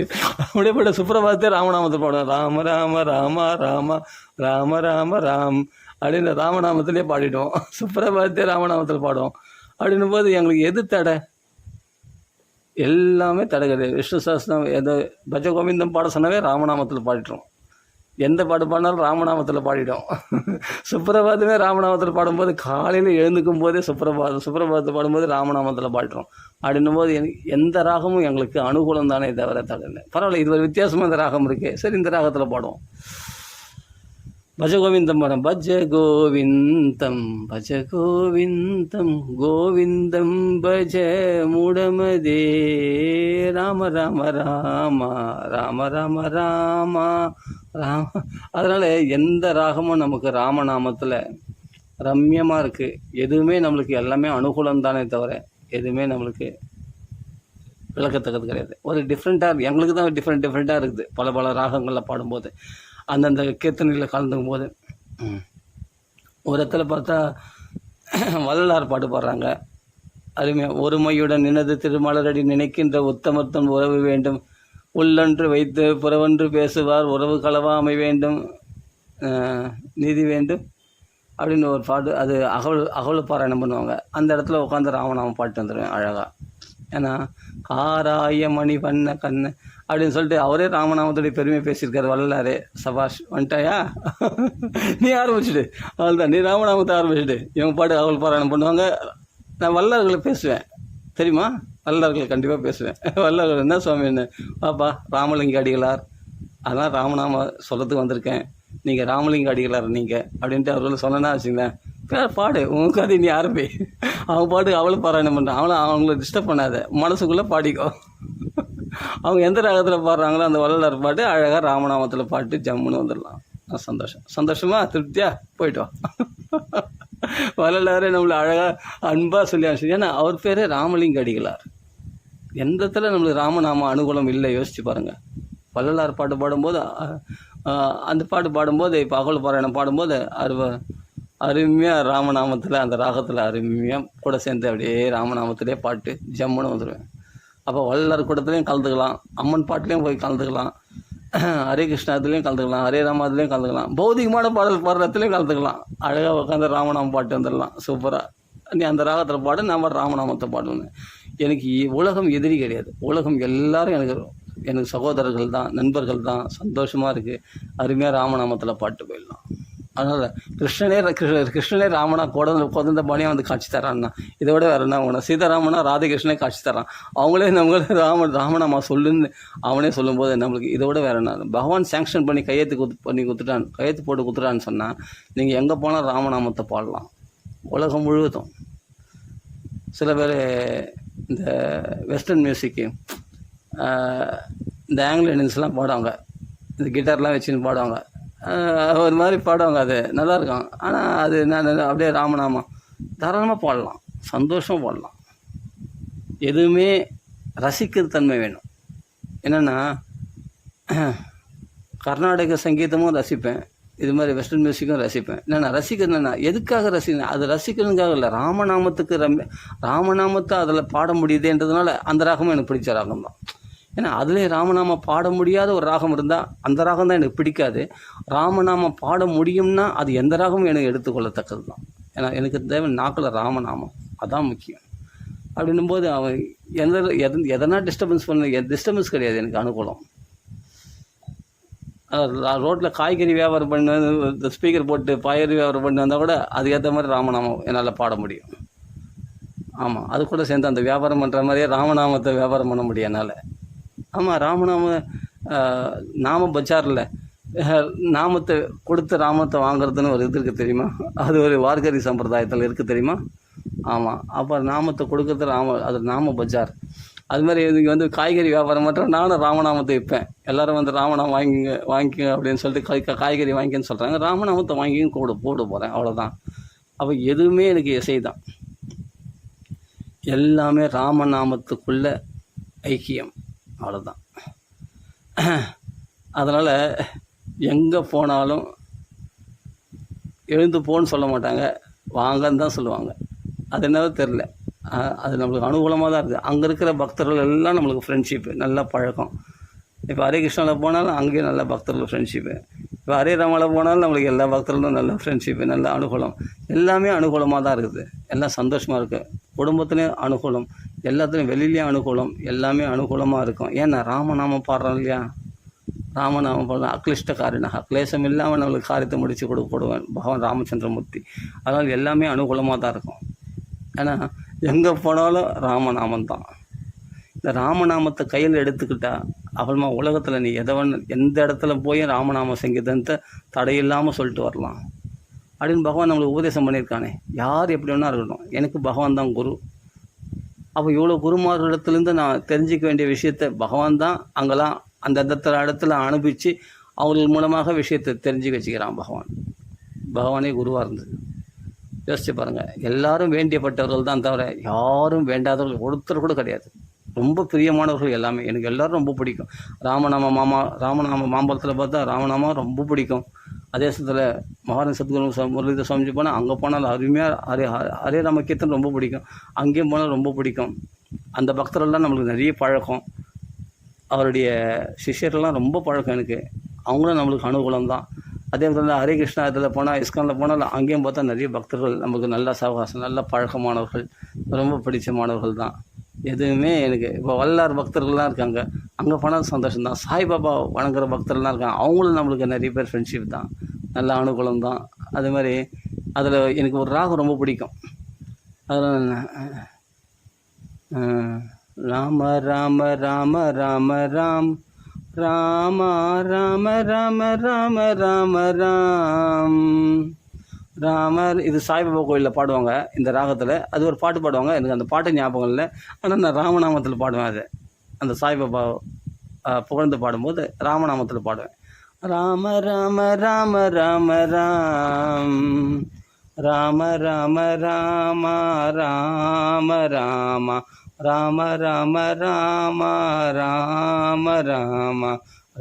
அப்படியேப்பட்ட சுப்ரபாதத்தை ராமநாமத்தில் பாடுவோம். ராம ராம ராம ராம ராம ராம ராம் அப்படின்னு ராமநாமத்திலே பாடிடுவோம். சுப்ரபாதத்தை ராமநாமத்தில் பாடுவோம். அப்படின்னும் போது எங்களுக்கு எது தடை? எல்லாமே தடை கிடையாது. விஷ்ணு சஹஸ்ரநாமம் ஏதோ பஜ கோவிந்தம் பாட சொன்னாவே ராமநாமத்தில் பாடிட்டுரும். எந்த பாட்டு பாடினாலும் ராமநாமத்தில் பாடிடும். சுப்ரபாதமே ராமநாமத்தில் பாடும்போது காலையில் எழுந்துக்கும் போதே சுப்ரபாதத்தை பாடும்போது ராமநாமத்தில் பாடுறோம். அப்படின்னும் போது எந்த ராகமும் எங்களுக்கு அனுகூலம் தானே தவிர தடை. பரவாயில்ல, இது ஒரு வித்தியாசமாக இந்த ராகம் இருக்கு, சரி இந்த ராகத்தில் பாடுவோம். பஜ கோவிந்தம் பாடம். பஜ கோவிந்தம் பஜ கோவிந்தம் கோவிந்தம் பஜ மூடமதே ராம ராம ராம ராம ராம ராம ராம. அதனால் எந்த ராகமும் நமக்கு ராமநாமத்தில் ரம்யமாக இருக்குது. எதுவுமே நம்மளுக்கு எல்லாமே அனுகூலம் தானே தவிர எதுவுமே நம்மளுக்கு விளக்கத்தக்கது கிடையாது. ஒரு டிஃப்ரெண்ட்டாக எங்களுக்கு தான் டிஃப்ரெண்ட்டாக இருக்குது. பல ராகங்களில் பாடும்போது அந்தந்த கீர்த்தனையில் கலந்துக்கும் போது ஒரு இடத்துல பார்த்தா வள்ளலார் பாட்டு பாடுறாங்க, அருமையாக. ஒருமையுடன் நினது திருமலரடி நினைக்கின்ற உத்தமத்தன் உறவு வேண்டும், உள்ளொன்று வைத்து புறவொன்று பேசுவார் உறவு களவாமை வேண்டும், நீதி வேண்டும் அப்படின்னு ஒரு பாட்டு. அது அகவல் பாராயணம் பண்ணுவாங்க. அந்த இடத்துல உட்காந்து ராமநாமம் பாட்டு வந்துடுவேன் அழகாக. ஏன்னா காராய மணி பண்ண கண்ணு அப்படின்னு சொல்லிட்டு அவரே ராமநாமத்துடைய பெருமையை பேசியிருக்காரு வள்ளலாரே. சபாஷ், வந்துட்டாயா? நீ ஆரம்பிச்சுடு, அவள்தான், நீ ராமநாமத்தை ஆரம்பிச்சுடு. இவங்க பாட்டு அகவல் பாராயணம் பண்ணுவாங்க. நான் வள்ளல்களை பேசுவேன், தெரியுமா? வள்ளல்களை கண்டிப்பாக பேசுவேன். வள்ளல்கள் என்ன சுவாமி, என்ன பாப்பா ராமலிங்க அடிகளார், அதெல்லாம் ராமநாம சொல்லத்துக்கு வந்திருக்கேன், நீங்கள் ராமலிங்க அடிகளார் நீங்கள் அப்படின்ட்டு அவர்கள் சொன்னா வச்சுங்களேன், பாடு உங்க கதை, நீ ஆரம்பி. அவங்க பாட்டு அவளும் பாராயணம் பண்ணுறான், அவங்கள டிஸ்டர்ப் பண்ணாத, மனசுக்குள்ளே பாடிக்கோ. அவங்க எந்த ராகத்தில் பாடுறாங்களோ அந்த வள்ளலார் பாட்டு அழகாக ராமநாமத்தில் பாட்டு ஜம்முன்னு வந்துடலாம். சந்தோஷமா திருப்தியா போயிட்டோம். வள்ளலாரே நம்மளை அழகாக அன்பாக சொல்லி அனுப்பிச்சு. ஏன்னா அவர் பேரே ராமலிங்க அடிகளார். எந்த இடத்துல நம்மளுக்கு ராமநாம அனுகூலம் இல்லை யோசிச்சு பாருங்கள். வள்ளலார் பாட்டு பாடும்போது அந்த பாட்டு பாடும்போது இப்போ அகவல் பாராயணம் பாடும்போது அருமையாக ராமநாமத்தில் அந்த ராகத்தில் அருமையாக கூட சேர்ந்து அப்படியே ராமநாமத்திலே பாட்டு ஜம்முன்னு வந்துடுவேன். அப்போ வள்ளலார் கூட்டத்துலேயும் கலந்துக்கலாம், அம்மன் பாட்டுலேயும் போய் கலந்துக்கலாம், ஹரே கிருஷ்ணாத்துலேயும் கலந்துக்கலாம், ஹரே ராமாத்துலேயும் கலந்துக்கலாம், பௌதிகமான பாடல் பாடுறதுலேயும் கலந்துக்கலாம். அழகாக உட்காந்து ராமநாமம் பாட்டு வந்துடலாம் சூப்பராக. நீ அந்த ராகத்தில் பாடு, நம்ம ராமநாமத்தை பாடுவேன். எனக்கு உலகம் எதிரி கிடையாது. உலகம் எல்லாரும் எனக்கு சகோதரர்கள் தான், நண்பர்கள் தான். சந்தோஷமாக இருக்குது. அருமையாக ராமநாமத்தில் பாட்டு போயிடலாம். அதனால் கிருஷ்ணனே ராமனா குழந்த பாணியாக வந்து காட்சி தரான்னா இதோட வேறு என்ன வேணும்? சீதாராமனா ராதகிருஷ்ணனே காட்சி தரான். அவங்களே ராமநாமா சொல்லுன்னு அவனே சொல்லும்போது நம்மளுக்கு இதோட வேறு என்ன? பகவான் சேங்ஷன் பண்ணி கையெழுத்து போட்டு குத்துட்டான்னு சொன்னால் நீங்கள் எங்கே போனால் ராமநாமத்தை பாடலாம் உலகம் முழுவதும். சில பேர் இந்த வெஸ்டர்ன் மியூசிக்கு, இந்த ஆங்கிலோ இண்டியன்ஸ்லாம் பாடுவாங்க, இந்த கிட்டார்லாம் வச்சுன்னு பாடுவாங்க, ஒரு மாதிரி பாடுவாங்க. அது நல்லாயிருக்கும். ஆனால் அது நான் அப்படியே ராமநாமம் தாராளமாக பாடலாம், சந்தோஷமாக பாடலாம். எதுவுமே ரசிக்கிற தன்மை வேணும். என்னென்னா கர்நாடக சங்கீதமும் ரசிப்பேன், இது மாதிரி வெஸ்டர்ன் மியூசிக்கும் ரசிப்பேன். என்னென்னா ரசிக்கிறேன்னா எதுக்காக ரசிக்கிறேன்? அது ரசிக்கிறதுக்காக இல்லை, ராமநாமத்தை அதில் பாட முடியுதுன்றதுனால அந்த ராகமும் எனக்கு பிடிச்ச ராகம் தான். ஏன்னா அதுலேயே ராமநாமம் பாட முடியாத ஒரு ராகம் இருந்தால் அந்த ராகம் தான் எனக்கு பிடிக்காது. ராமநாமம் பாட முடியும்னா அது எந்த ராகமும் எனக்கு எடுத்துக்கொள்ளத்தக்கது தான். ஏன்னா எனக்கு தேவை நாக்கில் ராமநாமம், அதான் முக்கியம். அப்படின்னும் போது அவன் எதனா டிஸ்டர்பன்ஸ் கிடையாது எனக்கு அனுகூலம். ரோட்டில் காய்கறி வியாபாரம் பண்ண ஸ்பீக்கர் போட்டு பாயரி வியாபாரம் பண்ணி வந்தால் கூட அதுக்கேற்ற மாதிரி ராமநாமம் என்னால் பாட முடியும். ஆமாம், அது கூட சேர்ந்து அந்த வியாபாரம் பண்ணுற மாதிரியே ராமநாமத்தை வியாபாரம் பண்ண முடியும் என்னால். ஆமாம், நாம பஜாரில் நாமத்தை கொடுத்த நாமத்தை வாங்குறதுன்னு ஒரு இது இருக்குது தெரியுமா? அது ஒரு வார்கரி சம்பிரதாயத்தில் இருக்குது தெரியுமா? ஆமாம். அப்போ நாமத்தை கொடுக்குறது அது நாம பஜார். அது மாதிரி இன்றைக்கி வந்து காய்கறி வியாபாரம் பண்ணுறேன், நானும் ராமநாமத்தை விற்பேன். எல்லோரும் வந்து ராமநாமம் வாங்கிக்க அப்படின்னு சொல்லிட்டு காய்கறி வாங்கிக்கன்னு சொல்கிறாங்க. ராமநாமத்தை வாங்கியும் போட போகிறேன், அவ்வளோதான். அப்போ எதுவுமே எனக்கு இசை தான். எல்லாமே ராமநாமத்துக்குள்ள ஐக்கியம், அவ்வளோதான். அதனால் எங்கே போனாலும் எழுந்து போன்னு சொல்ல மாட்டாங்க, வாங்கன்னு தான் சொல்லுவாங்க. அது என்னவோ தெரில, அது நம்மளுக்கு அனுகூலமாக தான் இருக்குது. அங்கே இருக்கிற பக்தர்கள் எல்லாம் நம்மளுக்கு ஃப்ரெண்ட்ஷிப்பு, நல்ல பழக்கம். இப்போ ஹரே கிருஷ்ணாவில் போனாலும் அங்கேயும் நல்ல பக்தர்கள் ஃப்ரெண்ட்ஷிப்பு. இப்போ ஹரே ராமாவில் போனாலும் நம்மளுக்கு எல்லா பக்தர்களும் நல்ல ஃப்ரெண்ட்ஷிப்பு, நல்ல அனுகூலம். எல்லாமே அனுகூலமாக தான் இருக்குது. எல்லாம் சந்தோஷமாக இருக்குது. குடும்பத்துலேயும் அனுகூலம், எல்லாத்துலேயும் வெளியிலேயும் அனுகூலம், எல்லாமே அனுகூலமாக இருக்கும். ஏன்னா ராமநாமம் பாடுறோம் இல்லையா? ராமநாமம் பாடுறோம். அக்லிஷ்டக்காரினாக கிளேசம் இல்லாமல் நம்மளுக்கு காரியத்தை முடித்து கொடுப்பேன் பகவான் ராமச்சந்திரமூர்த்தி. அதனால் எல்லாமே அனுகூலமாக தான் இருக்கும். ஏன்னா எங்கே போனாலும் ராமநாமம் தான். இந்த ராமநாமத்தை கையில் எடுத்துக்கிட்டால் அப்புறமா உலகத்தில் நீ எந்த இடத்துல போய் ராமநாம சங்கீதத்தை தடையில்லாமல் சொல்லிட்டு வரலாம் அப்படின்னு பகவான் நம்மளுக்கு உபதேசம் பண்ணியிருக்கானே. யார் எப்படி வேணா இருக்கட்டும், எனக்கு பகவான் தான் குரு. அப்போ இவ்வளோ குருமார்களிடத்துலேருந்து நான் தெரிஞ்சிக்க வேண்டிய விஷயத்தை பகவான் தான் அங்கெல்லாம் அந்த இடத்துல அனுப்பிச்சு அவர்கள் மூலமாக விஷயத்தை தெரிஞ்சுக்க வச்சுக்கிறான் பகவான். பகவானே குருவாக இருந்தது. யோசிச்சு பாருங்கள். எல்லாரும் வேண்டியப்பட்டவர்கள் தான் தவிர யாரும் வேண்டாதவர்கள் ஒருத்தர் கூட கிடையாது. ரொம்ப பிரியமானவர்கள் எல்லாமே. எனக்கு எல்லோரும் ரொம்ப பிடிக்கும். ராமநாம மாம்பழத்தில் பார்த்தா ராமநாமா ரொம்ப பிடிக்கும். அதே சமயத்தில் மகாராஜ் சத்குரு முரளிதர சுவாமிஜி போனால் அங்கே போனால் அருமையாக ஹரே ராம கீர்த்தன் ரொம்ப பிடிக்கும். அங்கேயும் போனால் ரொம்ப பிடிக்கும். அந்த பக்தர்கள்லாம் நம்மளுக்கு நிறைய பழக்கம். அவருடைய சிஷ்யர்கள்லாம் ரொம்ப பழக்கம் எனக்கு. அவங்களும் நம்மளுக்கு அனுகூலம் தான். அதே மாதிரி ஹரே கிருஷ்ணா இதில் போனால் இஸ்கானில் போனால் அங்கேயும் பார்த்தா நிறைய பக்தர்கள் நமக்கு நல்ல சவகாசம், நல்ல பழக்கமானவர்கள், ரொம்ப பிடிச்சமானவர்கள் தான். எதுவுமே எனக்கு இப்போ வல்லார் பக்தர்கள்லாம் இருக்காங்க, அங்கே போனால் சந்தோஷம்தான். சாய்பாபா வணங்குற பக்தர்கள்லாம் இருக்காங்க, அவங்களும் நம்மளுக்கு நிறைய பேர் ஃப்ரெண்ட்ஷிப் தான், நல்ல அனுகூலம் தான். அது மாதிரி அதில் எனக்கு ஒரு ராகம் ரொம்ப பிடிக்கும். அதில் ராம ராம ராம ராம ராம் ராம ராம ராம ராம ராம ராம் ராமர். இது சாய்பாபா கோயிலில் பாடுவாங்க இந்த ராகத்தில். அது ஒரு பாட்டு பாடுவாங்க, எனக்கு அந்த பாட்டு ஞாபகம் இல்லை. ஆனால் நான் ராமநாமத்தில் பாடுவேன். அது அந்த சாய்பாபா புகழ்ந்து பாடும்போது ராமநாமத்தில் பாடுவேன். ராம ராம ராம ராம ராம் ராம ராம ராம ராம ராம ராம ராம ராம ராம ராம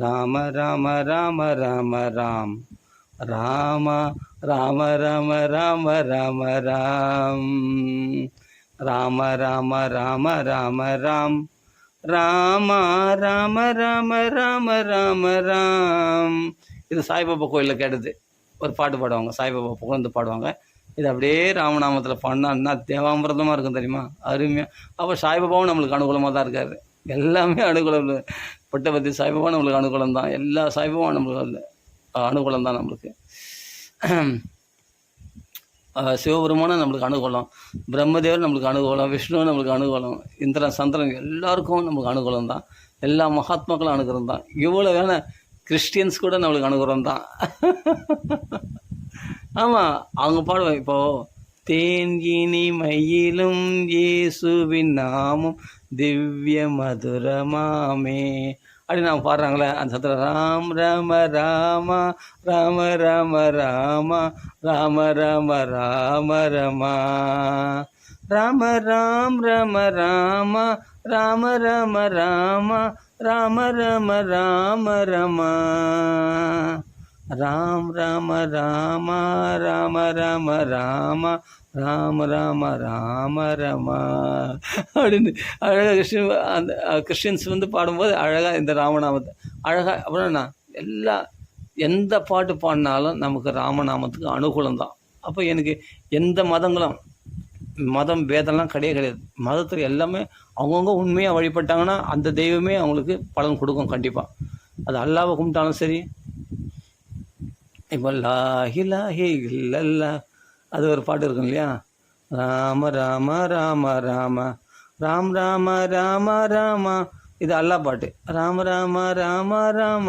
ராம ராம ராம ராம ராம் ராம ராம ராம ராம ராம ராம் ராம ராம ராம ராம ராம் ராம ராம ராம ராம ராம ராம். இது சாய்பாபா கோயிலில் கேட்டது. ஒரு பாட்டு பாடுவாங்க, சாய்பாபா புகழ்ந்து பாடுவாங்க. இது அப்படியே ராமநாமத்தில் பாடினா என்ன தேவாமிரதமாக இருக்கும் தெரியுமா, அருமையாக. அப்போ சாய்பாபாவும் நம்மளுக்கு அனுகூலமாக தான் இருக்கார். எல்லாமே அனுகூலம். புட்டபர்த்தி சாய்பாபா நம்மளுக்கு அனுகூலம் தான். எல்லா சாய்பாபாவும் நம்மளுக்கு அனுகூலம் தான். நம்மளுக்கு சிவபெருமானும் நம்மளுக்கு அனுகூலம், பிரம்மதேவர் நம்மளுக்கு அனுகூலம், விஷ்ணுவும் நம்மளுக்கு அனுகூலம், இந்திரன் சந்திரன் எல்லாருக்கும் நம்மளுக்கு அனுகூலம் தான். எல்லா மகாத்மாக்களும் அனுகூலம் தான். இவ்வளோ வேணா கிறிஸ்டியன்ஸ் கூட நம்மளுக்கு அனுகூலம் தான். ஆமாம், அவங்க பாடுவேன். இப்போது தேன் இனி மயிலும் இயேசுவின் நாமம் திவ்ய மதுரமாமே அப்படின்னு அவங்க பாடுறாங்களே அந்த சத்திர ராம் ராம ராமா ராம ராம ராமா ராம ராம ராம ரமா ராம ராம் ரம ராமா ராம ராம ராமா ராம ராம ராம ரமா ராம் ராம ராமா ராம ராம ராமா ராம ராம ராம ரமா அப்படின்னு அழகாக கிறிஸ்டியன்ஸ் வந்து பாடும்போது அழகாக இந்த ராமநாமத்தை அழகாக. அப்புறம் எந்த பாட்டு பாடினாலும் நமக்கு ராமநாமத்துக்கு அனுகூலம் தான். அப்போ எனக்கு எந்த மதம் பேதம்லாம் கிடையாது. மதத்தில் எல்லாமே அவங்கவுங்க உண்மையாக வழிபட்டாங்கன்னா அந்த தெய்வமே அவங்களுக்கு பலன் கொடுக்கும் கண்டிப்பாக. அது அல்லாவை கும்பிட்டாலும் சரி. இப்போ லாஹி இல்லல்லா அது ஒரு பாட்டு இருக்கும் இல்லையா, ராம ராம ராம ராம ராம் ராம ராம ராம, இது அல்லா பாட்டு. ராம ராம ராம ராம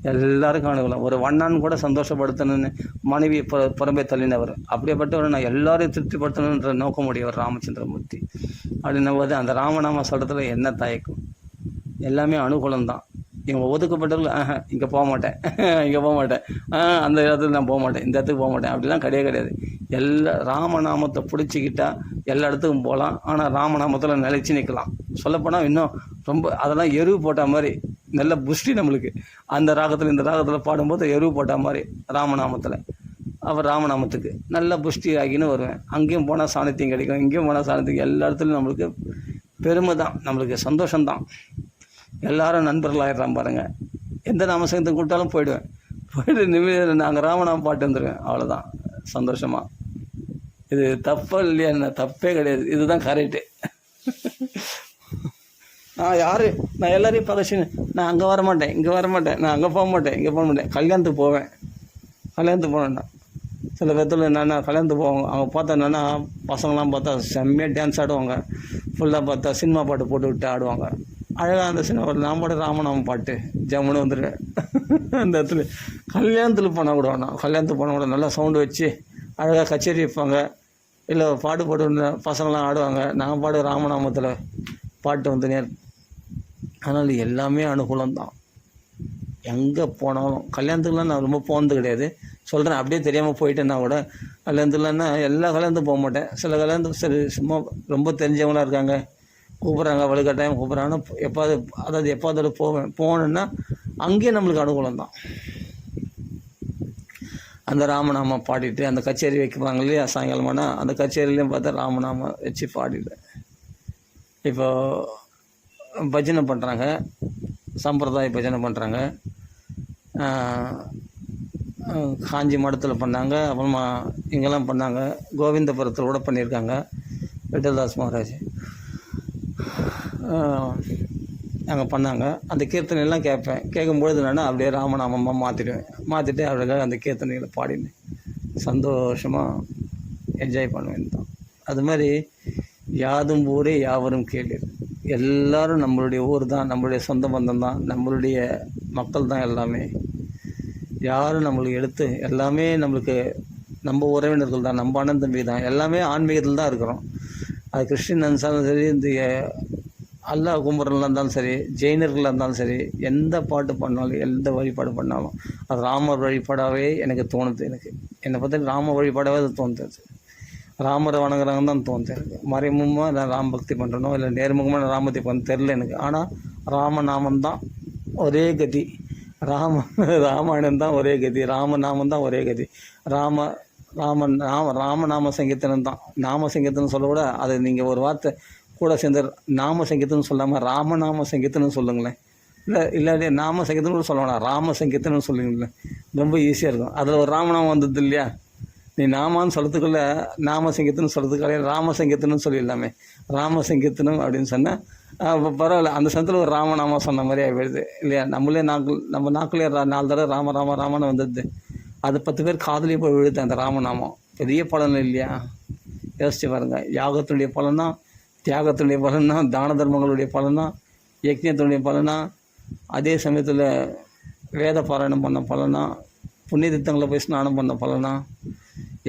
எல்லாருக்கும் அனுகூலம். ஒரு வண்ணான் கூட சந்தோஷப்படுத்தணும்னு மனைவி புறம்பே தள்ளினவர். அப்படியேப்பட்டவர் நான் எல்லாரையும் திருப்திப்படுத்தணுன்ற நோக்கமுடையவர் ராமச்சந்திரமூர்த்தி. அப்படின்னும் போது அந்த ராமநாம சொல்கிறதுல என்ன தயக்கம்? எல்லாமே அனுகூலம் தான். இவங்க ஒதுக்கப்பட்டவர்கள் இங்கே போக மாட்டேன், இங்கே போக மாட்டேன், அந்த இடத்துல நான் போக மாட்டேன், இந்த இடத்துக்கு போக மாட்டேன் அப்படிலாம் கிடையாது. எல்லா ராமநாமத்தை பிடிச்சிக்கிட்டா எல்லா இடத்துக்கும் போகலாம். ஆனால் ராமநாமத்தில் நிலைச்சி நிற்கலாம். சொல்லப்போனால் இன்னும் ரொம்ப அதெல்லாம் எருவு போட்ட மாதிரி நல்ல புஷ்டி நம்மளுக்கு. அந்த ராகத்தில் இந்த ராகத்தில் பாடும்போது எருவு போட்ட மாதிரி ராமநாமத்தில். அப்புறம் ராமநாமத்துக்கு நல்ல புஷ்டி ஆகின்னு வருவேன். அங்கேயும் போனால் சாணித்தியம் கிடைக்கும், இங்கேயும் போனால் சாணித்தியம். எல்லா இடத்துலையும் நம்மளுக்கு பெருமை தான், நம்மளுக்கு சந்தோஷம்தான். எல்லாரும் நண்பர்களாகிடுறான் பாருங்கள். எந்த நாமசங்கத்தை கூப்பிட்டாலும் போயிட்டு நிம்மதியாக நாங்கள் ராமநாமம் பாட்டு வந்துடுவேன். அவ்வளோதான் சந்தோஷமாக. இது தப்பா இல்லையா? என்ன தப்பே கிடையாது, இதுதான் கரெக்டு. நான் எல்லாரையும் பகச்சின்னு நான் அங்கே வரமாட்டேன், இங்கே வரமாட்டேன், நான் அங்கே போக மாட்டேன், இங்கே போக மாட்டேன். கல்யாணத்துக்கு போவேன், கல்யாணத்துக்கு போனேன்னா சில பேர்த்துல என்னென்னா கல்யாணத்துக்கு போவாங்க. அவங்க பார்த்தா என்னென்னா பசங்களாம் பார்த்தா செம்மையாக டான்ஸ் ஆடுவாங்க. ஃபுல்லாக பார்த்தா சினிமா பாட்டு போட்டு விட்டு ஆடுவாங்க. அழகாக அந்த சினிமா நான் பாட்டு ராமநாமம் பாட்டு ஜம்முன்னு வந்துடுவேன். அந்த இடத்துல கல்யாணத்தில் போனால் கூட வேணாம், கல்யாணத்துக்கு போனால் கூட நல்லா சவுண்டு வச்சு அழகாக கச்சேரி வைப்பாங்க. இல்லை பாட்டு போட்டு பசங்களாம் ஆடுவாங்க. நான் பாடு ராமநாமத்தில் பாட்டு வந்து அதனால் எல்லாமே அனுகூலம் தான். எங்கே போனாலும் கல்யாணத்துக்குலாம் நான் ரொம்ப போனது கிடையாது, சொல்கிறேன். அப்படியே தெரியாமல் போயிட்டேன்னா கூட கல்யாணத்துலன்னா எல்லா கல்யாணத்துக்கும் போக மாட்டேன். சில கல்யாணத்துக்கு சரி சும்மா ரொம்ப தெரிஞ்சவங்களாக இருக்காங்க, கூப்பிட்றாங்க, வலுக்கட்டாயம் கூப்பிட்றாங்கன்னா எப்பாவது போகணுன்னா அங்கேயே நம்மளுக்கு அனுகூலம் தான். அந்த ராமநாமம் பாடிட்டு அந்த கச்சேரி வைக்கிறாங்க இல்லையா சாயங்காலமானா, அந்த கச்சேரியிலையும் பார்த்தா ராமநாமம் வச்சு பாடிடுவேன். இப்போ பஜனை பண்ணுறாங்க, சம்பிரதாய பஜனை பண்ணுறாங்க. காஞ்சி மடத்தில் பண்ணாங்க, அப்புறமா இங்கெல்லாம் பண்ணாங்க, கோவிந்தபுரத்தில் கூட பண்ணியிருக்காங்க விட்டல்தாஸ் மகாராஜ். அங்கே பண்ணாங்க. அந்த கீர்த்தனையெல்லாம் கேட்கும்பொழுது என்னென்னா அப்படியே ராமநாமமாக மாற்றிட்டு அவர்களுக்காக அந்த கீர்த்தனைகளை பாடினு சந்தோஷமாக என்ஜாய் பண்ணுவேன் தான். அது மாதிரி யாதும் ஊரே யாவரும் கேளீர். எல்லோரும் நம்மளுடைய ஊர் தான், நம்மளுடைய சொந்த பந்தம் தான், நம்மளுடைய மக்கள் தான் எல்லாமே. யாரும் நம்மளுக்கு எடுத்து எல்லாமே நம்மளுக்கு நம்ம உறவினர்கள் தான், நம்ம அண்ணன் தம்பி தான், எல்லாமே ஆன்மீகத்தில் தான் இருக்கிறோம். அது கிறிஸ்டின் இருந்தாலும் சரி, இந்த அல்லாஹ் கும்புறலாம் இருந்தாலும் சரி, ஜெயினர்களாக இருந்தாலும் சரி, எந்த பாட்டு பண்ணாலும் எந்த வழிபாடு பண்ணாலும் அது ராமர் வழிபாடாகவே எனக்கு தோணுது. என்னை பற்றி ராம வழிபாடாகவே அது தோணுது. ராமரை வணங்குறாங்க தான் தோணுது எனக்கு. மறைமுகமாக நான் ராம பக்தி பண்ணுறனோ இல்லை நேர்முகமாக நான் ராமத்தை பண்ண தெரில எனக்கு. ஆனால் ராமநாமம் தான் ஒரே கதி, ராமாயணம் தான் ஒரே கதி, ராமநாமம் தான் ஒரே கதி. ராமநாம சங்கீர்த்தனம் தான். நாம சங்கீர்த்தனம் சொல்ல கூட அது நீங்கள் ஒரு வார்த்தை கூட சேர்ந்து நாம சங்கீர்த்தனம் சொல்லாமல் ராமநாம சங்கீர்த்தனம் சொல்லுங்களேன். இல்லை நாம சங்கீர்த்தனம் கூட சொல்ல வேணாம், ராம சங்கீர்த்தனம் சொல்லுங்களேன், ரொம்ப ஈஸியாக இருக்கும். அதில் ஒரு ராமநாமம் வந்தது இல்லையா? நீ நாமான்னு சொல்கிறதுக்குள்ளே நாம சங்கீர்த்தனம் சொல்கிறதுக்காக ராம சங்கீர்த்தனம் சொல்லிடலாமே. ராம சங்கீர்த்தனம் அப்படின்னு சொன்னால் இப்போ பரவாயில்ல, அந்த சமயத்தில் ஒரு ராமநாமா சொன்ன மாதிரி ஆகிடுது இல்லையா? நம்ம நாக்குள்ளே 4 தடவை ராமன்னு வந்தது. அது 10 பேர் காதலியே போய் விழுது அந்த ராமநாமம். பெரிய பலன் இல்லையா? யோசிச்சு பாருங்கள். யாகத்தினுடைய பலனா, தியாகத்தினுடைய பலனா, தான தர்மங்களுடைய பலனா, யக்ஞத்தினுடைய பலனா, அதே சமயத்தில் வேத பாராயணம் பண்ண பலனா, புண்ணிய தீர்த்தங்களை போய் ஸ்நானம் பண்ண பலனா,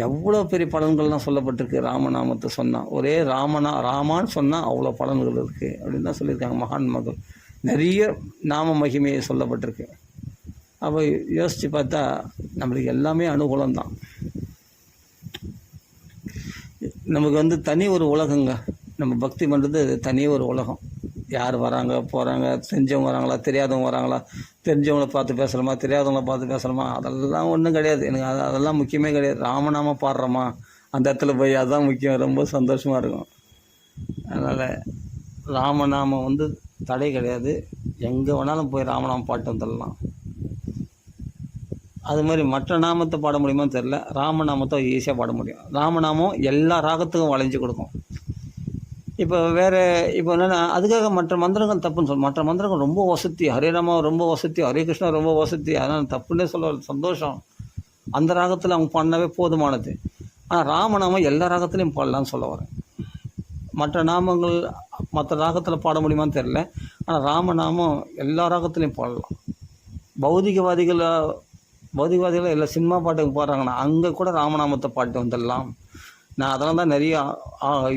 எவ்வளோ பெரிய பலன்கள்லாம் சொல்லப்பட்டிருக்கு ராமநாமத்தை சொன்னால். ஒரே ராமான்னு சொன்னால் அவ்வளோ பலன்கள் இருக்குது அப்படின்னு தான் சொல்லியிருக்காங்க மகான்மக்கள். நிறைய நாம மகிமையை சொல்லப்பட்டிருக்கு. அப்போ யோசித்து பார்த்தா நம்மளுக்கு எல்லாமே அனுகூலம் தான். நமக்கு தனி ஒரு உலகங்க. நம்ம பக்தி பண்ணுறது தனி ஒரு உலகம். யார் வராங்க போகிறாங்க, தெரிஞ்சவங்க வராங்களா, தெரியாதவங்க வராங்களா, தெரிஞ்சவங்கள பார்த்து பேசலாமா, தெரியாதவங்கள பார்த்து பேசலாமா, அதெல்லாம் ஒன்றும் கிடையாது எனக்கு. அதெல்லாம் முக்கியமே கிடையாது. ராமநாம பாடுறோமா அந்த இடத்துல போய், அதுதான் முக்கியம். ரொம்ப சந்தோஷமாக இருக்கும். அதனால் ராமநாமம் தடை கிடையாது. எங்கே வேணாலும் போய் ராமநாமம் பாட்டு வந்துடலாம். அது மாதிரி மற்ற நாமத்தை பாட முடியுமான்னு தெரில, ராமநாமத்தை ஈஸியாக பாட முடியும். ராமநாமம் எல்லா ராகத்துக்கும் வளைஞ்சு கொடுக்கும். இப்போ என்னென்னா அதுக்காக மற்ற மந்திரங்கள் தப்புன்னு சொல்ல. மற்ற மந்திரங்கள் ரொம்ப வசதி, ஹரே ராமா ரொம்ப வசதி, ஹரே கிருஷ்ணா ரொம்ப வசதி, அதனால் தப்புன்னே சொல்ல சந்தோஷம். அந்த ராகத்தில் அவங்க பாடினாவே போதுமானது. ஆனால் ராமநாமம் எல்லா ராகத்துலேயும் பாடலான்னு சொல்ல வரேன். மற்ற நாமங்கள் மற்ற ராகத்தில் பாட முடியுமான்னு தெரில, ஆனால் ராமநாமம் எல்லா ராகத்துலேயும் பாடலாம். பௌதிகவாதிகள் பௌதிகவாதிகள் எல்லாம் சினிமா பாட்டுக்கு போடுறாங்கன்னா அங்கே கூட ராமநாமத்தை பாட்டு வந்துடலாம். நான் அதெல்லாம் தான் நிறைய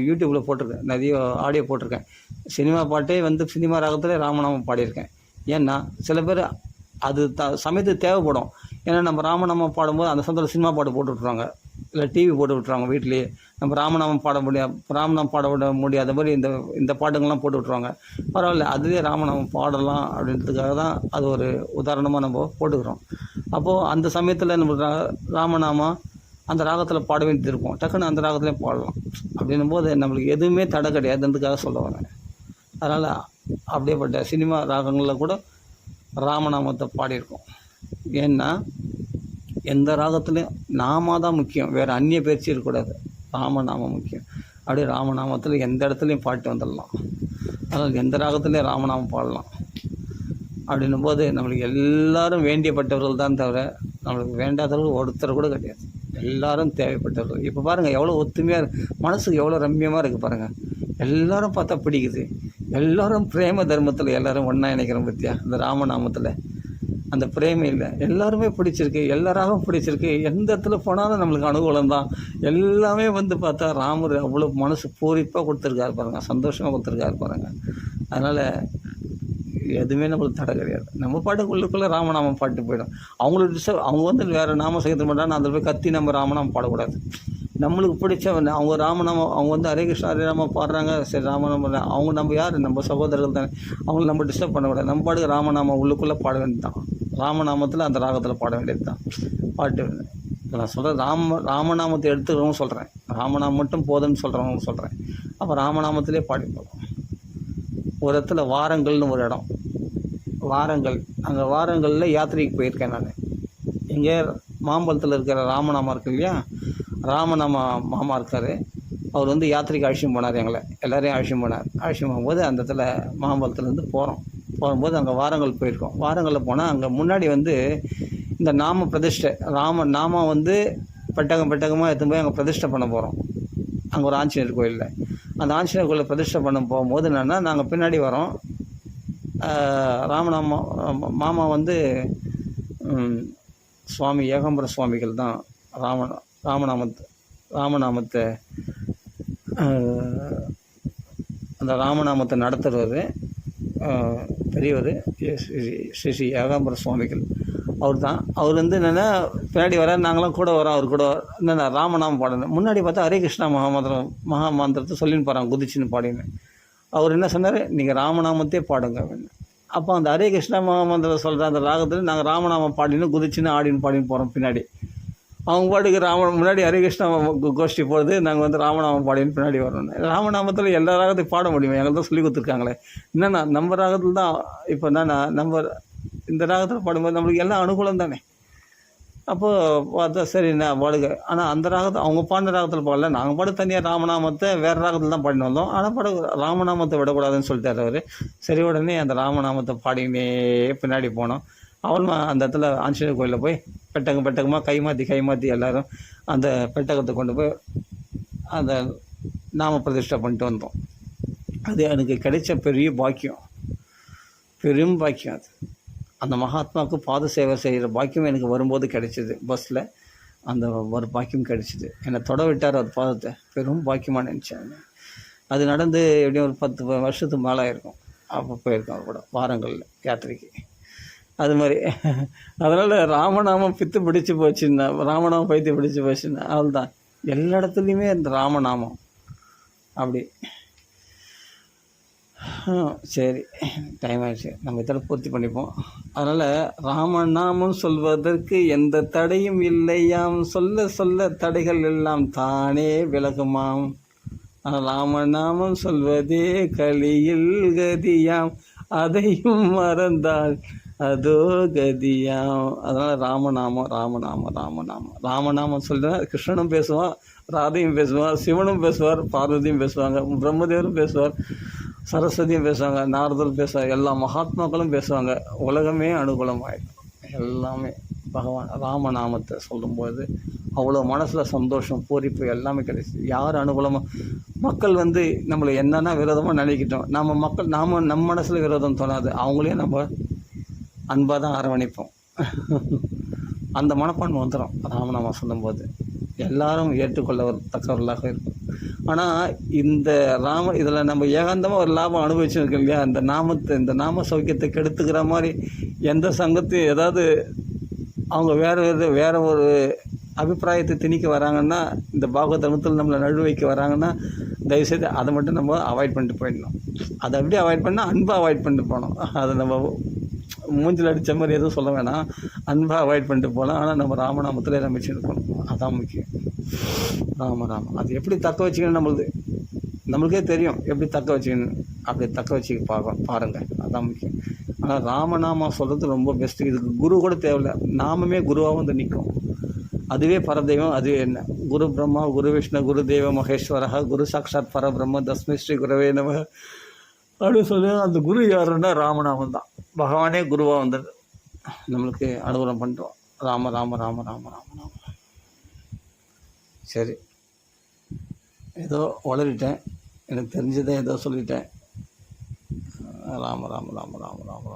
யூடியூப்பில் போட்டிருக்கேன், நிறைய ஆடியோ போட்டிருக்கேன். சினிமா பாட்டே வந்து சினிமா ராகத்தில் ராமநாமம் பாடியிருக்கேன். ஏன்னா சில பேர் அது சமயத்துக்கு தேவைப்படும். ஏன்னா நம்ம ராமநாமம் பாடும்போது அந்த சமயத்தில் சினிமா பாட்டு போட்டு விட்ருவாங்க, இல்லை டிவி போட்டு விட்ருவாங்க வீட்லேயே. நம்ம ராமநாமம் பாட விட முடியாத மாதிரி இந்த பாட்டுங்கள்லாம் போட்டு விட்ருவாங்க. பரவாயில்ல, அதுவே ராமநாமம் பாடலாம் அப்படின்றதுக்காக தான் அது ஒரு உதாரணமாக நம்ம போட்டுக்கிறோம். அப்போது அந்த சமயத்தில் நம்ம ராமநாமம் அந்த ராகத்தில் பாட வேண்டியது இருக்கும், டக்குன்னு அந்த ராகத்துலேயும் பாடலாம். அப்படின்னும் போது நம்மளுக்கு எதுவுமே தடை கிடையாதுன்றதுக்காக சொல்ல வரேன். அதனால் அப்படியேப்பட்ட சினிமா ராகங்களில் கூட ராமநாமத்தை பாடியிருக்கோம். ஏன்னா எந்த ராகத்துலேயும் நாம தான் முக்கியம், வேறு அந்நிய பேச்சு இருக்கக்கூடாது, ராமநாமம் முக்கியம். அப்படியே ராமநாமத்தில் எந்த இடத்துலையும் பாட்டு வந்துடலாம். அதனால் எந்த ராகத்துலேயும் ராமநாமம் பாடலாம். அப்படின்னும் போது நம்மளுக்கு எல்லோரும் வேண்டியப்பட்டவர்கள் தான் தவிர நம்மளுக்கு வேண்டாதவர்கள் ஒருத்தர் கூட கிடையாது. எல்லோரும் தேவைப்பட்டவர்கள். இப்போ பாருங்கள் எவ்வளோ ஒத்துமையாக, மனசுக்கு எவ்வளோ ரம்மியமாக இருக்குது பாருங்கள். எல்லோரும் பார்த்தா பிடிக்குது. எல்லோரும் பிரேம தர்மத்தில் எல்லோரும் ஒன்றா இணைக்கிறோம் பற்றியா, இந்த ராமநாமத்தில் அந்த பிரேமம் இல்லை. எல்லாருமே பிடிச்சிருக்கு, எல்லாராகவும் பிடிச்சிருக்கு. எந்த இடத்துல போனாலும் நம்மளுக்கு அனுகூலம் தான். எல்லாமே வந்து பார்த்தா ராமர் அவ்வளோ மனசு பூரிப்பாக கொடுத்துருக்காரு பாருங்கள், சந்தோஷமாக கொடுத்துருக்காரு பாருங்கள். அதனால் எதுவுமே நம்மளுக்கு தடை கிடையாது. நம்ம பாட்டுக்குள்ளுக்குள்ளே ராமநாமம் பாட்டு போயிடும். அவங்களுக்கு அவங்க வந்து வேறு நாமம் சேர்த்து மாட்டாங்க, அதில் போய் கத்தி நம்ம ராமநாமம் பாடக்கூடாது. நம்மளுக்கு பிடிச்ச அவங்க ராமநாமம், அவங்க வந்து ஹரே கிருஷ்ணா ஹரே ராம பாடுறாங்க, சரி ராமநாமம். அவங்க நம்ம யார், நம்ம சகோதரர்கள் தானே, அவங்கள நம்ம டிஸ்டர்ப் பண்ணக்கூடாது. நம்ம பாட்டுக்கு ராமநாமம் உள்ளுக்குள்ளே பாட வேண்டியது தான். ராமநாமத்தில் அந்த ராகத்தில் பாட வேண்டியது தான் பாட்டு. இப்போ நான் சொல்கிறேன் ராமநாமத்தை எடுத்துக்கிறவங்க சொல்கிறேன், ராமநாமம் மட்டும் போதும்னு சொல்கிறவங்க சொல்கிறேன். அப்போ ராமநாமத்திலே பாடி போகலாம். ஒரு இடத்துல வாரங்கள்னு ஒரு இடம், வாரங்கள், அங்கே வாரங்களில் யாத்திரைக்கு போயிருக்கேன் நான். இங்கே மாம்பழத்தில் இருக்கிற ராமநாமம் இருக்கு இல்லையா, ராமநாம மாமா இருக்கார். அவர் வந்து யாத்திரைக்கு அழைச்சிட்டு போனார், எங்களை எல்லோரையும் அழைச்சிட்டு போனார். அழைச்சிட்டு போகும்போது அந்த இடத்துல மாம்பழத்துலேருந்து போகும்போது அங்கே வாரங்கள் போயிருக்கோம். வாரங்களில் போனால் அங்கே முன்னாடி வந்து இந்த நாம பிரதிஷ்டை, நாமம் வந்து பெட்டகமாக எடுத்து போய் அங்கே பிரதிஷ்டை பண்ண போகிறோம். அங்கே ஒரு ஆஞ்சநேயர் கோயிலில், அந்த ஆஞ்சநேயர் கோயிலில் பிரதிஷ்டை பண்ண போகும்போது என்னென்னா, நாங்கள் பின்னாடி வரோம். மாமா வந்து சுவாமி ஏகாம்பர சுவாமிகள் தான் ராமநாமத்தை அந்த ராமநாமத்தை நடத்துகிறவர் பெரியவர் ஸ்ரீ ஏகாம்பர சுவாமிகள். அவர் வந்து என்னென்னா பின்னாடி வர, நாங்களாம் கூட வரோம். அவர் கூட என்னென்ன ராமநாமம் பாடணும். முன்னாடி பார்த்தா ஹரே கிருஷ்ணா மகாமந்திரத்தை சொல்லின்னு போகிறாங்க, குதிச்சின்னு பாடின்னு. அவர் என்ன சொன்னார், நீங்கள் ராமநாமத்தே பாடுங்க அப்படின்னு. அப்போ அந்த ஹரே கிருஷ்ணா மகாமந்திரம் சொல்கிற அந்த ராகத்தில் நாங்கள் ராமநாமம் பாடின்னு குதிச்சின்னு ஆடின்னு பாடின்னு போகிறோம் பின்னாடி. அவங்க பாட்டுக்கு முன்னாடி ஹரே கிருஷ்ணா கோஷ்டி போடுது, நாங்கள் வந்து ராமநாமம் பாடின்னு பின்னாடி வரோம். ராமநாமத்தில் எல்லா ராகத்தையும் பாட முடியும், எங்களுக்கு தான் சொல்லி கொடுத்துருக்காங்களே. என்னென்னா நம்ம ராகத்தில் தான். இப்போ என்னென்னா நம்ம இந்த ராகத்தில் பாடும்போது நம்மளுக்கு எல்லாம் அனுகூலம் தானே. அப்போது பார்த்தா சரி நான் பாடுங்க. ஆனால் அந்த ராகத்தை அவங்க பாடின ராகத்தில் பாடல, நாங்கள் பாடு தனியாக ராமநாமத்தை வேறு ராகத்தில் தான் பாடினு வந்தோம். ஆனால் ராமநாமத்தை விடக்கூடாதுன்னு சொல்லிட்டார் அவர். சரி, உடனே அந்த ராமநாமத்தை பாடினே பின்னாடி போனோம். அந்த இடத்துல ஆஞ்சநேயர் கோயிலில் போய் பெட்டகமாக கை மாற்றி எல்லோரும் அந்த பெட்டகத்தை கொண்டு போய் அந்த நாம பிரதிஷ்டை பண்ணிட்டு வந்தோம். அது எனக்கு கிடைச்ச பெரிய பாக்கியம், பெரும் பாக்கியம். அது அந்த மகாத்மாவுக்கு பாத சேவை செய்கிற பாக்கியம் எனக்கு வரும்போது கிடைச்சிது. பஸ்ஸில் அந்த ஒரு பாக்கியம் கிடைச்சிது. என்னை தொட விட்டார் அவர் பாதத்தை, பெரும் பாக்கியமாக நினச்சேன். அது நடந்து எப்படியும் ஒரு 10 வருஷத்துக்கு மேலே இருக்கும். அப்போ போயிருக்கோம் அவர் கூட வாரங்களில் யாத்திரைக்கு. அது மாதிரி அதனால் ராமநாமம் பித்து பிடிச்சி போச்சுன்னா, ராமநாமம் பைத்தியம் பிடிச்சி போச்சுன்னா அவள் தான் எல்லா இடத்துலையுமே இந்த ராமநாமம் அப்படி. சரி, டைம் ஆகிடுச்சு, நம்ம இதில் பூர்த்தி பண்ணிப்போம். அதனால் ராமநாமம் சொல்வதற்கு எந்த தடையும் இல்லையாம், சொல்ல தடைகள் எல்லாம் தானே விலகுமாம். ராமநாமம் சொல்வதே கலியில் கதியாம், அதையும் மறந்தால் அதோ கதியாம். அதனால் ராமநாமம் சொல்லுன்னா கிருஷ்ணனும் பேசுவான், ராதையும் பேசுவார், சிவனும் பேசுவார், பார்வதியும் பேசுவாங்க, பிரம்மதேவரும் பேசுவார், சரஸ்வதியும் பேசுவாங்க, நாரதரும் பேசுவாங்க, எல்லா மகாத்மாக்களும் பேசுவாங்க. உலகமே அனுகூலமாயிடும். எல்லாமே பகவான் ராமநாமத்தை சொல்லும்போது அவ்வளோ மனசில் சந்தோஷம், பூரிப்பு எல்லாமே கிடைச்சிது. யார் அனுகூலமாக மக்கள் வந்து நம்மளை என்னென்னா விரோதமாக நினைக்கிட்டோம், நம்ம மனசில் விரோதம் தோணாது. அவங்களையும் நம்ம அன்பாக தான் அரவணைப்போம். அந்த மனப்பான்மை வந்துடும் ராமநாமம் சொல்லும்போது. எல்லாரும் ஏற்றுக்கொள்ள தக்கவர்களாக இருக்கும். ஆனால் இந்த இதில் நம்ம ஏகாந்தமாக ஒரு லாபம் அனுபவிச்சுருக்கோம் இல்லையா? இந்த நாம சௌக்கியத்தை கெடுத்துக்கிற மாதிரி எந்த சங்கத்தையும் ஏதாவது அவங்க வேறு ஒரு அபிப்பிராயத்தை திணிக்க வராங்கன்னா, இந்த பாகவதத்தில் நம்மளை நழுவைக்க வராங்கன்னா, தயவுசெய்து அதை மட்டும் நம்ம அவாய்ட் பண்ணிட்டு போயிடணும். அதை அப்படியே அவாய்ட் பண்ணால் அன்பாக அவாய்ட் பண்ணிட்டு போகணும். அதை நம்ம மூஞ்சில் அடித்த மாதிரி எதுவும் சொல்ல வேணாம். அன்பாக அவாய்ட் பண்ணிட்டு போகலாம். ஆனால் நம்ம ராமநாமத்தில் நம்பிச்சு இருக்கணும். அதான் முக்கியம். ராமநாமம் அது எப்படி தக்க வச்சுக்கணும் நம்மளுக்கே தெரியும் எப்படி தக்க வச்சுக்கணும். அப்படி தக்க வச்சுக்க பாருங்கள். அதான் முக்கியம். ஆனால் ராமநாமம் சொல்கிறது ரொம்ப பெஸ்ட்டு. இதுக்கு குரு கூட தேவையில்லை. நாமமே குருவாக வந்து நிற்கும். அதுவே பரதெய்வம். அதுவே என்ன குரு பிரம்மா குரு விஷ்ணு குரு தேவ மகேஸ்வரா குரு சாட்சாத் பரபிரம்ம தஸ்மை ஸ்ரீ குருவே நம அப்படின்னு சொல்லி அந்த குரு யாருன்னா ராமநாமம் தான். பகவானே குருவாக வந்தது நம்மளுக்கு அனுகூலம் பண்ணுறோம். ராம ராம ராம ராம ராம ராம. சரி, ஏதோ வளரிட்டேன். எனக்கு தெரிஞ்சதை ஏதோ சொல்லிட்டேன். ராம ராம ராம ராம ராம ராம.